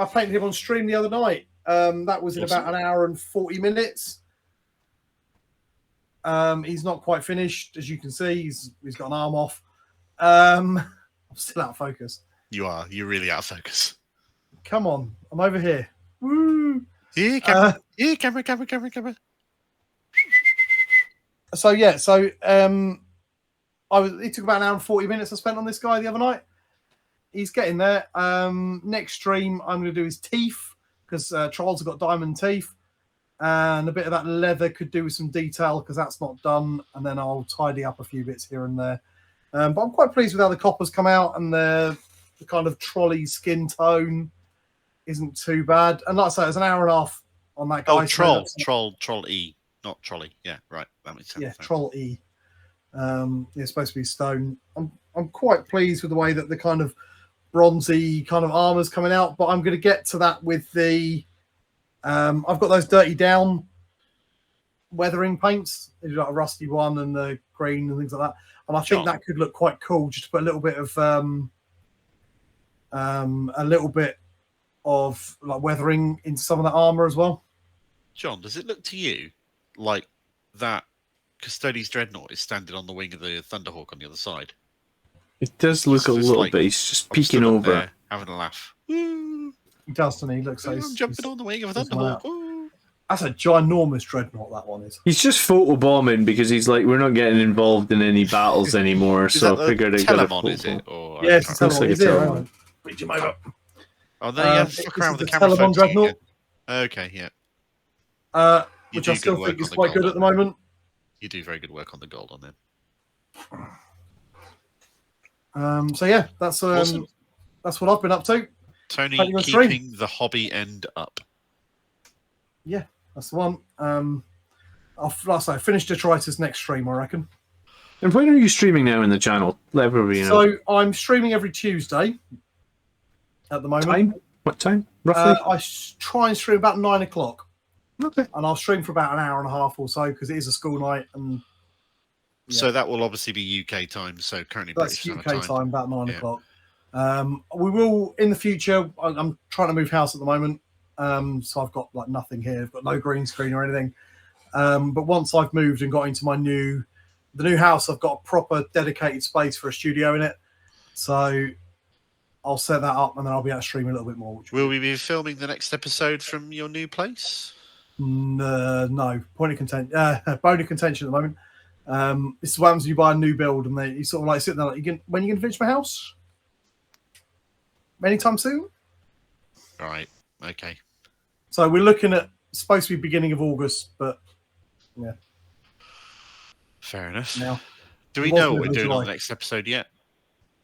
Speaker 3: painted him on stream the other night. That was in about an hour and 40 minutes. He's not quite finished, as you can see. He's got an arm off. I'm still out of focus.
Speaker 4: You are. You're really out of focus.
Speaker 3: Come on, I'm over here. Woo!
Speaker 4: Yeah, camera.
Speaker 3: So yeah, it took about an hour and 40 minutes I spent on this guy the other night. He's getting there. Next stream, I'm going to do his teeth because Trolls have got diamond teeth. And a bit of that leather could do with some detail because that's not done. And then I'll tidy up a few bits here and there. But I'm quite pleased with how the coppers come out and the kind of trolley skin tone isn't too bad. And like I say, it's an hour and a half on that guy.
Speaker 4: Oh, Troll E, not Trolley. Yeah, right. That makes sense.
Speaker 3: Yeah, Troll E. It's supposed to be stone. I'm quite pleased with the way that the kind of bronzy kind of armor's coming out, but I'm going to get to that with the. I've got those dirty down weathering paints. There's like a rusty one and the green and things like that. And I think that could look quite cool. Just to put a little bit of like weathering into some of that armor as well.
Speaker 4: John, does it look to you like that Custodes Dreadnought is standing on the wing of the Thunderhawk on the other side.
Speaker 2: It does look
Speaker 4: It's
Speaker 2: a
Speaker 4: just
Speaker 2: little
Speaker 4: like-
Speaker 2: bit. He's just
Speaker 4: I'm
Speaker 2: peeking
Speaker 4: stood up
Speaker 2: over.
Speaker 4: there having a laugh. Woo!
Speaker 3: He does, doesn't he? He looks like
Speaker 4: I'm jumping on the wing of a
Speaker 3: he's one
Speaker 4: Thunderhawk.
Speaker 3: out.
Speaker 4: Woo!
Speaker 3: That's a ginormous dreadnought, that one is.
Speaker 2: He's just photobombing because he's like, we're not getting involved in any battles anymore.
Speaker 4: Is
Speaker 2: So
Speaker 4: that
Speaker 2: I figured
Speaker 4: the
Speaker 2: I got a
Speaker 4: Telemon, is
Speaker 2: photobomb.
Speaker 4: it? Or,
Speaker 3: Yeah, it's
Speaker 4: I
Speaker 3: a
Speaker 4: can't
Speaker 2: looks
Speaker 3: Telemon.
Speaker 2: like a
Speaker 3: Is it?
Speaker 2: Telemon.
Speaker 3: Hang on. Reach him over.
Speaker 4: Oh, no, yeah,
Speaker 3: This
Speaker 4: fuck
Speaker 3: is
Speaker 4: around with
Speaker 3: the
Speaker 4: the camera
Speaker 3: Telemon
Speaker 4: phone
Speaker 3: Dreadnought.
Speaker 4: Okay, yeah. You
Speaker 3: Which
Speaker 4: do
Speaker 3: I still
Speaker 4: good work
Speaker 3: think is
Speaker 4: on the
Speaker 3: quite good
Speaker 4: gold
Speaker 3: at the
Speaker 4: on them.
Speaker 3: moment.
Speaker 4: You do very good work on the gold on them.
Speaker 3: So yeah, that's
Speaker 4: Awesome.
Speaker 3: that's what I've been up to.
Speaker 4: Tony
Speaker 3: Playing on stream.
Speaker 4: keeping the hobby end up.
Speaker 3: Yeah, that's the one. Like I say, finish Detritus next stream, I reckon.
Speaker 2: And when are you streaming now in the channel? Let everybody know.
Speaker 3: So I'm streaming every Tuesday at the moment.
Speaker 2: Time? What time? Roughly?
Speaker 3: Try and stream about 9 o'clock,
Speaker 2: Okay.
Speaker 3: and I'll stream for about an hour and a half or so because it is a school night, and
Speaker 4: So that will obviously be UK time. So currently
Speaker 3: that's
Speaker 4: British
Speaker 3: UK
Speaker 4: Summer
Speaker 3: time, about 9
Speaker 4: Yeah.
Speaker 3: o'clock. We will in the future. I'm trying to move house at the moment, so I've got like nothing here. I've got no green screen or anything. But once I've moved and got into the new house, I've got a proper dedicated space for a studio in it. So I'll set that up, and then I'll be able to stream a little bit more.
Speaker 4: Will we be filming the next episode from your new place?
Speaker 3: No, bone of contention at the moment. This is what happens when you buy a new build, and you sort of like sitting there like, when are you going to finish my house? Anytime soon?
Speaker 4: Right. Okay.
Speaker 3: So we're looking at supposed to be beginning of August, but yeah,
Speaker 4: Fair enough.
Speaker 3: now
Speaker 4: Do we
Speaker 3: it was
Speaker 4: know what we're
Speaker 3: middle of
Speaker 4: doing on
Speaker 3: July.
Speaker 4: the next episode yet?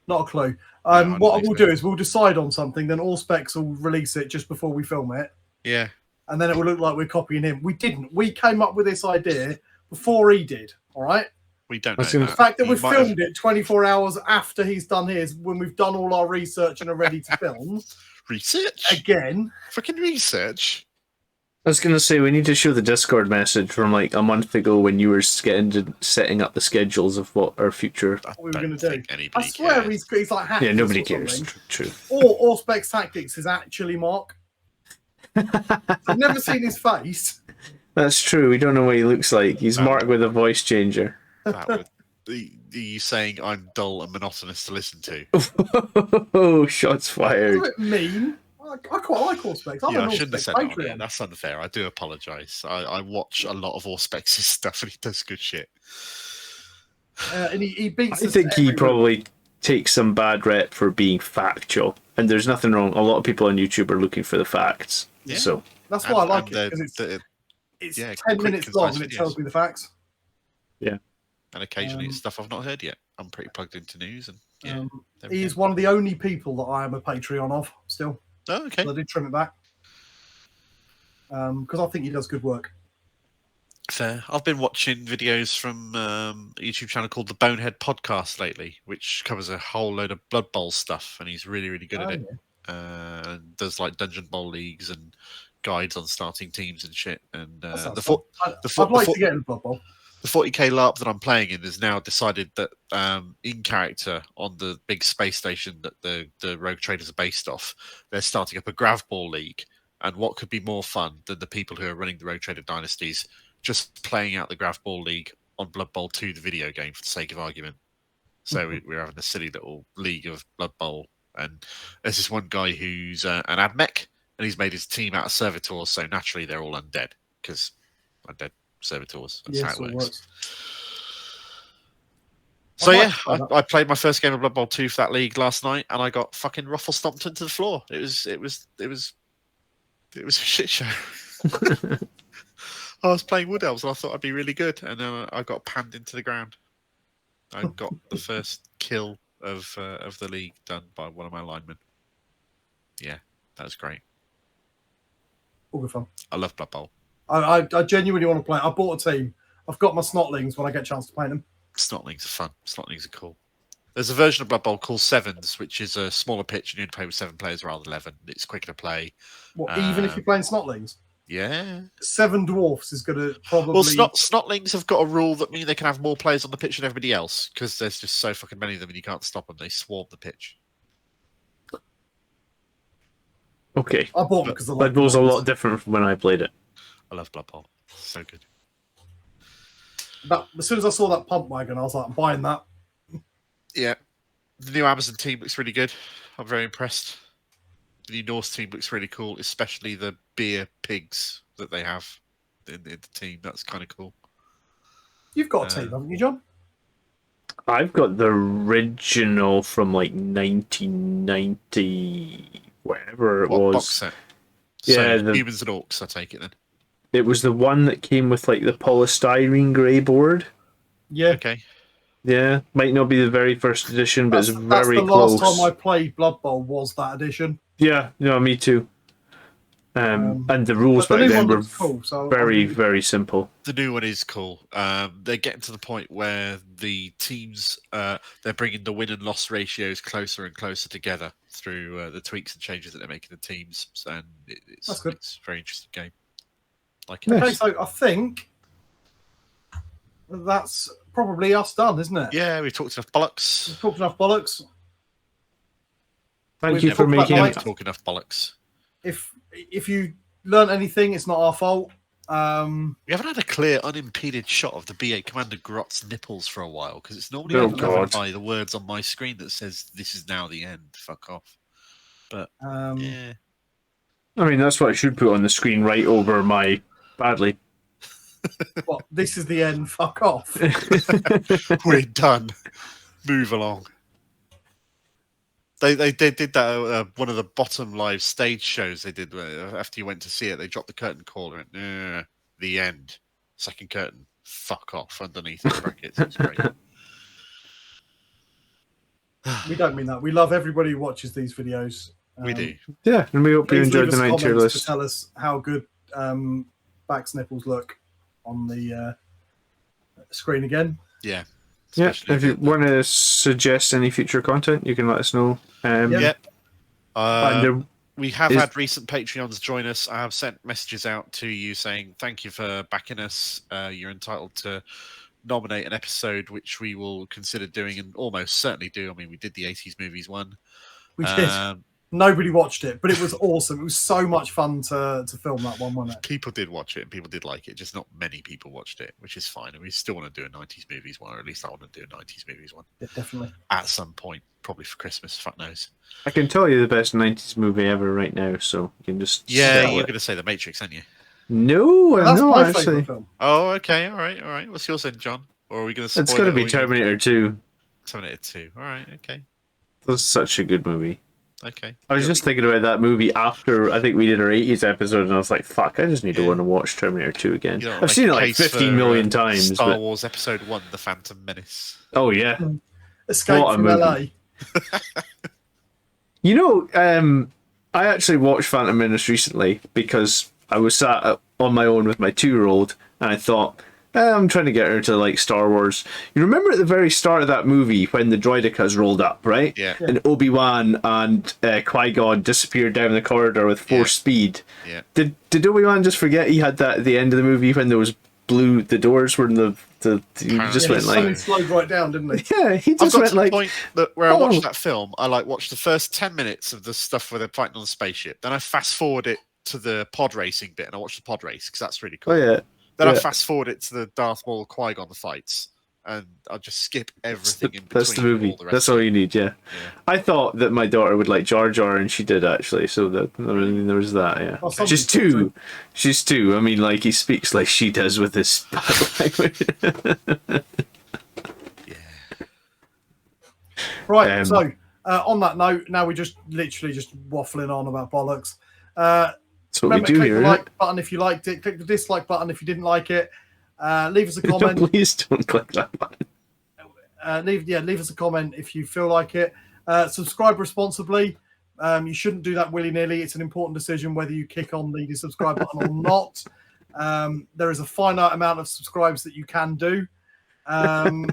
Speaker 3: Not a clue.
Speaker 4: I
Speaker 3: What
Speaker 4: don't
Speaker 3: we'll
Speaker 4: think
Speaker 3: do is we'll decide on something, then all specs will release it just before we film it,
Speaker 4: Yeah.
Speaker 3: and then it will look like we're copying him. We didn't. We came up with this idea before he did. All right.
Speaker 4: We don't
Speaker 2: I was
Speaker 4: know.
Speaker 2: gonna-
Speaker 3: The fact that
Speaker 4: He
Speaker 3: we've
Speaker 4: might have-
Speaker 3: filmed it 24 hours after he's done his, when we've done all our research and are ready to film
Speaker 4: Research?
Speaker 3: again.
Speaker 4: Fucking research?
Speaker 2: I was going to say, we need to show the Discord message from like a month ago when you were setting up the schedules of what our future...
Speaker 4: I
Speaker 3: we were
Speaker 4: don't
Speaker 3: gonna do.
Speaker 4: think anybody
Speaker 3: I swear
Speaker 4: cares.
Speaker 3: he's like hacked
Speaker 2: Yeah,
Speaker 3: us
Speaker 2: nobody
Speaker 3: or
Speaker 2: cares.
Speaker 3: something.
Speaker 2: True.
Speaker 3: Or Specs Tactics is actually Mark. I've never seen his face.
Speaker 2: That's true. We don't know what he looks like. He's
Speaker 4: No.
Speaker 2: marked with a voice changer.
Speaker 4: That would... You saying I'm dull and monotonous to listen to?
Speaker 2: Oh, shots
Speaker 3: It's a
Speaker 2: fired.
Speaker 3: bit mean. I quite like All Specs. I'm
Speaker 4: Yeah,
Speaker 3: an
Speaker 4: I
Speaker 3: All
Speaker 4: shouldn't have
Speaker 3: Specs
Speaker 4: said that on
Speaker 3: Patreon.
Speaker 4: air. That's unfair. I do apologise. I watch a lot of Auspex's stuff and he does good shit.
Speaker 3: And he
Speaker 2: I
Speaker 3: beats us
Speaker 2: think he
Speaker 3: every week.
Speaker 2: probably takes some bad rep for being factual. And there's nothing wrong. A lot of people on YouTube are looking for the facts.
Speaker 4: Yeah.
Speaker 2: So
Speaker 3: That's why I like
Speaker 4: And
Speaker 3: it, because it's
Speaker 4: yeah,
Speaker 3: 10
Speaker 4: quick,
Speaker 3: minutes long
Speaker 4: concise
Speaker 3: and it tells
Speaker 4: videos.
Speaker 3: me the facts.
Speaker 4: And occasionally it's stuff I've not heard yet. I'm pretty plugged into news and yeah. there we
Speaker 3: He is
Speaker 4: go.
Speaker 3: one of the only people that I am a Patreon of still.
Speaker 4: Oh, okay.
Speaker 3: So I did trim it back. Because I think he does good work.
Speaker 4: Fair. I've been watching videos from a YouTube channel called the Bonehead Podcast lately, which covers a whole load of Blood Bowl stuff, and he's really, really good at it. And does like Dungeon Bowl leagues and guides on starting teams and shit. And
Speaker 3: That sounds
Speaker 4: the
Speaker 3: fun. I'd like to get in Blood Bowl.
Speaker 4: the 40k LARP that I'm playing in has now decided that in character on the big space station that the rogue traders are based off, they're starting up a Grav Ball league. And what could be more fun than the people who are running the rogue trader dynasties just playing out the Grav Ball league on Blood Bowl 2, the video game, for the sake of argument. So we're having a silly little league of Blood Bowl. And there's this one guy who's an admech, and he's made his team out of servitors, so naturally they're all undead, because undead servitors. That's
Speaker 3: Yes,
Speaker 4: how it
Speaker 3: it
Speaker 4: works.
Speaker 3: works.
Speaker 4: So
Speaker 3: I'd like
Speaker 4: yeah,
Speaker 3: to try that.
Speaker 4: I played my first game of Blood Bowl 2 for that league last night, and I got fucking ruffle stomped into the floor. It was a shit show. I was playing Wood Elves, and I thought I'd be really good, and then I got panned into the ground. I got the first kill of the league done by one of my linemen. Yeah, that was great.
Speaker 3: All good fun.
Speaker 4: I love Blood Bowl.
Speaker 3: I genuinely want to play. I bought a team. I've got my snotlings when I get a chance to play them.
Speaker 4: Snotlings are fun. Snotlings are cool. There's a version of Blood Bowl called Sevens, which is a smaller pitch, and you only play with 7 players rather than 11. It's quicker to play.
Speaker 3: What, even if you're playing snotlings?
Speaker 4: Yeah.
Speaker 3: 7 dwarfs is going to probably...
Speaker 4: Well, Snotlings have got a rule that means they can have more players on the pitch than everybody else, because there's just so fucking many of them and you can't stop them. They swarm the pitch.
Speaker 2: Okay.
Speaker 3: I bought them because I like
Speaker 2: Blood Bowl's a
Speaker 3: snotlings.
Speaker 2: lot different from when I played it.
Speaker 4: I love Blood Bowl. So good.
Speaker 3: As soon as I saw that pump wagon, I was like, I'm buying that.
Speaker 4: Yeah. The new Amazon team looks really good. I'm very impressed. The new Norse team looks really cool, especially the beer pigs that they have in the team. That's kind of cool.
Speaker 3: You've got a team, haven't you, John?
Speaker 2: I've got the original from like 1990, whatever it was.
Speaker 4: Box set?
Speaker 2: Yeah,
Speaker 4: So,
Speaker 2: the-
Speaker 4: humans and orcs, I take it then.
Speaker 2: It was the one that came with like the polystyrene grey board.
Speaker 3: Yeah.
Speaker 4: Okay.
Speaker 2: Yeah, might not be the very first edition, but
Speaker 3: That's
Speaker 2: it's very
Speaker 3: the
Speaker 2: close.
Speaker 3: last time I played Blood Bowl was that edition.
Speaker 2: Yeah, no, me too. And the rules
Speaker 3: But the
Speaker 2: back
Speaker 3: new
Speaker 2: then
Speaker 3: one
Speaker 2: were
Speaker 3: looks cool, so
Speaker 2: very, very simple.
Speaker 4: The new one is cool. They're getting to the point where the teams, they're bringing the win and loss ratios closer and closer together through the tweaks and changes that they're making the teams. And
Speaker 3: That's good.
Speaker 4: It's a very interesting game. Like it.
Speaker 2: Nice.
Speaker 3: Okay, so I think that's probably us done, isn't it?
Speaker 4: Yeah, we've talked enough bollocks.
Speaker 3: We've talked enough bollocks.
Speaker 2: Thank
Speaker 3: We've
Speaker 2: you for
Speaker 3: talked about
Speaker 2: making
Speaker 3: the
Speaker 4: Never
Speaker 3: hype.
Speaker 4: talk enough bollocks.
Speaker 3: If you learn anything, it's not our fault.
Speaker 4: We haven't had a clear, unimpeded shot of the B8 Commander Grot's nipples for a while because it's normally
Speaker 2: Oh,
Speaker 4: covered
Speaker 2: God.
Speaker 4: by the words on my screen that says "This is now the end." Fuck off. But yeah,
Speaker 2: I mean, that's what I should put on the screen right over my badly.
Speaker 3: What? This is the end. Fuck off.
Speaker 4: we're done. Move along. They did that one of the bottom live stage shows they did after you went to see it. They dropped the curtain call and went, the end. Second curtain. Fuck off underneath the brackets. It's great.
Speaker 3: We don't mean that. We love everybody who watches these videos.
Speaker 4: We do.
Speaker 2: Yeah, and we hope you
Speaker 3: Please
Speaker 2: enjoyed
Speaker 3: leave
Speaker 2: the
Speaker 3: us
Speaker 2: 9 tier
Speaker 3: comments to
Speaker 2: list.
Speaker 3: tell us how good Back's nipples look on the screen again.
Speaker 4: Yeah.
Speaker 2: Yeah,
Speaker 4: Especially
Speaker 2: if you want to suggest any future content, you can let us know.
Speaker 4: Yep.
Speaker 2: And there-
Speaker 4: We have
Speaker 2: Is-
Speaker 4: had recent Patreons join us. I have sent messages out to you saying thank you for backing us. You're entitled to nominate an episode, which we will consider doing and almost certainly do. I mean, we did the 80s movies one.
Speaker 3: We did. Nobody watched it, but it was awesome. It was so much fun to film that one, wasn't it?
Speaker 4: People did watch it and people did like it. Just not many people watched it, which is fine. And we still want to do a 90s movies one, or at least I want to do a 90s movies one
Speaker 3: Yeah, definitely.
Speaker 4: at some point, probably for Christmas. Fuck knows.
Speaker 2: I can tell you the best 90s movie ever right now, so you can just
Speaker 4: Yeah,
Speaker 2: sell
Speaker 4: you're
Speaker 2: it.
Speaker 4: going to say The Matrix, aren't you?
Speaker 2: No,
Speaker 3: That's
Speaker 2: no,
Speaker 3: my
Speaker 2: actually.
Speaker 3: favourite film.
Speaker 4: Oh, okay. All right. What's yours then, John? Or are we going to
Speaker 2: It's got to be Terminator 2.
Speaker 4: Terminator 2. All right, okay.
Speaker 2: That's such a good movie.
Speaker 4: Okay.
Speaker 2: I was just thinking about that movie after I think we did our 80s episode, and I was like, fuck, I just need to
Speaker 4: Yeah.
Speaker 2: want to watch Terminator 2 again.
Speaker 4: You know,
Speaker 2: I've seen it like
Speaker 4: case
Speaker 2: 15
Speaker 4: for,
Speaker 2: million times.
Speaker 4: Star
Speaker 2: But...
Speaker 4: Wars Episode 1, The Phantom Menace.
Speaker 2: Oh, yeah.
Speaker 3: Escape
Speaker 2: What a
Speaker 3: from
Speaker 2: movie.
Speaker 3: LA.
Speaker 2: You know, I actually watched Phantom Menace recently because I was sat on my own with my 2-year-old, and I thought, I'm trying to get her to like Star Wars. You remember at the very start of that movie when the droidicas rolled up, right?
Speaker 4: Yeah.
Speaker 2: And Obi-Wan and Qui-Gon disappeared down the corridor with force speed.
Speaker 4: Yeah.
Speaker 2: Did Obi-Wan just forget he had that at the end of the movie when there was blue, the doors were in the he just
Speaker 3: Yeah,
Speaker 2: went
Speaker 3: he
Speaker 2: like,
Speaker 3: suddenly slowed right down, didn't he?
Speaker 2: yeah, he
Speaker 4: I've
Speaker 2: just
Speaker 4: got
Speaker 2: went
Speaker 4: to the
Speaker 2: like,
Speaker 4: point that where I
Speaker 2: oh.
Speaker 4: watched that film, I watched the first 10 minutes of the stuff where they're fighting on the spaceship. Then I fast forward it to the pod racing bit and I watched the pod race because that's really cool.
Speaker 2: oh yeah.
Speaker 4: Then I
Speaker 2: yeah.
Speaker 4: fast forward it to the Darth Maul Qui-Gon fights and I just skip everything in between.
Speaker 2: That's the movie.
Speaker 4: All the rest
Speaker 2: That's
Speaker 4: of
Speaker 2: all
Speaker 4: it.
Speaker 2: you need, yeah.
Speaker 4: Yeah.
Speaker 2: I thought that my daughter would like Jar Jar, and she did actually. So that I mean, there was that. Yeah,
Speaker 3: Well, some
Speaker 2: she's
Speaker 3: people
Speaker 2: two. She's two. I mean, like he speaks like she does with his language.
Speaker 3: Right, so on that note, now we're just literally just waffling on about bollocks.
Speaker 2: That's what we
Speaker 3: Remember,
Speaker 2: do
Speaker 3: click
Speaker 2: here.
Speaker 3: the
Speaker 2: Isn't
Speaker 3: like button if you liked it. Click the dislike button if you didn't like it. Leave us a
Speaker 2: it?
Speaker 3: comment.
Speaker 2: Please don't click that button.
Speaker 3: Leave us a comment if you feel like it. Subscribe responsibly. You shouldn't do that willy-nilly. It's an important decision whether you kick on the subscribe button or not. There is a finite amount of subscribes that you can do. No,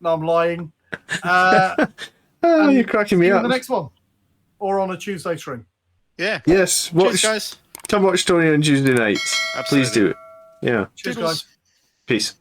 Speaker 3: I'm lying.
Speaker 2: You're cracking
Speaker 3: See
Speaker 2: me
Speaker 3: you in
Speaker 2: up.
Speaker 3: the next one, or on a Tuesday stream.
Speaker 4: Yeah.
Speaker 2: Yes,
Speaker 4: Cheers,
Speaker 2: watch.
Speaker 4: guys.
Speaker 2: Come watch Tony on Tuesday nights.
Speaker 4: Absolutely.
Speaker 2: Please do it. Yeah.
Speaker 3: Cheers,
Speaker 4: Toodles.
Speaker 3: guys.
Speaker 2: Peace.